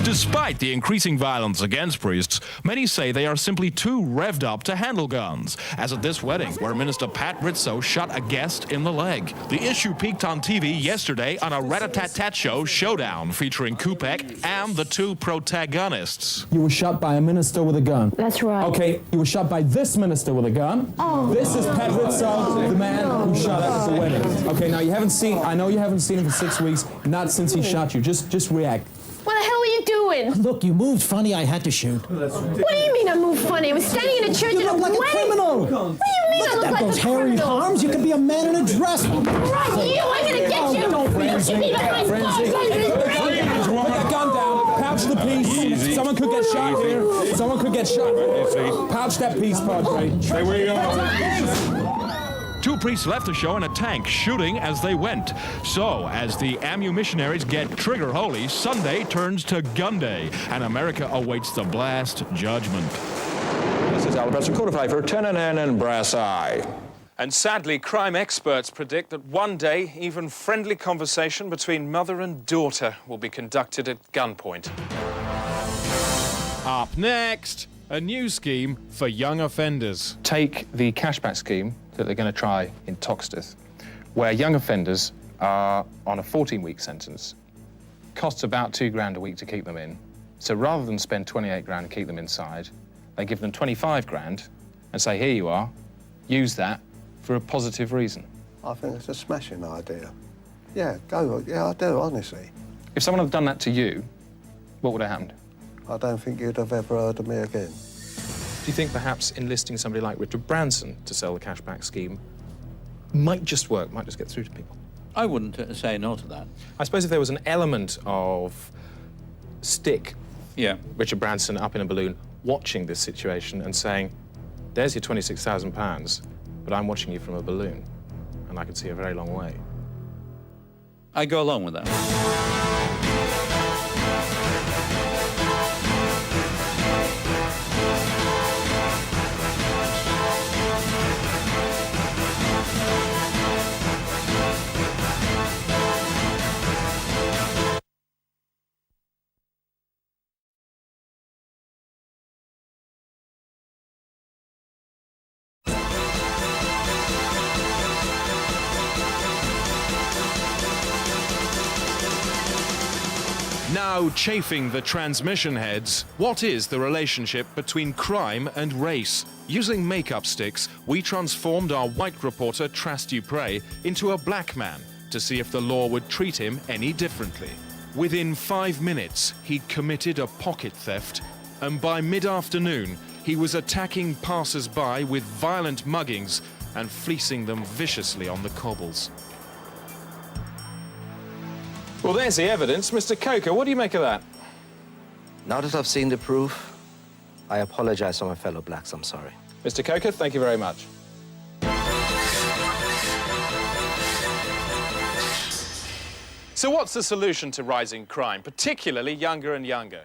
Despite the increasing violence against priests, many say they are simply too revved up to handle guns, as at this wedding where Minister Pat Rizzo shot a guest in the leg. The issue peaked on TV yesterday on a rat-a-tat-tat show showdown featuring Kupek and the 2 protagonists. You were shot by a minister with a gun. That's right. Okay, you were shot by this minister with a gun. Oh. This is Pat Rizzo, the man who shot at the wedding. Okay, now I know you haven't seen him for 6 weeks, not since he shot you. Just react. What the hell were you doing? Look, you moved funny, I had to shoot. What do you mean I moved funny? I was standing in a church You in a look like wedding. a criminal. What do you mean I look like those a hairy criminal? arms, you could be a man in a dress. Right, you, I'm gonna get you. Don't shoot me behind bars. Put that gun down. Pouch the piece. Someone could get shot here. Someone could get shot. Pouch that piece, Padre. Stay where you are. 2 priests left the show in a tank, shooting as they went. So, as the AMU missionaries get trigger holy, Sunday turns to gun day, and America awaits the blast judgment. This is Alabaster Codify for 10 and Brass Eye. And sadly, crime experts predict that one day, even friendly conversation between mother and daughter will be conducted at gunpoint. Up next, a new scheme for young offenders. Take the cashback scheme that they're going to try in Toxteth, where young offenders are on a 14-week sentence. Costs about $2 grand a week to keep them in. So rather than spend 28 grand and keep them inside, they give them 25 grand and say, here you are, use that for a positive reason. I think it's a smashing idea. Yeah, go. Yeah, I do, honestly. If someone had done that to you, what would have happened? I don't think you'd have ever heard of me again. Do you think perhaps enlisting somebody like Richard Branson to sell the cashback scheme might just work, might just get through to people? I wouldn't say no to that. I suppose if there was an element of stick Richard Branson up in a balloon watching this situation and saying, there's your £26,000, but I'm watching you from a balloon, and I can see a very long way. I go along with that. Now chafing the transmission heads, what is the relationship between crime and race? Using makeup sticks, we transformed our white reporter Tras Dupre into a black man to see if the law would treat him any differently. Within 5 minutes, he'd committed a pocket theft, and by mid-afternoon, he was attacking passers-by with violent muggings and fleecing them viciously on the cobbles. Well, there's the evidence. Mr. Coker, what do you make of that? Now that I've seen the proof, I apologize to my fellow blacks. I'm sorry. Mr. Coker, thank you very much. So what's the solution to rising crime, particularly younger and younger?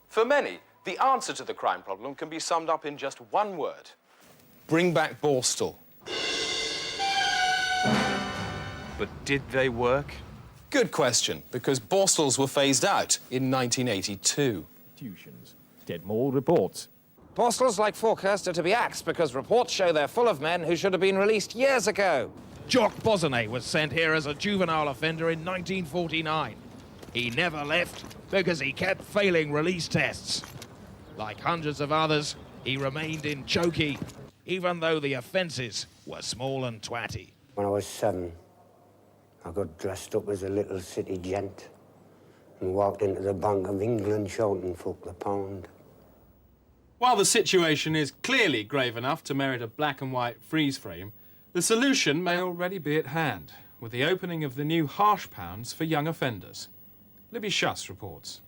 For many, the answer to the crime problem can be summed up in just one word. Bring back Borstal. But did they work? Good question, because Borstals were phased out in 1982. Dead Maul reports. Borstals like Falkhurst are to be axed because reports show they're full of men who should have been released years ago. Jock Bosnay was sent here as a juvenile offender in 1949. He never left because he kept failing release tests. Like hundreds of others, he remained in chokey, even though the offences were small and twatty. When I was 7, I got dressed up as a little city gent and walked into the Bank of England shouting, "Fuck the pound." While the situation is clearly grave enough to merit a black and white freeze frame, the solution may already be at hand, with the opening of the new harsh pounds for young offenders. Libby Schuss reports.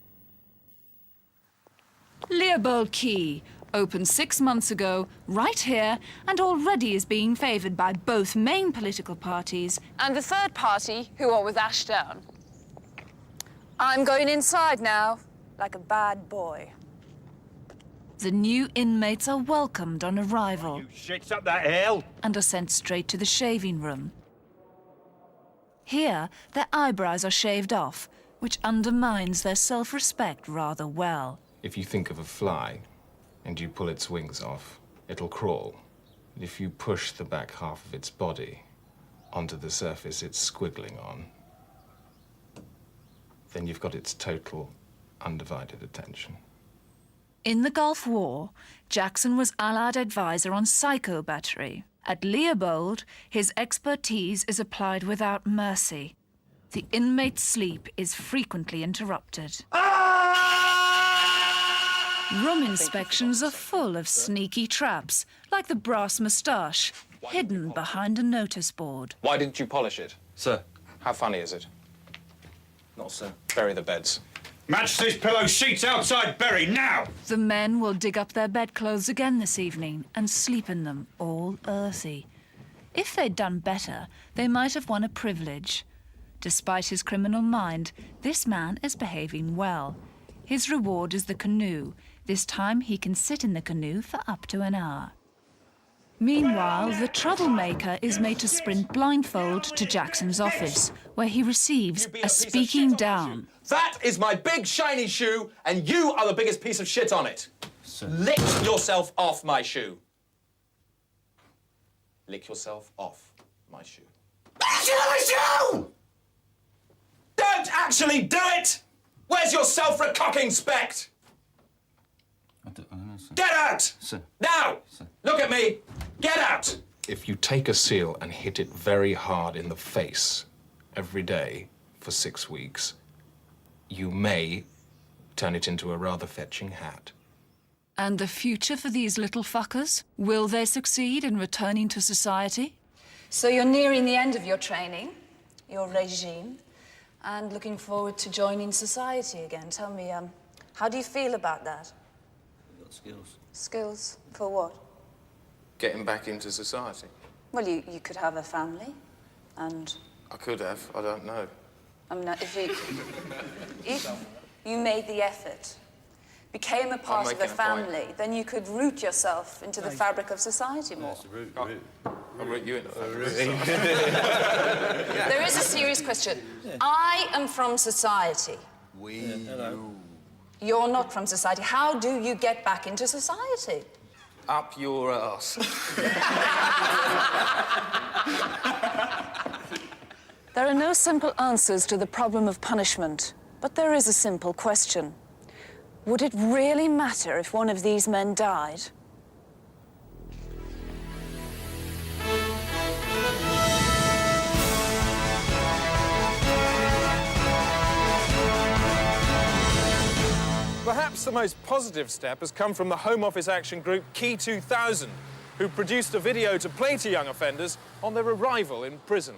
Leopold Key, opened 6 months ago, right here, and already is being favoured by both main political parties and the third party, who are with Ashdown. I'm going inside now, like a bad boy. The new inmates are welcomed on arrival. You shits up that hell! And are sent straight to the shaving room. Here, their eyebrows are shaved off, which undermines their self-respect rather well. If you think of a fly and you pull its wings off, it'll crawl. And if you push the back half of its body onto the surface it's squiggling on, then you've got its total, undivided attention. In the Gulf War, Jackson was Allied advisor on psychobattery. At Leopold, his expertise is applied without mercy. The inmate's sleep is frequently interrupted. Room inspections are full of sneaky traps, like the brass moustache, hidden behind a notice board. Why didn't you polish it? Sir. How funny is it? Not sir. Bury the beds. Match these pillow sheets outside Bury, now! The men will dig up their bedclothes again this evening and sleep in them, all earthy. If they'd done better, they might have won a privilege. Despite his criminal mind, this man is behaving well. His reward is the canoe. This time he can sit in the canoe for up to an hour. Meanwhile, the troublemaker is made to sprint blindfold to Jackson's office, where he receives a speaking down. That is my big shiny shoe, and you are the biggest piece of shit on it. Sir. Lick yourself off my shoe. Lick yourself off my shoe. Actually, my shoe! Don't actually do it! Where's your self-recocking spect? I don't know, sir. Get out! Sir. Now! Sir. Look at me! Get out! If you take a seal and hit it very hard in the face every day for 6 weeks, you may turn it into a rather fetching hat. And the future for these little fuckers? Will they succeed in returning to society? So you're nearing the end of your training, your regime, and looking forward to joining society again. Tell me, how do you feel about that? I've got skills. Skills for what? Getting back into society. Well, you could have a family, and... I could have, I don't know. I mean, if you made the effort, became a part of a family, then you could root yourself into the fabric of society more. I'll root you in the fabric. There is a serious question. I am from society. Hello. You're not from society. How do you get back into society? Up your ass. There are no simple answers to the problem of punishment, but there is a simple question. Would it really matter if one of these men died? Perhaps the most positive step has come from the Home Office action group Key 2000, who produced a video to play to young offenders on their arrival in prison.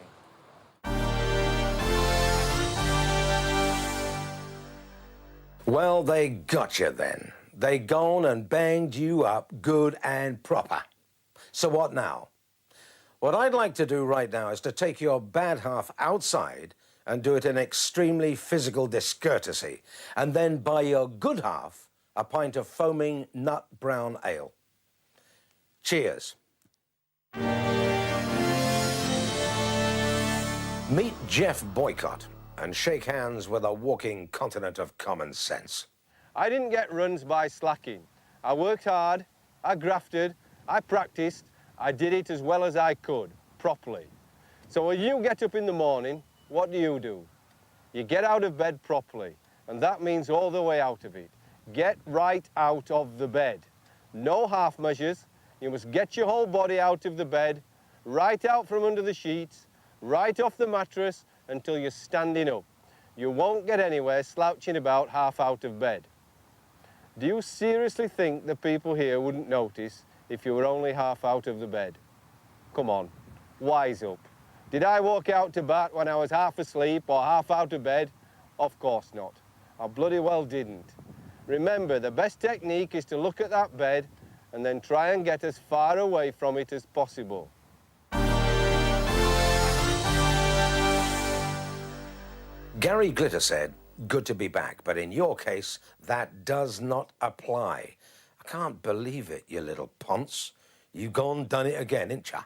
Well, they got you then. They gone and banged you up good and proper. So what now? What I'd like to do right now is to take your bad half outside and do it in extremely physical discourtesy, and then buy your good half a pint of foaming nut brown ale. Cheers. Meet Jeff Boycott and shake hands with a walking continent of common sense. I didn't get runs by slacking. I worked hard, I grafted, I practiced, I did it as well as I could, properly. So when you get up in the morning, what do? You get out of bed properly, and that means all the way out of it. Get right out of the bed. No half measures. You must get your whole body out of the bed, right out from under the sheets, right off the mattress until you're standing up. You won't get anywhere slouching about half out of bed. Do you seriously think the people here wouldn't notice if you were only half out of the bed? Come on, wise up. Did I walk out to bat when I was half asleep or half out of bed? Of course not. I bloody well didn't. Remember, the best technique is to look at that bed and then try and get as far away from it as possible. Gary Glitter said, good to be back, but in your case, that does not apply. I can't believe it, you little ponce. You gone done it again, ain't ya?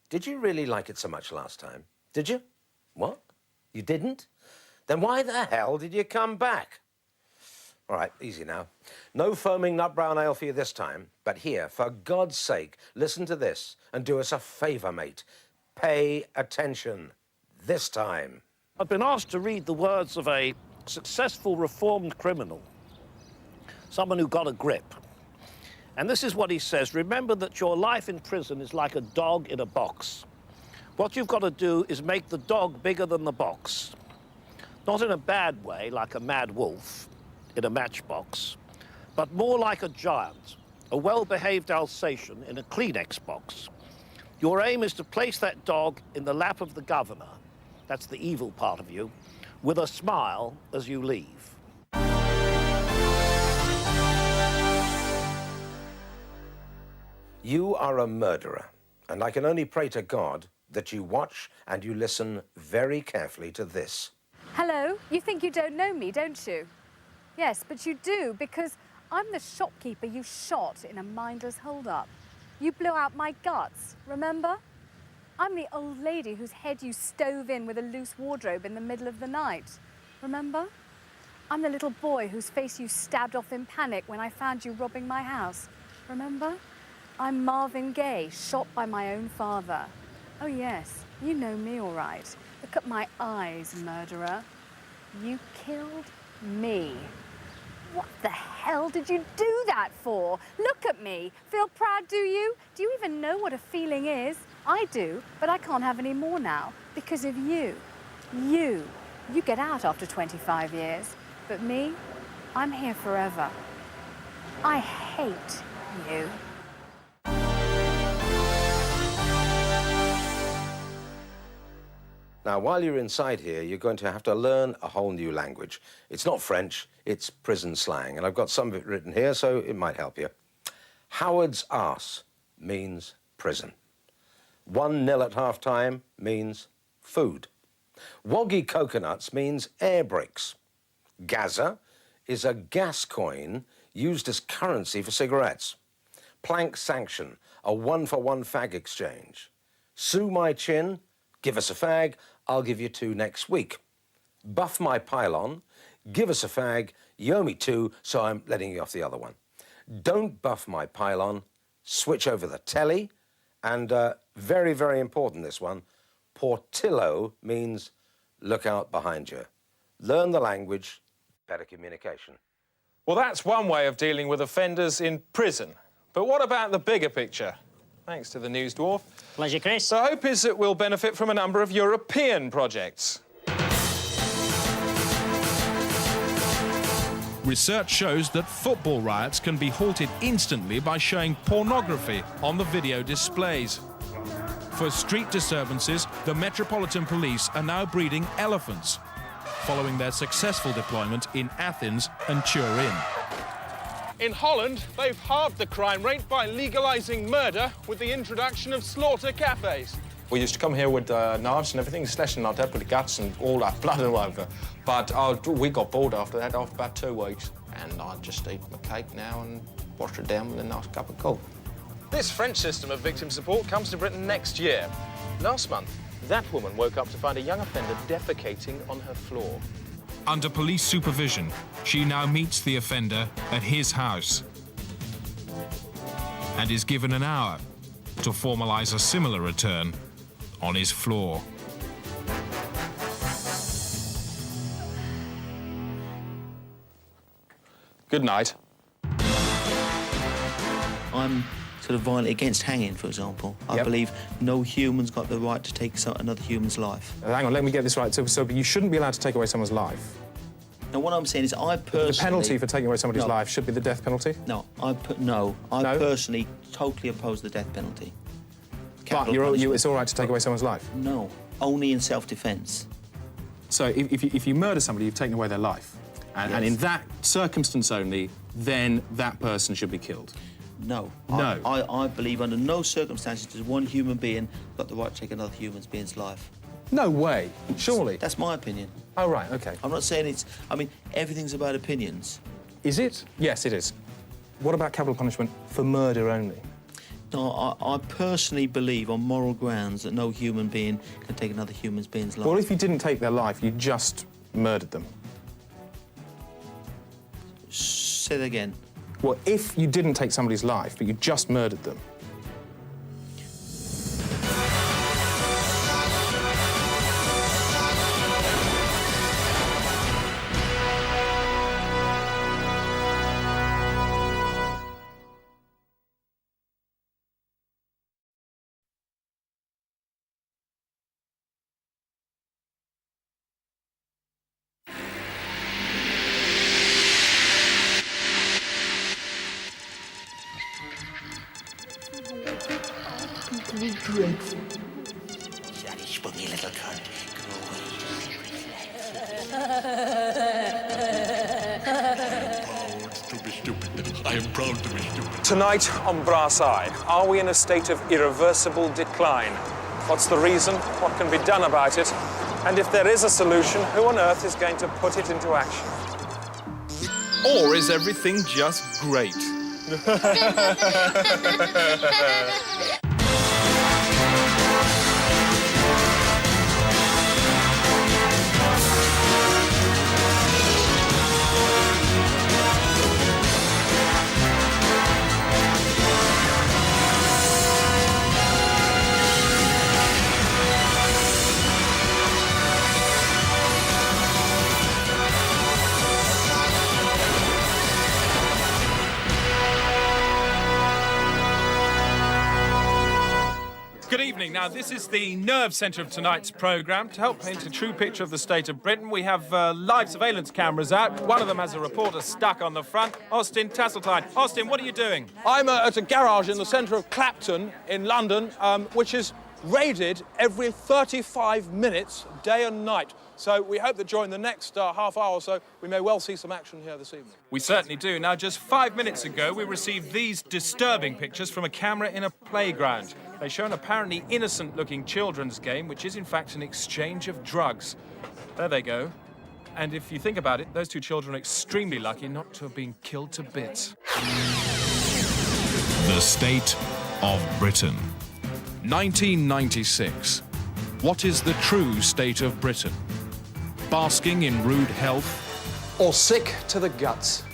Did you really like it so much last time? Did you? What? You didn't? Then why the hell did you come back? All right, easy now. No foaming nut brown ale for you this time, but here, for God's sake, listen to this and do us a favour, mate. Pay attention. This time. I've been asked to read the words of a successful reformed criminal, someone who got a grip. And this is what he says: remember that your life in prison is like a dog in a box. What you've got to do is make the dog bigger than the box. Not in a bad way, like a mad wolf in a matchbox, but more like a giant, a well-behaved Alsatian in a Kleenex box. Your aim is to place that dog in the lap of the governor, that's the evil part of you, with a smile as you leave. You are a murderer, and I can only pray to God that you watch and you listen very carefully to this. Hello, you think you don't know me, don't you? Yes, but you do, because I'm the shopkeeper you shot in a mindless hold-up. You blew out my guts, remember? I'm the old lady whose head you stove in with a loose wardrobe in the middle of the night, remember? I'm the little boy whose face you stabbed off in panic when I found you robbing my house, remember? I'm Marvin Gaye, shot by my own father. Oh yes, you know me all right. Look at my eyes, murderer. You killed me. What the hell did you do that for? Look at me. Feel proud, do you? Do you even know what a feeling is? I do, but I can't have any more now because of you. You get out after 25 years, but me, I'm here forever. I hate you. Now, while you're inside here, you're going to have to learn a whole new language. It's not French, it's prison slang, and I've got some of it written here, so it might help you. Howard's arse means prison. 1-0 at half-time means food. Woggy coconuts means air brakes. Gaza is a gas coin used as currency for cigarettes. Plank sanction, a one-for-one fag exchange. Sue my chin, give us a fag, I'll give you 2 next week. Buff my pylon, give us a fag, you owe me 2, so I'm letting you off the other one. Don't buff my pylon, switch over the telly, and very, very important, this one, Portillo means look out behind you. Learn the language, better communication. Well, that's one way of dealing with offenders in prison. But what about the bigger picture? Thanks to the News Dwarf. Pleasure, Chris. The hope is that we'll benefit from a number of European projects. Research shows that football riots can be halted instantly by showing pornography on the video displays. For street disturbances, the Metropolitan Police are now breeding elephants, following their successful deployment in Athens and Turin. In Holland, they've halved the crime rate by legalising murder with the introduction of slaughter cafes. We used to come here with knives and everything, slashing our dead with the guts and all that blood all over. But we got bored after that, after about 2 weeks. And I just eat my cake now and wash it down with a nice cup of coffee. This French system of victim support comes to Britain next year. Last month, that woman woke up to find a young offender defecating on her floor. Under police supervision, she now meets the offender at his house and is given an hour to formalise a similar return on his floor. Good night. I'm sort of violently against hanging, for example. I believe no human's got the right to take another human's life. Hang on, let me get this right. So you shouldn't be allowed to take away someone's life? Now, what I'm saying is I personally... The penalty for taking away somebody's life should be the death penalty? No, I personally totally oppose the death penalty. But it's all right to take away someone's life? No, only in self-defence. So if you murder somebody, you've taken away their life. And in that circumstance only, then that person should be killed? No. No. I believe under no circumstances does one human being got the right to take another human being's life. No way, surely. That's my opinion. Oh, right, OK. I'm not saying it's... I mean, everything's about opinions. Is it? Yes, it is. What about capital punishment for murder only? No, I personally believe on moral grounds that no human being can take another human being's life. Well, if you didn't take their life, you just murdered them. Say that again. Well, if you didn't take somebody's life, but you just murdered them. Dreadful. Shiny, spunky little cunt. I am proud to be stupid. Tonight on Brass Eye, are we in a state of irreversible decline? What's the reason? What can be done about it? And if there is a solution, who on earth is going to put it into action? Or is everything just great? evening. Now, this is the nerve centre of tonight's programme. To help paint a true picture of the state of Britain, we have live surveillance cameras out. One of them has a reporter stuck on the front. Austin Tasseltine. Austin, what are you doing? I'm at a garage in the centre of Clapton in London, which is raided every 35 minutes, day and night. So we hope that during the next half hour or so, we may well see some action here this evening. We certainly do. Now, just 5 minutes ago, we received these disturbing pictures from a camera in a playground. They show an apparently innocent-looking children's game, which is in fact an exchange of drugs. There they go. And if you think about it, those two children are extremely lucky not to have been killed to bits. The state of Britain. 1996. What is the true state of Britain? Basking in rude health? Or sick to the guts.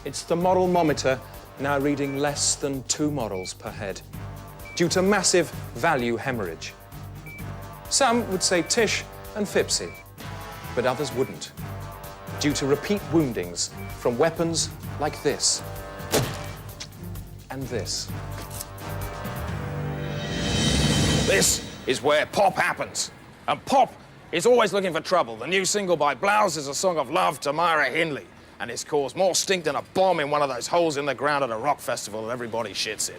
It's the moral-mometer now reading less than 2 morals per head, due to massive value hemorrhage. Some would say Tish and Fipsy, but others wouldn't, due to repeat woundings from weapons like this and this. This is where pop happens. And pop is always looking for trouble. The new single by Blouse is a song of love to Myra Hindley, and it's caused more stink than a bomb in one of those holes in the ground at a rock festival that everybody shits in.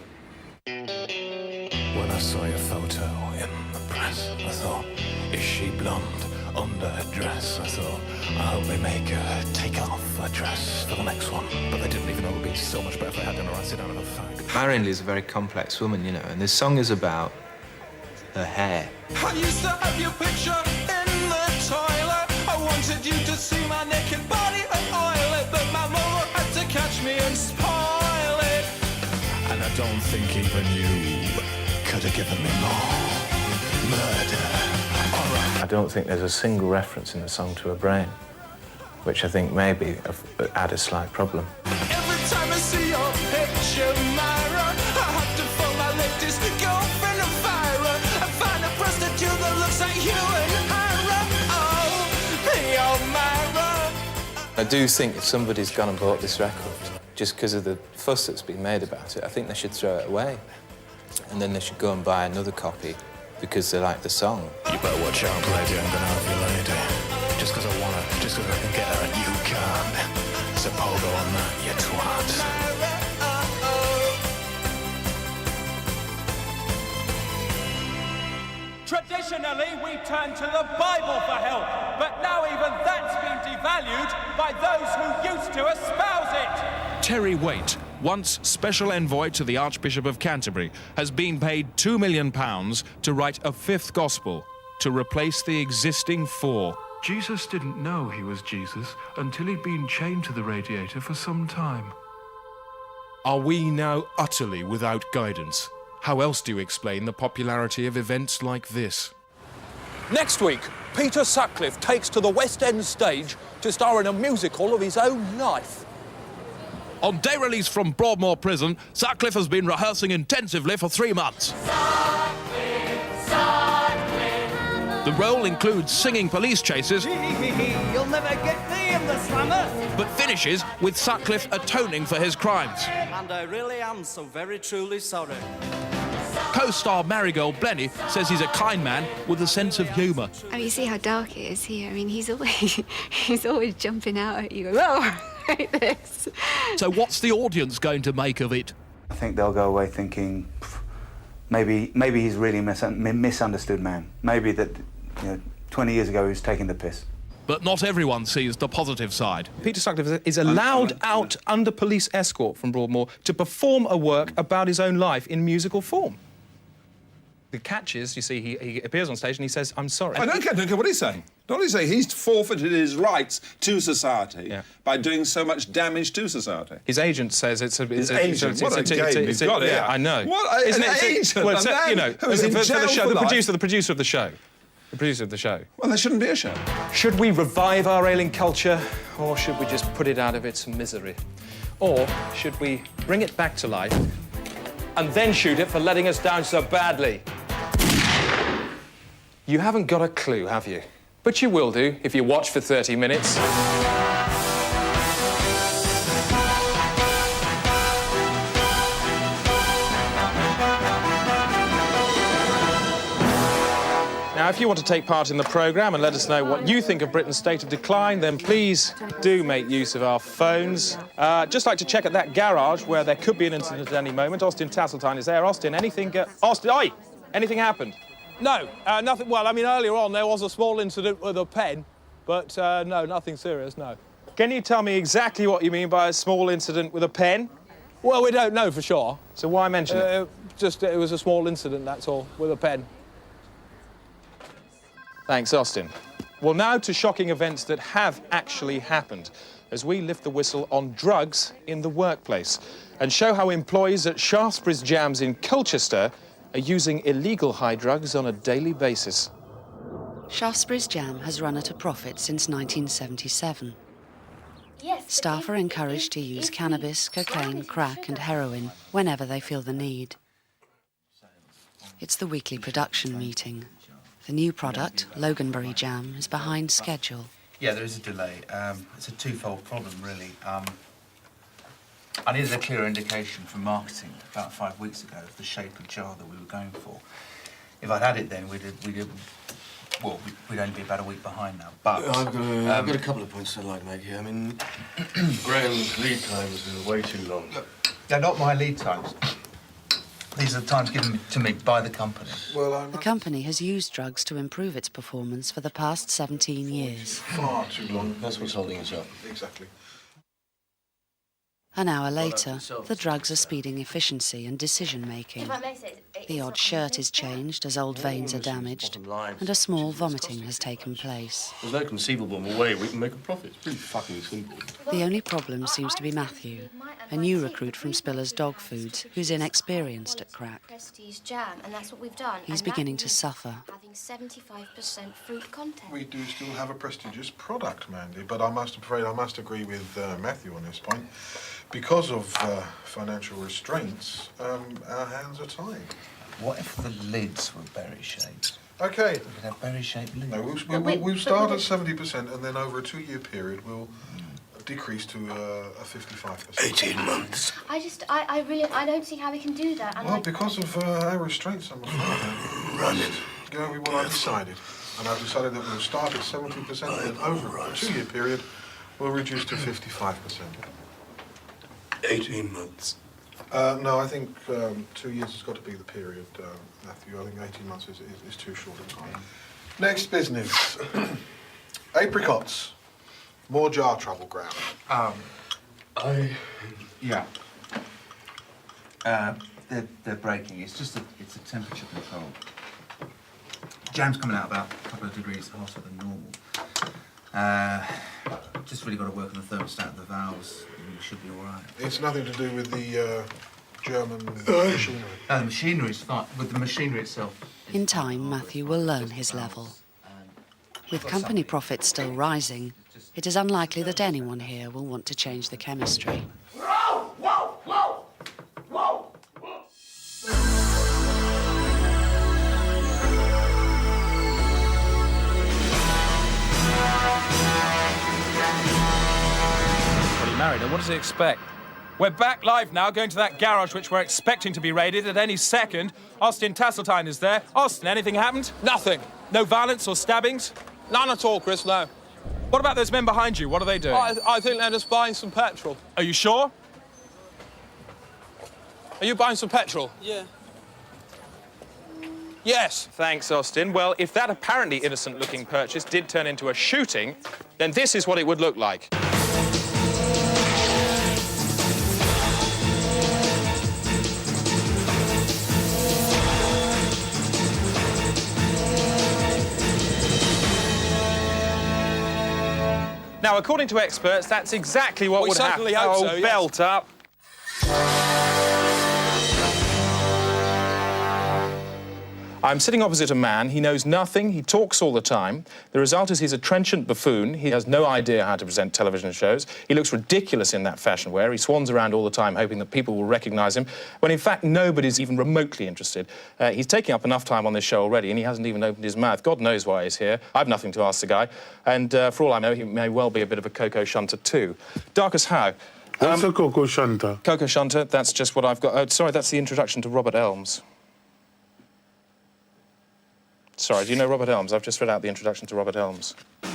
When I saw your photo in the press, I thought, is she blonde under her dress? I thought, I hope they make her take off her dress for the next one. But they didn't even know it would be so much better if they had dinner right sit down in a fag. Myra Hindley is a very complex woman, you know, and this song is about her hair. I used to have your picture in the toilet. I wanted you to see my naked body and oil it, but my mother had to catch me and spoil it. And I don't think even you could have given me more murder. I don't think there's a single reference in the song to her brain, which I think maybe add a slight problem. Every time I see your picture, Myra, I have to phone my latest girlfriend and fire her and find a prostitute that looks like you and Ira. Oh, the old Myra. I do think if somebody's gone and bought this record, just because of the fuss that's been made about it, I think they should throw it away. And then they should go and buy another copy because they like the song. You better watch out, lady, I'm gonna have you lady. Just because I want her, just because I can get her and you can't. So pogo on that, you twat. Traditionally, we turn to the Bible for help, but now even that's been devalued by those who used to espouse it. Terry Waite, once special envoy to the Archbishop of Canterbury, has been paid £2 million to write a 5th gospel to replace the existing 4. Jesus didn't know he was Jesus until he'd been chained to the radiator for some time. Are we now utterly without guidance? How else do you explain the popularity of events like this? Next week, Peter Sutcliffe takes to the West End stage to star in a musical of his own life. On day release from Broadmoor Prison, Sutcliffe has been rehearsing intensively for 3 months. The role includes singing police chases, You'll never get me in the slammer. but finishes with Sutcliffe atoning for his crimes. And I really am so very truly sorry. Co-star Marigold Blenny says he's a kind man with a sense of humour. I mean, you see how dark it is here. I mean, he's always jumping out at you, whoa, like this. So what's the audience going to make of it? I think they'll go away thinking, maybe he's really a misunderstood man. Maybe that, 20 years ago he was taking the piss. But not everyone sees the positive side. Peter Sutcliffe is allowed out under police escort from Broadmoor to perform a work about his own life in musical form. The catch is, you see, he appears on stage and he says, I'm sorry. I don't care what he's saying. Don't he say he's forfeited his rights to society by doing so much damage to society? His agent says it's a... His agent? What a game he's got here. Yeah, I know. What an agent? Well, a man who is in jail for life. The producer of the show. The producer of the show. Well, there shouldn't be a show. Should we revive our ailing culture, or should we just put it out of its misery? Or should we bring it back to life and then shoot it for letting us down so badly? You haven't got a clue, have you? But you will do if you watch for 30 minutes. Now, if you want to take part in the programme and let us know what you think of Britain's state of decline, then please do make use of our phones. Just like to check at that garage where there could be an incident at any moment. Austin Tasseltine is there. Austin, anything... Austin, oi! Anything happened? No, nothing. Well, I mean, earlier on there was a small incident with a pen, but no, nothing serious, no. Can you tell me exactly what you mean by a small incident with a pen? Well, we don't know for sure. So why mention it? Just, it was a small incident, that's all, with a pen. Thanks, Austin. Well, now to shocking events that have actually happened, as we lift the whistle on drugs in the workplace and show how employees at Shaftesbury's Jams in Colchester are using illegal high drugs on a daily basis. Shaftesbury's Jam has run at a profit since 1977. Staff are encouraged to use cannabis, cocaine, crack and heroin whenever they feel the need. It's the weekly production meeting. The new product, Loganberry Jam, is behind schedule. Yeah, there is a delay. It's a twofold problem, really. I needed a clearer indication from marketing about 5 weeks ago of the shape of jar that we were going for. If I'd had it then, we'd only be about a week behind now. But I've got a couple of points I'd like to make here. I mean, Graham's lead times are way too long. They're not my lead times. These are the times given to me by the company. The company has used drugs to improve its performance for the past 17 years. Far too long. That's what's holding us up. Exactly. An hour later, the drugs are speeding efficiency and decision-making. The odd shirt is changed as old veins are damaged, and a small vomiting has taken place. There's no conceivable way we can make a profit. It's pretty fucking simple. The only problem seems to be Matthew, a new recruit from Spiller's Dog Foods, who's inexperienced at crack. Prestige jam, and that's what we've done. He's beginning to suffer. Having 75% fruit content. We do still have a prestigious product, Mandy, but I must agree with Matthew on this point. Because of financial restraints, our hands are tied. What if the lids were berry-shaped? Okay. We could have berry-shaped lids. No, we'll start at 70%, and then over a 2-year period, we'll decrease to a 55%. 18 months. I don't see how we can do that. Well, because of our restraints, I'm afraid. Run it. Go with what I decided. And I've decided that we'll start at 70%, and over a 2-year period, we'll reduce to 55%. 18 months. No, I think 2 years has got to be the period, Matthew. I think 18 months is too short a time. Next business. Apricots. More jar trouble, Graham. Yeah. They're breaking. It's just it's a temperature control. Jam's coming out about a couple of degrees hotter than normal. Just really got to work on the thermostat of the valves. You should be all right. It's nothing to do with the German machinery. No, the machinery's fine. With the machinery itself. In time, Matthew will learn his level. With company profits still rising, it is unlikely that anyone here will want to change the chemistry. Married her. What does he expect? We're back live now, going to that garage which we're expecting to be raided at any second. Austin Tasseltine is there. Austin, anything happened? Nothing. No violence or stabbings? None at all, Chris, no. What about those men behind you? What are they doing? I think they're just buying some petrol. Are you sure? Are you buying some petrol? Yeah. Yes. Thanks, Austin. Well, if that apparently innocent-looking purchase did turn into a shooting, then this is what it would look like. Now, according to experts, that's exactly what would happen. We certainly hope so, yes. Belt up. I'm sitting opposite a man. He knows nothing. He talks all the time. The result is he's a trenchant buffoon. He has no idea how to present television shows. He looks ridiculous in that fashion wear. He swans around all the time hoping that people will recognise him, when in fact nobody's even remotely interested. He's taking up enough time on this show already, and he hasn't even opened his mouth. God knows why he's here. I've nothing to ask the guy. And for all I know, he may well be a bit of a cocoa shunter too. Darkus Howe. What's a cocoa shunter? Cocoa shunter, that's just what I've got. Oh, sorry, that's the introduction to Robert Elms. Sorry, do you know Robert Elms? I've just read out the introduction to Robert Elms. She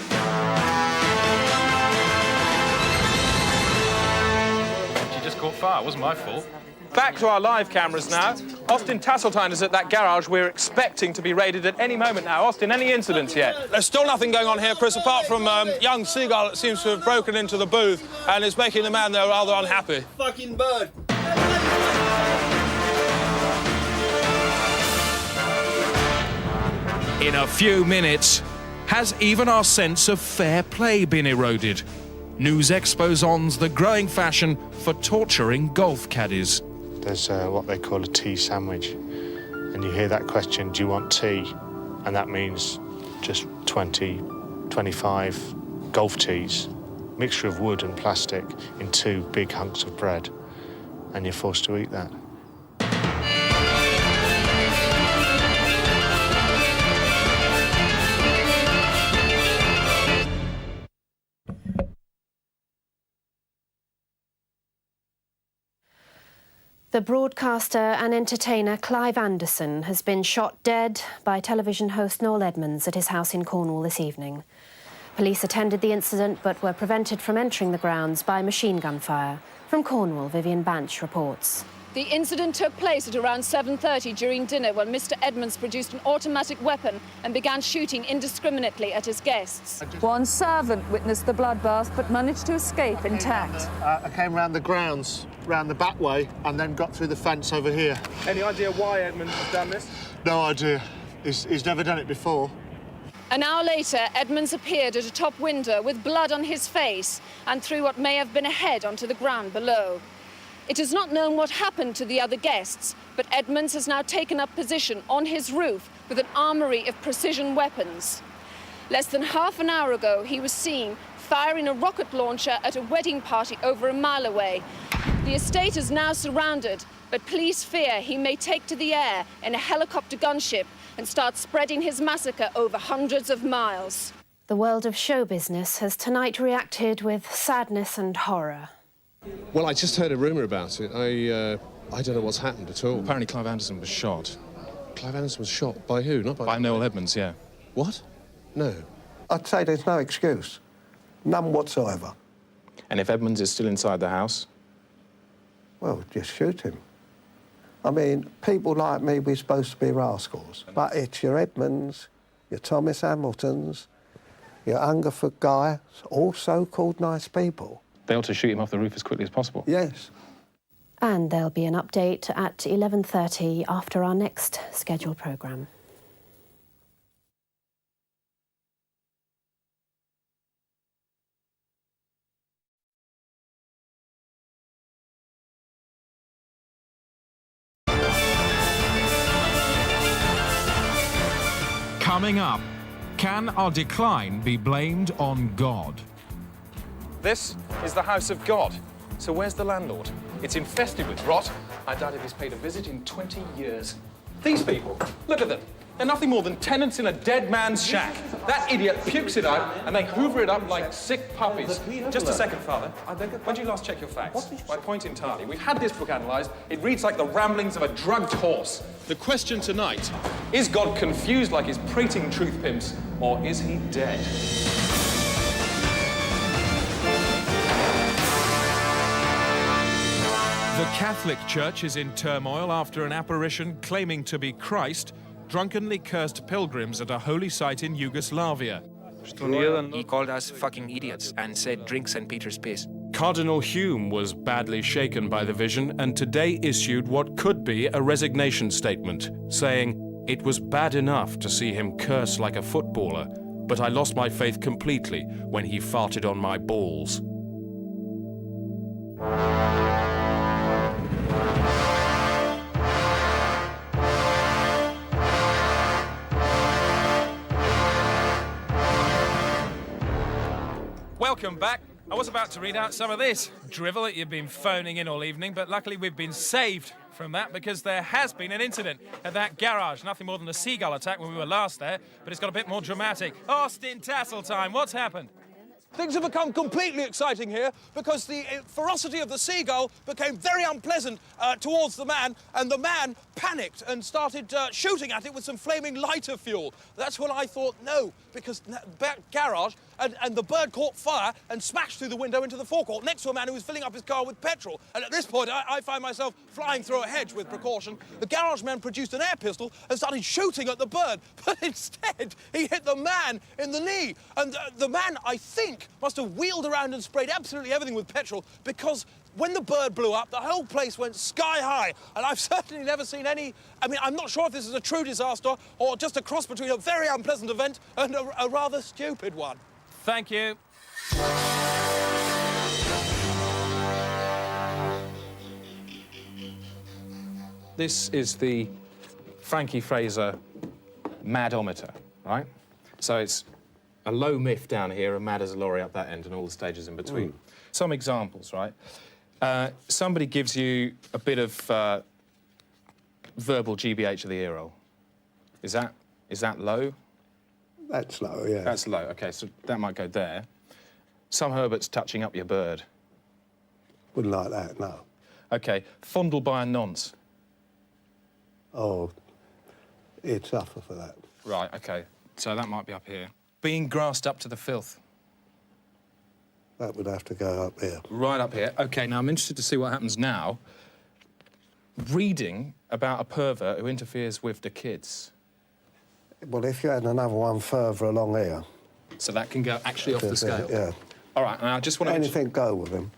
just caught fire. It wasn't my fault. Back to our live cameras now. Austin Tasseltine is at that garage. We're expecting to be raided at any moment now. Austin, any incidents yet? There's still nothing going on here, Chris, apart from young Seagull that seems to have broken into the booth and is making the man there rather unhappy. Fucking bird. In a few minutes, has even our sense of fair play been eroded? News expose ons the growing fashion for torturing golf caddies. There's what they call a tea sandwich. And you hear that question, do you want tea? And that means just 20, 25 golf tees, mixture of wood and plastic in 2 big hunks of bread. And you're forced to eat that. The broadcaster and entertainer Clive Anderson has been shot dead by television host Noel Edmonds at his house in Cornwall this evening. Police attended the incident but were prevented from entering the grounds by machine gun fire. From Cornwall, Vivian Banch reports. The incident took place at around 7:30 during dinner when Mr. Edmonds produced an automatic weapon and began shooting indiscriminately at his guests. One servant witnessed the bloodbath but managed to escape intact. I came round the grounds, round the back way, and then got through the fence over here. Any idea why Edmonds has done this? No idea. He's never done it before. An hour later, Edmonds appeared at a top window with blood on his face and threw what may have been a head onto the ground below. It is not known what happened to the other guests, but Edmonds has now taken up position on his roof with an armoury of precision weapons. Less than half an hour ago, he was seen firing a rocket launcher at a wedding party over a mile away. The estate is now surrounded, but police fear he may take to the air in a helicopter gunship and start spreading his massacre over hundreds of miles. The world of show business has tonight reacted with sadness and horror. Well, I just heard a rumour about it. I don't know what's happened at all. Apparently Clive Anderson was shot. Clive Anderson was shot? By who? Not by... By Noel Edmonds, yeah. What? No. I'd say there's no excuse. None whatsoever. And if Edmonds is still inside the house? Well, just shoot him. I mean, people like me, we're supposed to be rascals. But it's your Edmonds, your Thomas Hamiltons, your Hungerford Guy, all so-called nice people. They ought to shoot him off the roof as quickly as possible. Yes. And there'll be an update at 11:30 after our next scheduled programme. Coming up, can our decline be blamed on God? This is the house of God. So where's the landlord? It's infested with rot. I doubt if he's paid a visit in 20 years. These people, look at them. They're nothing more than tenants in a dead man's shack. That idiot pukes it out and they hoover it up like sick puppies. Just a second, Father. When did you last check your facts? My point entirely. We've had this book analysed. It reads like the ramblings of a drugged horse. The question tonight, is God confused like his prating truth pimps, or is he dead? The Catholic Church is in turmoil after an apparition claiming to be Christ drunkenly cursed pilgrims at a holy site in Yugoslavia. He called us fucking idiots and said drink St. Peter's piss. Cardinal Hume was badly shaken by the vision and today issued what could be a resignation statement, saying, "It was bad enough to see him curse like a footballer, but I lost my faith completely when he farted on my balls." Welcome back. I was about to read out some of this drivel that you've been phoning in all evening, but luckily we've been saved from that because there has been an incident at that garage. Nothing more than a seagull attack when we were last there, but it's got a bit more dramatic. Austin Tasseltine, what's happened? Things have become completely exciting here because the ferocity of the seagull became very unpleasant towards the man, and the man panicked and started shooting at it with some flaming lighter fuel. That's when I thought, no, because back garage, and the bird caught fire and smashed through the window into the forecourt next to a man who was filling up his car with petrol. And at this point, I find myself flying through a hedge with precaution. The garage man produced an air pistol and started shooting at the bird, but instead he hit the man in the knee. And the man, I think, must have wheeled around and sprayed absolutely everything with petrol, because when the bird blew up, the whole place went sky high. And I've certainly never seen any... I mean, I'm not sure if this is a true disaster or just a cross between a very unpleasant event and a rather stupid one. Thank you. This is the Frankie Fraser madometer, right? So it's a low miff down here, a mad as a lorry up that end, and all the stages in between. Some examples, right? Somebody gives you a bit of verbal GBH of the ear roll. Is that low? That's low, yeah. That's low, OK, so that might go there. Some Herbert's touching up your bird. Wouldn't like that, no. OK, fondled by a nonce. Oh, he'd suffer for that. Right, OK, so that might be up here. Being grassed up to the filth. That would have to go up here. Right up here. OK, now I'm interested to see what happens now. Reading about a pervert who interferes with the kids. Well, if you had another one further along here... So that can go actually off the scale? Yeah. All right, and I just want to... Anything go with him.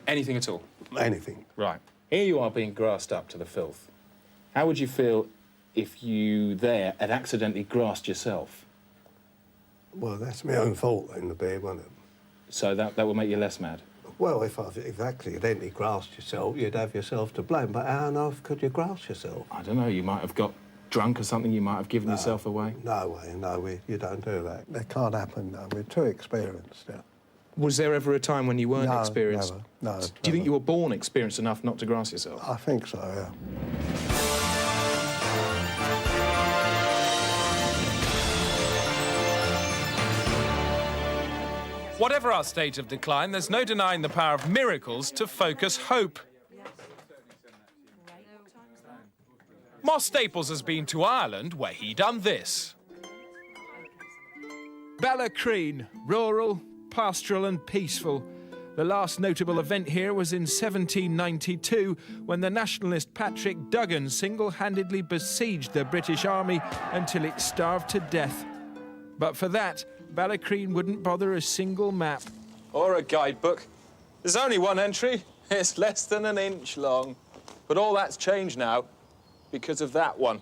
Anything at all? Anything. Right. Here you are being grassed up to the filth. How would you feel if you there had accidentally grassed yourself? Well, that's my own fault in the beard, wasn't it? So that will make you less mad? Well, if I've accidentally grassed yourself, you'd have yourself to blame. But how on earth could you grass yourself? I don't know, you might have got drunk or something, you might have given yourself away. No way, no, you don't do that. That can't happen, no. We're too experienced now. Was there ever a time when you weren't experienced? Never, no. Do you think you were born experienced enough not to grass yourself? I think so, yeah. Whatever our state of decline, there's no denying the power of miracles to focus hope. Moss Staples has been to Ireland, where he done this. Ballacreen, rural, pastoral and peaceful. The last notable event here was in 1792, when the nationalist Patrick Duggan single-handedly besieged the British Army until it starved to death. But for that, Ballacreen wouldn't bother a single map. Or a guidebook. There's only one entry. It's less than an inch long. But all that's changed now because of that one.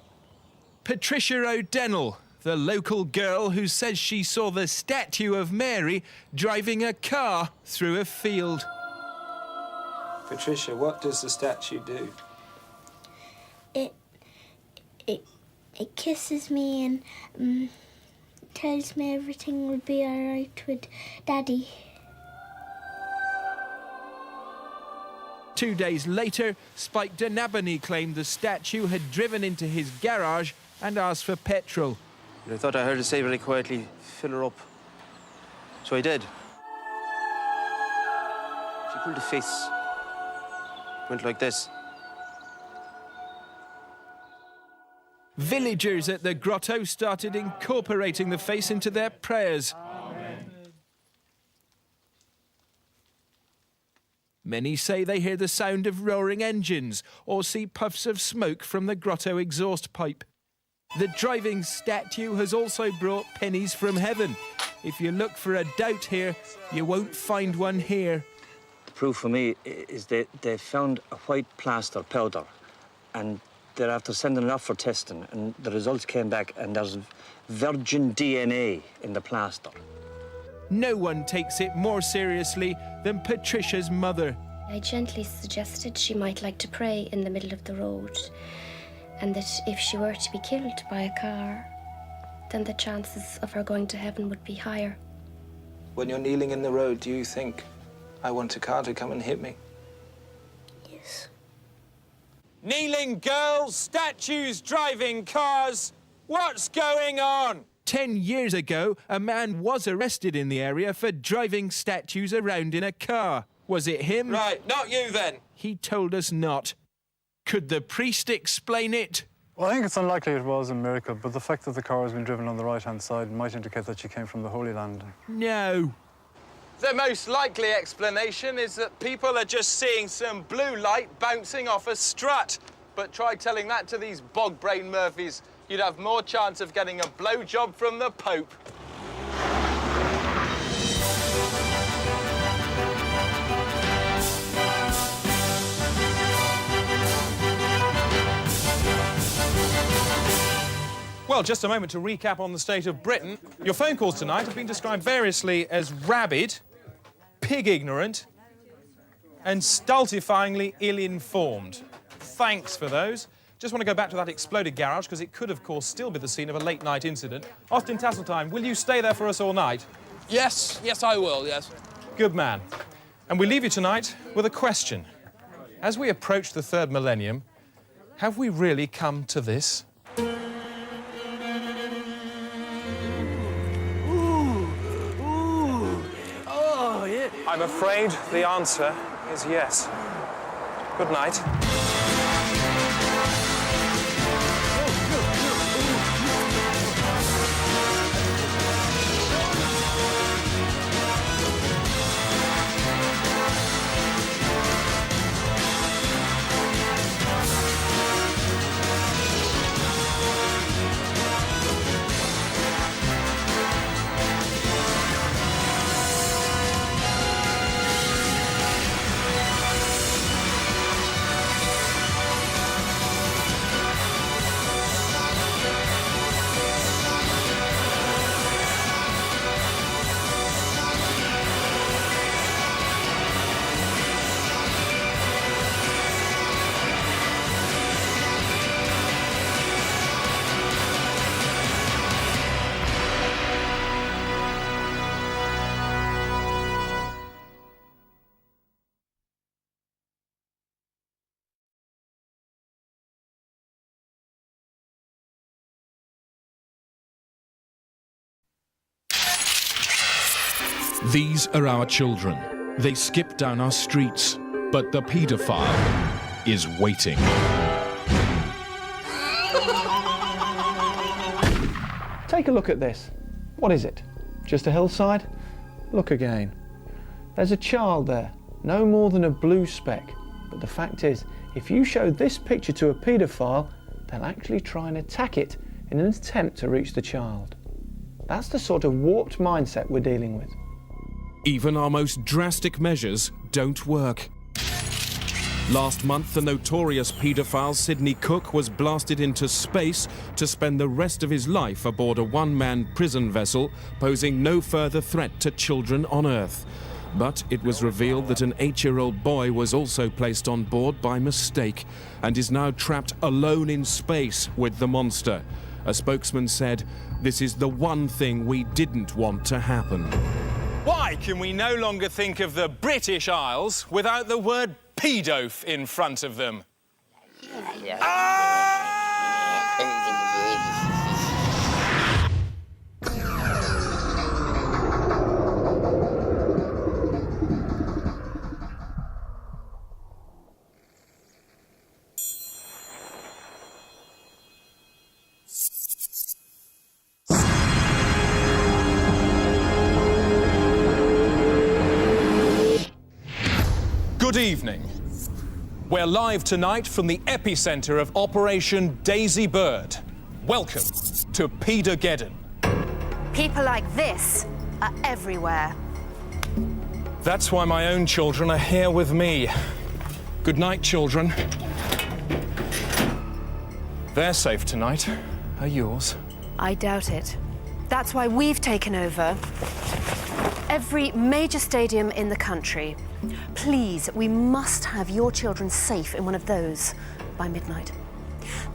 Patricia O'Dennell, the local girl who says she saw the statue of Mary driving a car through a field. Patricia, what does the statue do? It kisses me and tells me everything will be all right with Daddy. 2 days later, Spike D'Nabony claimed the statue had driven into his garage and asked for petrol. I thought I heard it say very quietly, fill her up. So I did. She pulled the face. Went like this. Villagers at the grotto started incorporating the face into their prayers. Many say they hear the sound of roaring engines or see puffs of smoke from the grotto exhaust pipe. The driving statue has also brought pennies from heaven. If you look for a doubt here, you won't find one here. Proof for me is that they found a white plaster powder and they're after sending it off for testing, and the results came back and there's virgin DNA in the plaster. No one takes it more seriously than Patricia's mother. I gently suggested she might like to pray in the middle of the road, and that if she were to be killed by a car, then the chances of her going to heaven would be higher. When you're kneeling in the road, do you think, I want a car to come and hit me? Yes. Kneeling girls, statues, driving cars. What's going on? 10 years ago, a man was arrested in the area for driving statues around in a car. Was it him? Right, not you then. He told us not. Could the priest explain it? Well, I think it's unlikely it was a miracle, but the fact that the car has been driven on the right-hand side might indicate that she came from the Holy Land. No. The most likely explanation is that people are just seeing some blue light bouncing off a strut. But try telling that to these bog-brain Murphys. You'd have more chance of getting a blowjob from the Pope. Well, just a moment to recap on the state of Britain. Your phone calls tonight have been described variously as rabid, pig-ignorant, and stultifyingly ill-informed. Thanks for those. Just want to go back to that exploded garage, because it could, of course, still be the scene of a late-night incident. Austin Tasseltine, will you stay there for us all night? Yes, I will, yes. Good man. And we leave you tonight with a question. As we approach the third millennium, have we really come to this? I'm afraid the answer is yes. Good night. These are our children. They skip down our streets, but the paedophile is waiting. Take a look at this. What is it? Just a hillside? Look again. There's a child there, no more than a blue speck. But the fact is, if you show this picture to a paedophile, they'll actually try and attack it in an attempt to reach the child. That's the sort of warped mindset we're dealing with. Even our most drastic measures don't work. Last month, the notorious paedophile Sidney Cook was blasted into space to spend the rest of his life aboard a one-man prison vessel, posing no further threat to children on Earth. But it was revealed that an 8-year-old boy was also placed on board by mistake and is now trapped alone in space with the monster. A spokesman said, "This is the one thing we didn't want to happen." Why can we no longer think of the British Isles without the word pedof in front of them? Good evening. We're live tonight from the epicenter of Operation Daisy Bird. Welcome to Paedogeddon. People like this are everywhere. That's why my own children are here with me. Good night, children. They're safe tonight. Are yours? I doubt it. That's why we've taken over every major stadium in the country. Please, we must have your children safe in one of those by midnight.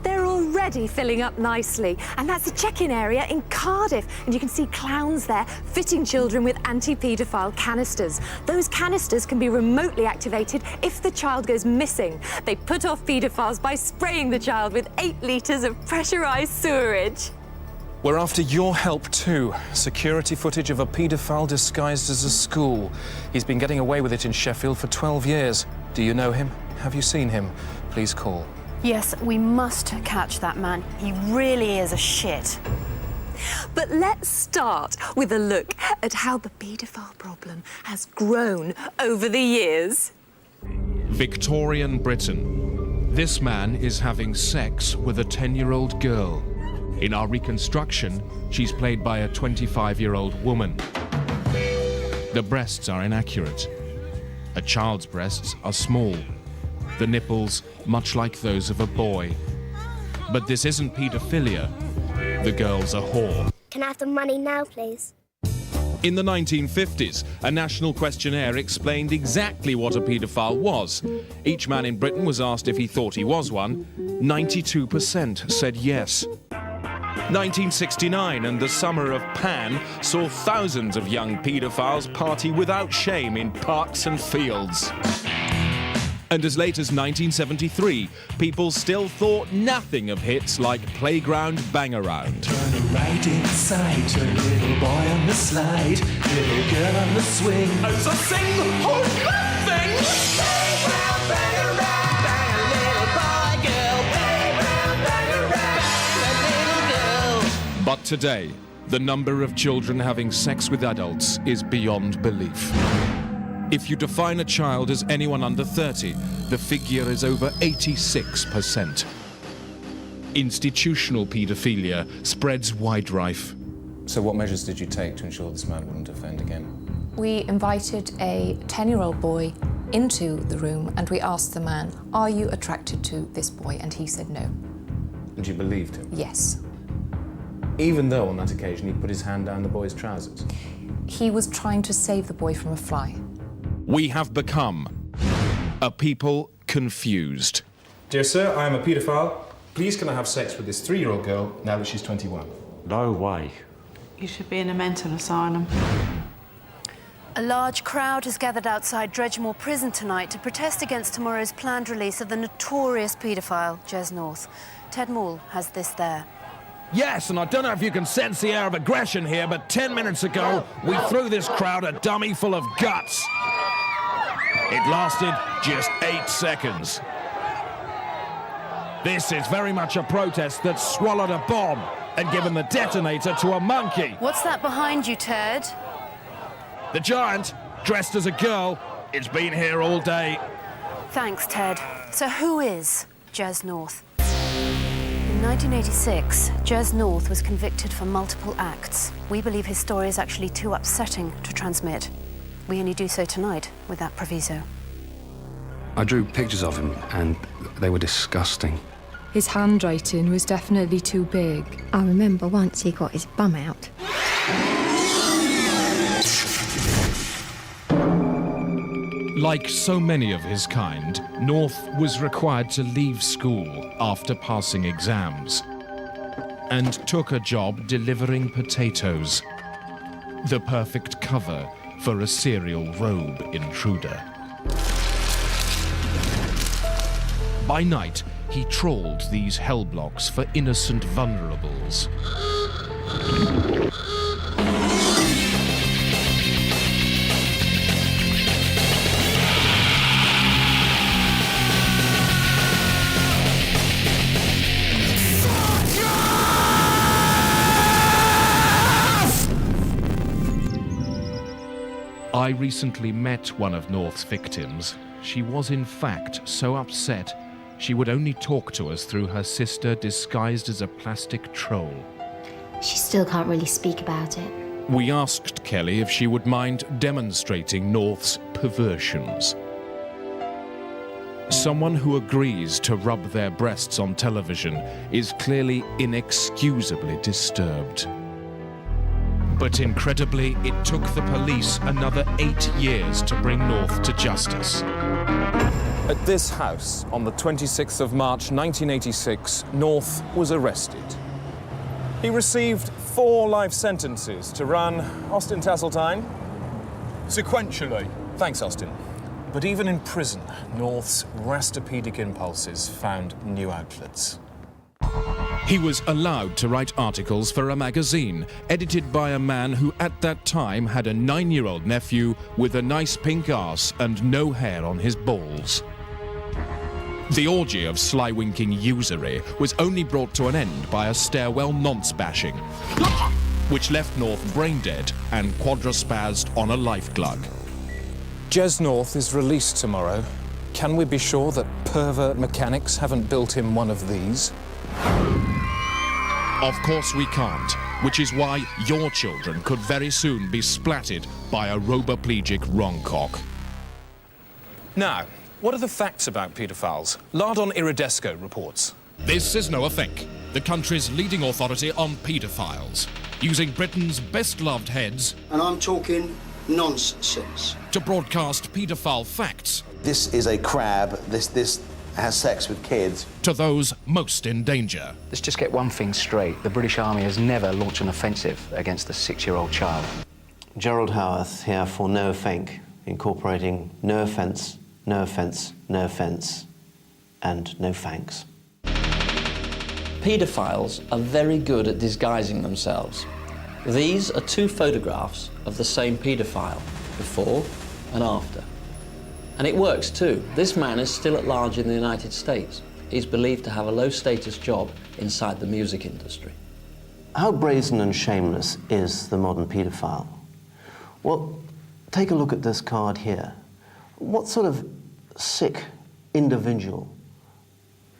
They're already filling up nicely, and that's a check-in area in Cardiff, and you can see clowns there fitting children with anti-paedophile canisters. Those canisters can be remotely activated if the child goes missing. They put off paedophiles by spraying the child with 8 litres of pressurised sewerage. We're after your help too. Security footage of a paedophile disguised as a school. He's been getting away with it in Sheffield for 12 years. Do you know him? Have you seen him? Please call. Yes, we must catch that man. He really is a shit. But let's start with a look at how the paedophile problem has grown over the years. Victorian Britain. This man is having sex with a 10-year-old girl. In our reconstruction, she's played by a 25-year-old woman. The breasts are inaccurate. A child's breasts are small. The nipples, much like those of a boy. But this isn't paedophilia. The girl's a whore. Can I have the money now, please? In the 1950s, a national questionnaire explained exactly what a paedophile was. Each man in Britain was asked if he thought he was one. 92% said yes. 1969 and the summer of Pan saw thousands of young paedophiles party without shame in parks and fields. And as late as 1973, people still thought nothing of hits like Playground Bangaround. Turn right inside, turn little boy on the slide, little girl on the swing. As I sing the whole thing. Playground Bangaround, bang a little boy, girl. Playground Bangaround, bang a little girl. But today, the number of children having sex with adults is beyond belief. If you define a child as anyone under 30, the figure is over 86%. Institutional paedophilia spreads wide rife. So what measures did you take to ensure this man wouldn't offend again? We invited a 10-year-old boy into the room and we asked the man, "Are you attracted to this boy?" And he said no. And you believed him? Yes. Even though on that occasion he put his hand down the boy's trousers? He was trying to save the boy from a fly. We have become a people confused. Dear sir, I am a paedophile. Please can I have sex with this 3-year-old girl now that she's 21? No way. You should be in a mental asylum. A large crowd has gathered outside Dredgemore Prison tonight to protest against tomorrow's planned release of the notorious paedophile, Jez North. Ted Moore has this there. Yes, and I don't know if you can sense the air of aggression here, but 10 minutes ago, we threw this crowd a dummy full of guts. It lasted just 8 seconds. This is very much a protest that swallowed a bomb and given the detonator to a monkey. What's that behind you, Ted? The giant, dressed as a girl, it's been here all day. Thanks, Ted. So who is Jez North? In 1986, Jez North was convicted for multiple acts. We believe his story is actually too upsetting to transmit. We only do so tonight with that proviso. I drew pictures of him and they were disgusting. His handwriting was definitely too big. I remember once he got his bum out. Like so many of his kind, North was required to leave school after passing exams and took a job delivering potatoes. The perfect cover for a serial robe intruder. By night, he trawled these hell blocks for innocent vulnerables. I recently met one of North's victims. She was in fact so upset she would only talk to us through her sister disguised as a plastic troll. She still can't really speak about it. We asked Kelly if she would mind demonstrating North's perversions. Someone who agrees to rub their breasts on television is clearly inexcusably disturbed. But incredibly, it took the police another 8 years to bring North to justice. At this house, on the 26th of March 1986, North was arrested. He received 4 life sentences to run, Austin Tasseltine, sequentially. Thanks, Austin. But even in prison, North's rastopedic impulses found new outlets. He was allowed to write articles for a magazine, edited by a man who at that time had a 9-year-old nephew with a nice pink arse and no hair on his balls. The orgy of sly-winking usury was only brought to an end by a stairwell nonce-bashing, which left North brain-dead and quadraspazzed on a life glug. Jez North is released tomorrow. Can we be sure that pervert mechanics haven't built him one of these? Of course we can't, which is why your children could very soon be splatted by a roboplegic wrongcock. Now, what are the facts about paedophiles? Lardon Iridesco reports. This is Noah Fink, the country's leading authority on paedophiles, using Britain's best-loved heads... And I'm talking nonsense. ...to broadcast paedophile facts. This is a crab. This has sex with kids. To those most in danger. Let's just get one thing straight. The British Army has never launched an offensive against a 6-year-old child. Gerald Howarth here for Noah Fink, incorporating no offence, no offence, no offence, and no thanks. Paedophiles are very good at disguising themselves. These are 2 photographs of the same paedophile, before and after. And it works too. This man is still at large in the United States. He's believed to have a low-status job inside the music industry. How brazen and shameless is the modern paedophile? Well, take a look at this card here. What sort of sick individual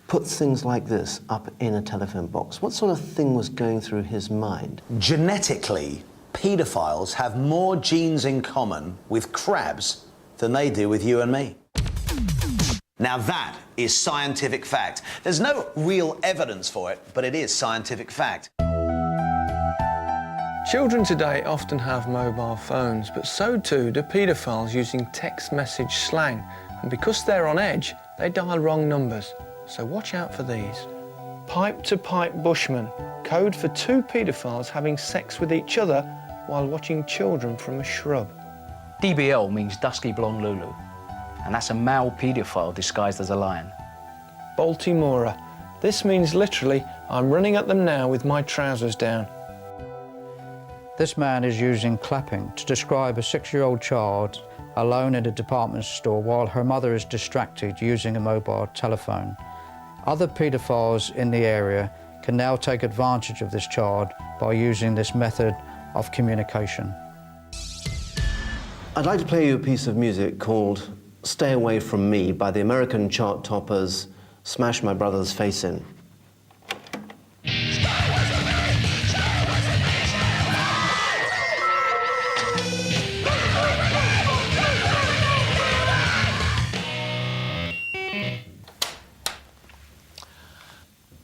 puts things like this up in a telephone box? What sort of thing was going through his mind? Genetically, paedophiles have more genes in common with crabs than they do with you and me. Now that is scientific fact. There's no real evidence for it, but it is scientific fact. Children today often have mobile phones, but so too do paedophiles using text message slang. And because they're on edge, they dial wrong numbers. So watch out for these. Pipe-to-pipe Bushman, code for 2 paedophiles having sex with each other while watching children from a shrub. DBL means dusky blonde Lulu, and that's a male paedophile disguised as a lion. Baltimora, this means literally, I'm running at them now with my trousers down. This man is using clapping to describe a 6-year-old child alone in a department store while her mother is distracted using a mobile telephone. Other paedophiles in the area can now take advantage of this child by using this method of communication. I'd like to play you a piece of music called Stay Away From Me by the American chart toppers Smash My Brother's Face In.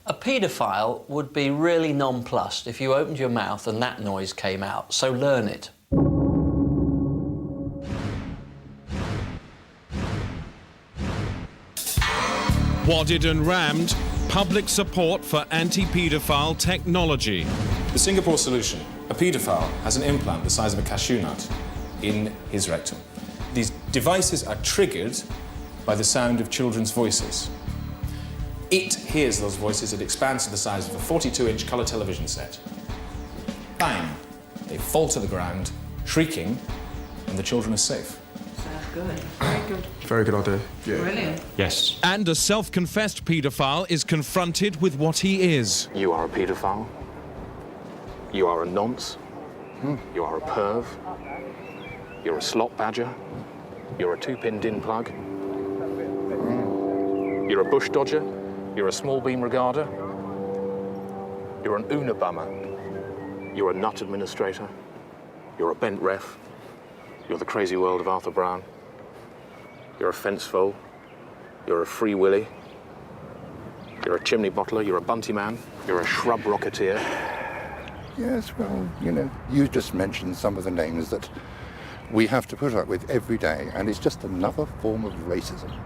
A paedophile would be really nonplussed if you opened your mouth and that noise came out, so learn it. Wadded and rammed, public support for anti-paedophile technology. The Singapore solution. A paedophile has an implant the size of a cashew nut in his rectum. These devices are triggered by the sound of children's voices. It hears those voices, it expands to the size of a 42-inch colour television set. Bang! They fall to the ground, shrieking, and the children are safe. Sounds good. Very good. Very good idea. Yeah. Brilliant. Yes. And a self-confessed paedophile is confronted with what he is. You are a paedophile. You are a nonce. You are a perv. You're a slot badger. You're a 2-pin din plug. You're a bush dodger. You're a small beam regarder. You're an Unabummer. You're a nut administrator. You're a bent ref. You're the crazy world of Arthur Brown. You're a fence foal. You're a free willy. You're a chimney bottler. You're a bunty man. You're a shrub rocketeer. Yes, well, you know, you just mentioned some of the names that we have to put up with every day, and it's just another form of racism.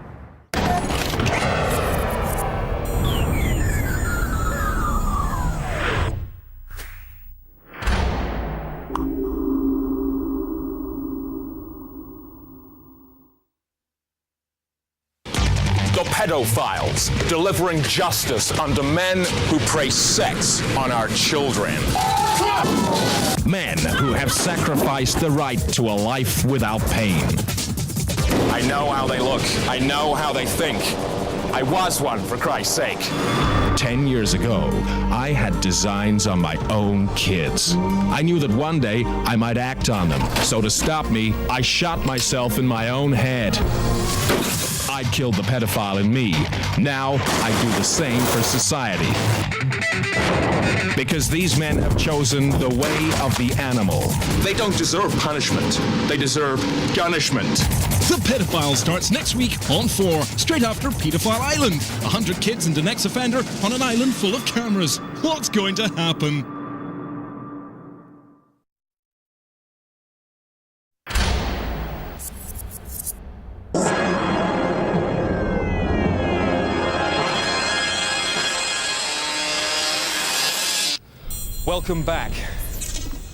You're pedophiles, delivering justice unto men who prey sex on our children. Men who have sacrificed the right to a life without pain. I know how they look. I know how they think. I was one, for Christ's sake. 10 years ago, I had designs on my own kids. I knew that one day I might act on them. So to stop me, I shot myself in my own head. I'd killed the pedophile in me. Now I do the same for society. Because these men have chosen the way of the animal. They don't deserve punishment. They deserve punishment. The Pedophile starts next week on 4, straight after Pedophile Island. 100 kids and an ex-offender on an island full of cameras. What's going to happen? Welcome back.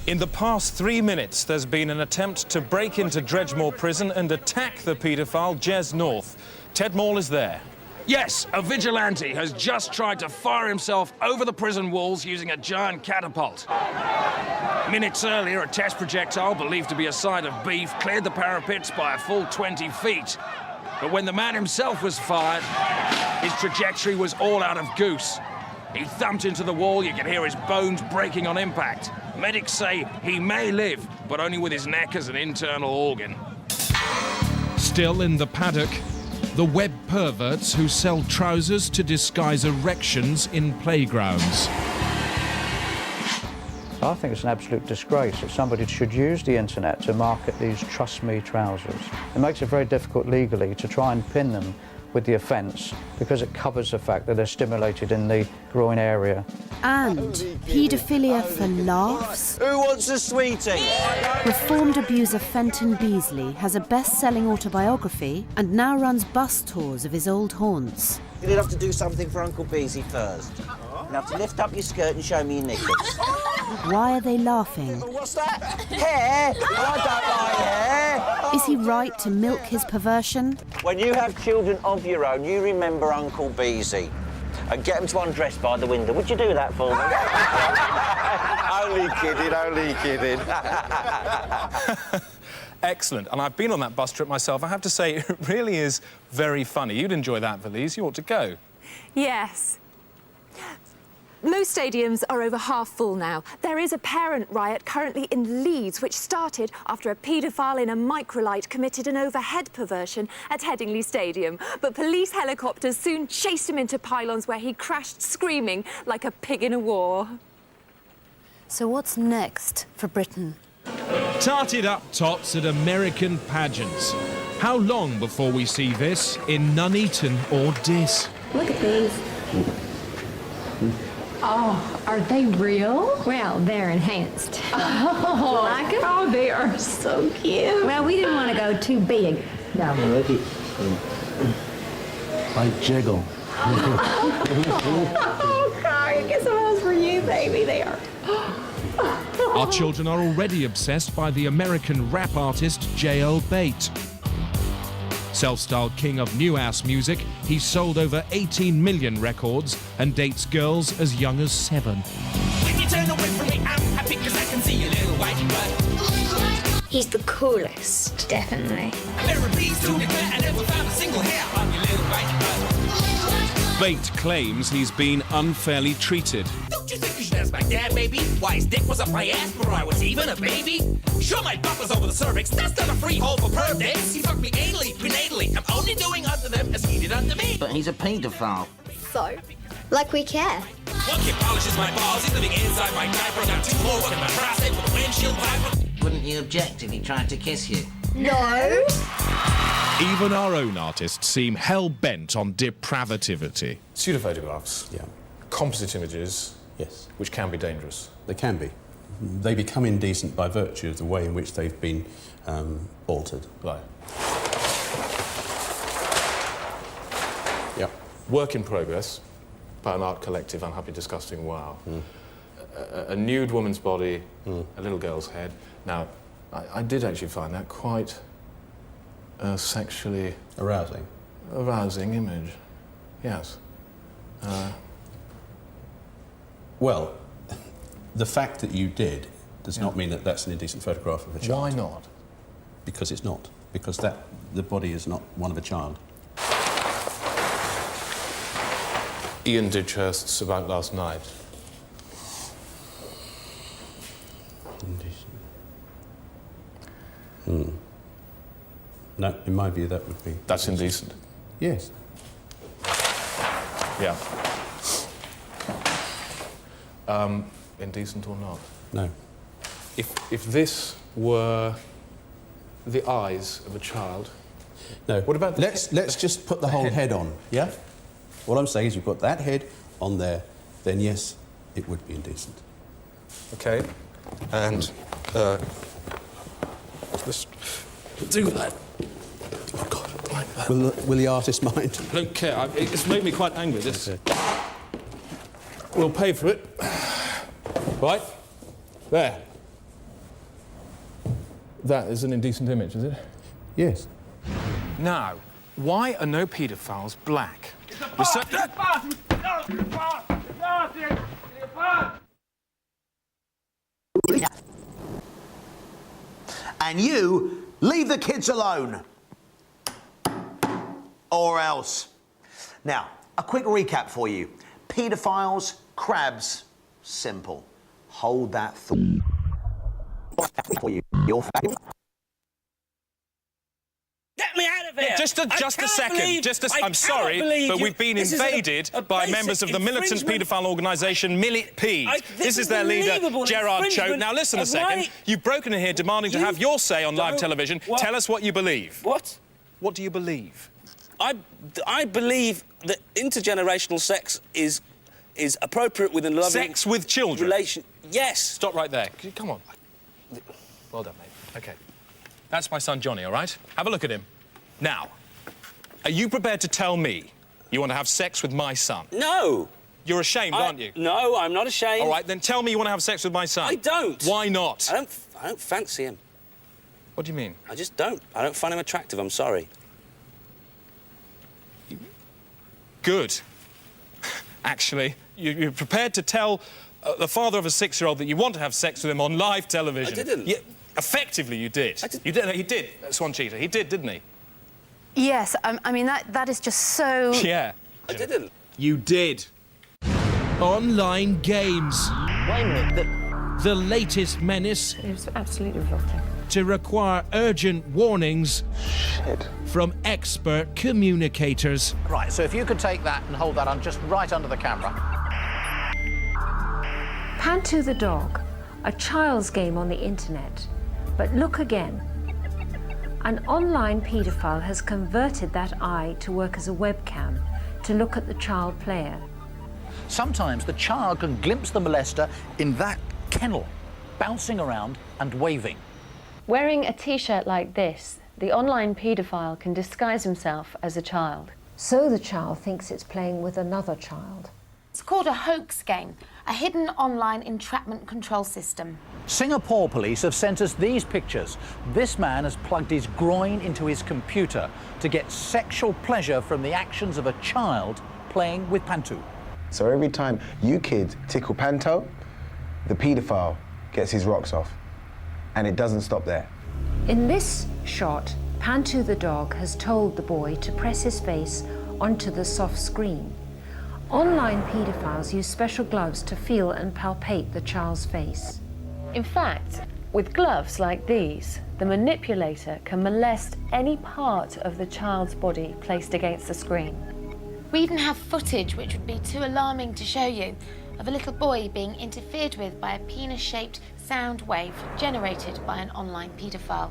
In the past 3 minutes, there's been an attempt to break into Dredgemore Prison and attack the paedophile, Jez North. Ted Maul is there. Yes, a vigilante has just tried to fire himself over the prison walls using a giant catapult. Minutes earlier, a test projectile believed to be a side of beef cleared the parapets by a full 20 feet. But when the man himself was fired, his trajectory was all out of goose. He thumped into the wall, you could hear his bones breaking on impact. Medics say he may live, but only with his neck as an internal organ. Still in the paddock, the web perverts who sell trousers to disguise erections in playgrounds. I think it's an absolute disgrace that somebody should use the internet to market these Trust Me trousers. It makes it very difficult legally to try and pin them with the offence because it covers the fact that they're stimulated in the groin area. And paedophilia for laughs? Who wants a sweetie? Reformed abuser Fenton Beasley has a best-selling autobiography and now runs bus tours of his old haunts. You'll have to do something for Uncle Beezy first. You'll have to lift up your skirt and show me your knickers. Why are they laughing? What's that? Hair? I don't like hair. Is he right to milk his perversion? When you have children of your own, you remember Uncle Beezy. And get them to undress by the window. Would you do that for me? Only kidding, only kidding. Excellent. And I've been on that bus trip myself. I have to say, it really is very funny. You'd enjoy that, Valise. You ought to go. Yes. Most stadiums are over half full now. There is a parent riot currently in Leeds, which started after a paedophile in a microlight committed an overhead perversion at Headingley Stadium. But police helicopters soon chased him into pylons where he crashed screaming like a pig in a war. So what's next for Britain? Tarted up tots at American pageants. How long before we see this in Nuneaton or Diss? Look at these. Oh, are they real? Well, they're enhanced. Oh, Like 'em? oh, they are so cute. Well, we didn't want to go too big. No. I jiggle. Oh, God, get some of those for you, baby. They are. Our children are already obsessed by the American rap artist J.L. Bate. Self-styled king of new-ass music, he's sold over 18 million records and dates girls as young as 7. When you turn away from me, I'm happy because I can see your little white butt. He's the coolest, definitely. I'm very pleased to declare I never found a single hair on your little white butt. Bate claims he's been unfairly treated. Don't you think you should ask my dad, maybe? Why his dick was up my ass before I was even a baby? Sure, my butt was over the cervix. That's not a freehold for perv days. He fucked me anally, prenatally. I'm only doing unto them as he did unto me. But he's a paedophile. So? Like we care. One kid polishes my balls, he's living inside my diaper. Got 2 more working my prostate with a windshield wiper. Wouldn't you object if he tried to kiss you? No. Even our own artists seem hell-bent on depravativity. Pseudophotographs. Yeah. Composite images. Yes. Which can be dangerous. They can be. They become indecent by virtue of the way in which they've been altered. Right. Yep. Work in progress by an art collective, Unhappy Disgusting Wow. A nude woman's body, a little girl's head. Now, I did actually find that quite sexually... arousing. arousing image, yes. Well, the fact that you did does not mean that that's an indecent photograph of a child. Why not? Because it's not. Because the body is not one of a child. Ian Ditchurst's about last night. Indecent. No, in my view, that would be... That's indecent? Yes. Yeah. Indecent or not? No. If this were the eyes of a child... No. What about... Let's just put the whole head on, yeah? What I'm saying is you've got that head on there, then yes, it would be indecent. OK. And, let's do that. Oh, God, like that. Will the artist mind? I don't care. It's made me quite angry, this. Okay. We'll pay for it. Right? There. That is an indecent image, is it? Yes. Now, why are no paedophiles black? And you leave the kids alone. Or else. Now, a quick recap for you. Paedophiles, crabs, simple. Hold that thought for you. Your Get me out of here! Just a second. I'm sorry, but we've been invaded by members of the militant paedophile organisation Millet P. This is their leader, Gerard Choate. Now listen a second. You've broken in here demanding to have your say on live television. What? Tell us what you believe. What? What do you believe? I believe that intergenerational sex is appropriate within loving... Sex with children? Yes. Stop right there. Come on. Well done, mate. OK. That's my son, Johnny, all right? Have a look at him. Now, are you prepared to tell me you want to have sex with my son? No. You're ashamed, aren't you? No, I'm not ashamed. All right, then tell me you want to have sex with my son. I don't. Why not? I don't fancy him. What do you mean? I just don't. I don't find him attractive, I'm sorry. Good. Actually, you're prepared to tell the father of a 6-year-old that you want to have sex with him on live television. I didn't. Effectively, you did. You did. He did, Swan Cheetah. He did, didn't he? Yes, I mean, that is just so... Yeah. I didn't. You did. Online games. Wait a minute. The latest menace. It was absolutely revolting. To require urgent warnings from expert communicators. Right, so if you could take that and hold that on just right under the camera. Pantu the dog, a child's game on the internet. But look again. An online paedophile has converted that eye to work as a webcam to look at the child player. Sometimes the child can glimpse the molester in that kennel, bouncing around and waving. Wearing a T-shirt like this, the online paedophile can disguise himself as a child. So the child thinks it's playing with another child. It's called a hoax game, a hidden online entrapment control system. Singapore police have sent us these pictures. This man has plugged his groin into his computer to get sexual pleasure from the actions of a child playing with Pantu. So every time you kids tickle Panto, the paedophile gets his rocks off. And it doesn't stop there. In this shot, Pantu the dog has told the boy to press his face onto the soft screen. Online paedophiles use special gloves to feel and palpate the child's face. In fact, with gloves like these, the manipulator can molest any part of the child's body placed against the screen. We even have footage which would be too alarming to show you of a little boy being interfered with by a penis-shaped sound wave generated by an online paedophile.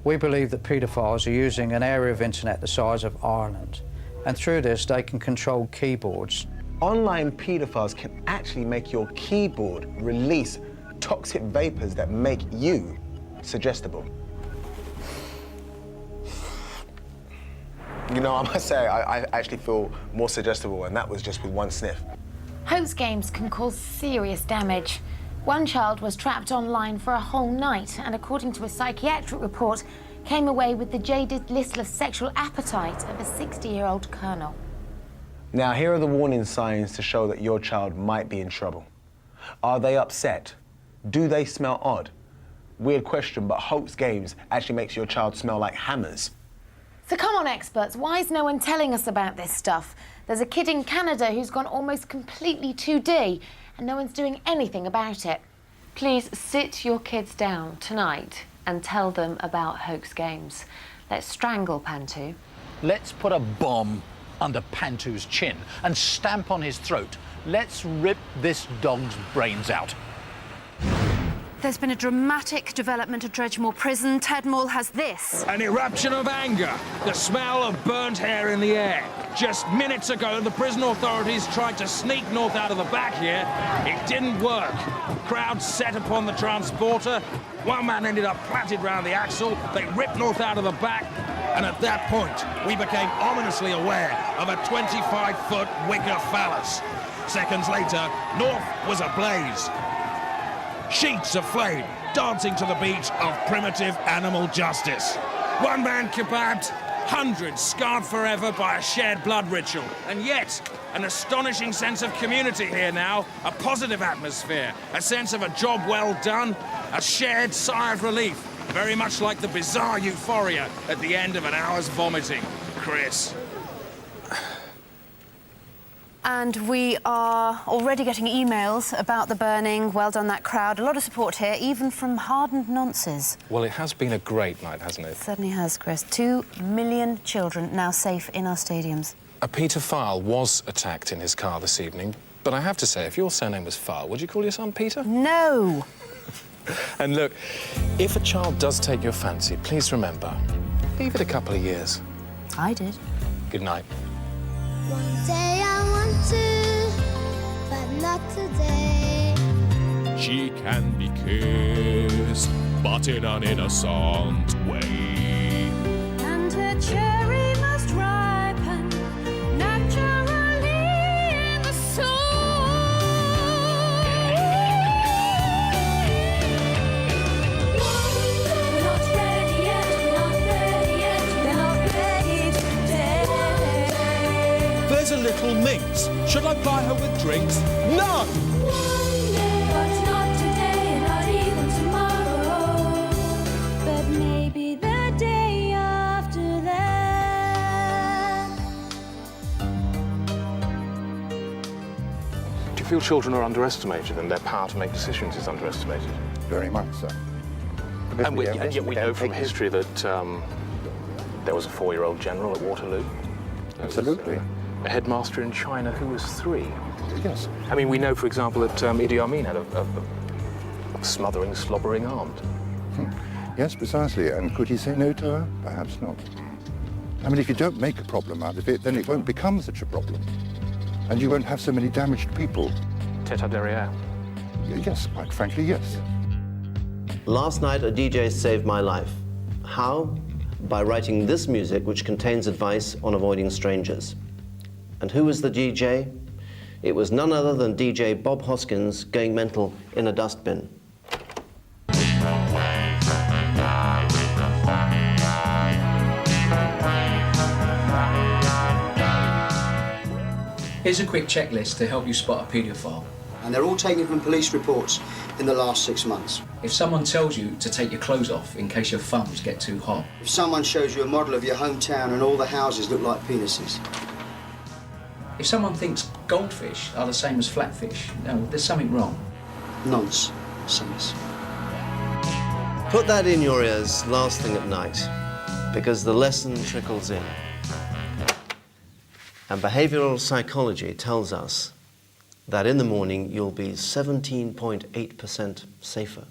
We believe that paedophiles are using an area of internet the size of Ireland, and through this they can control keyboards. Online paedophiles can actually make your keyboard release toxic vapors that make you suggestible. You know, I must say, I actually feel more suggestible, and that was just with one sniff. Hoax games can cause serious damage. One child was trapped online for a whole night and, according to a psychiatric report, came away with the jaded, listless sexual appetite of a 60-year-old colonel. Now, here are the warning signs to show that your child might be in trouble. Are they upset? Do they smell odd? Weird question, but Hope's Games actually makes your child smell like hammers. So come on, experts, why is no one telling us about this stuff? There's a kid in Canada who's gone almost completely 2D, and no one's doing anything about it. Please sit your kids down tonight and tell them about Hope's Games. Let's strangle Pantu. Let's put a bomb under Pantu's chin and stamp on his throat. Let's rip this dog's brains out. There's been a dramatic development at Dredgemore Prison. Tedmore has this. An eruption of anger, the smell of burnt hair in the air. Just minutes ago, the prison authorities tried to sneak North out of the back here. It didn't work. Crowds set upon the transporter. One man ended up planted round the axle. They ripped North out of the back. And at that point, we became ominously aware of a 25-foot wicker phallus. Seconds later, North was ablaze. Sheets of flame dancing to the beat of primitive animal justice. One man kebabbed, hundreds scarred forever by a shared blood ritual. And yet, an astonishing sense of community here now, a positive atmosphere, a sense of a job well done, a shared sigh of relief, very much like the bizarre euphoria at the end of an hour's vomiting. Chris. And we are already getting emails about the burning. Well done, that crowd. A lot of support here, even from hardened nonces. Well, it has been a great night, hasn't it? It certainly has, Chris. 2 million children now safe in our stadiums. A paedophile was attacked in his car this evening, but I have to say, if your surname was File, would you call your son Peter? No! And look, if a child does take your fancy, please remember, leave it a couple of years. I did. Good night. One day I want to, but not today. She can be kissed, but in an innocent way. And her cherry must ripen naturally in the soul. We're not ready yet, we're not ready yet, we're not ready today. There's a little minx. Should I buy her with drinks? No! But not today, not even tomorrow. But maybe the day after that. Do you feel children are underestimated and their power to make decisions is underestimated? Very much so. And yet we know from history that there was a 4-year-old general at Waterloo. Absolutely. A headmaster in China who was 3. Yes. I mean, we know, for example, that Idi Amin had a smothering, slobbering aunt. Yes, precisely. And could he say no to her? Perhaps not. I mean, if you don't make a problem out of it, then it won't become such a problem. And you won't have so many damaged people. Tête derrière. Yes, quite frankly, yes. Last night, a DJ saved my life. How? By writing this music, which contains advice on avoiding strangers. And who was the DJ? It was none other than DJ Bob Hoskins going mental in a dustbin. Here's a quick checklist to help you spot a paedophile. And they're all taken from police reports in the last 6 months. If someone tells you to take your clothes off in case your thumbs get too hot. If someone shows you a model of your hometown and all the houses look like penises. If someone thinks goldfish are the same as flatfish, no, there's something wrong. Nonsense. Put that in your ears last thing at night, because the lesson trickles in. And behavioral psychology tells us that in the morning you'll be 17.8% safer.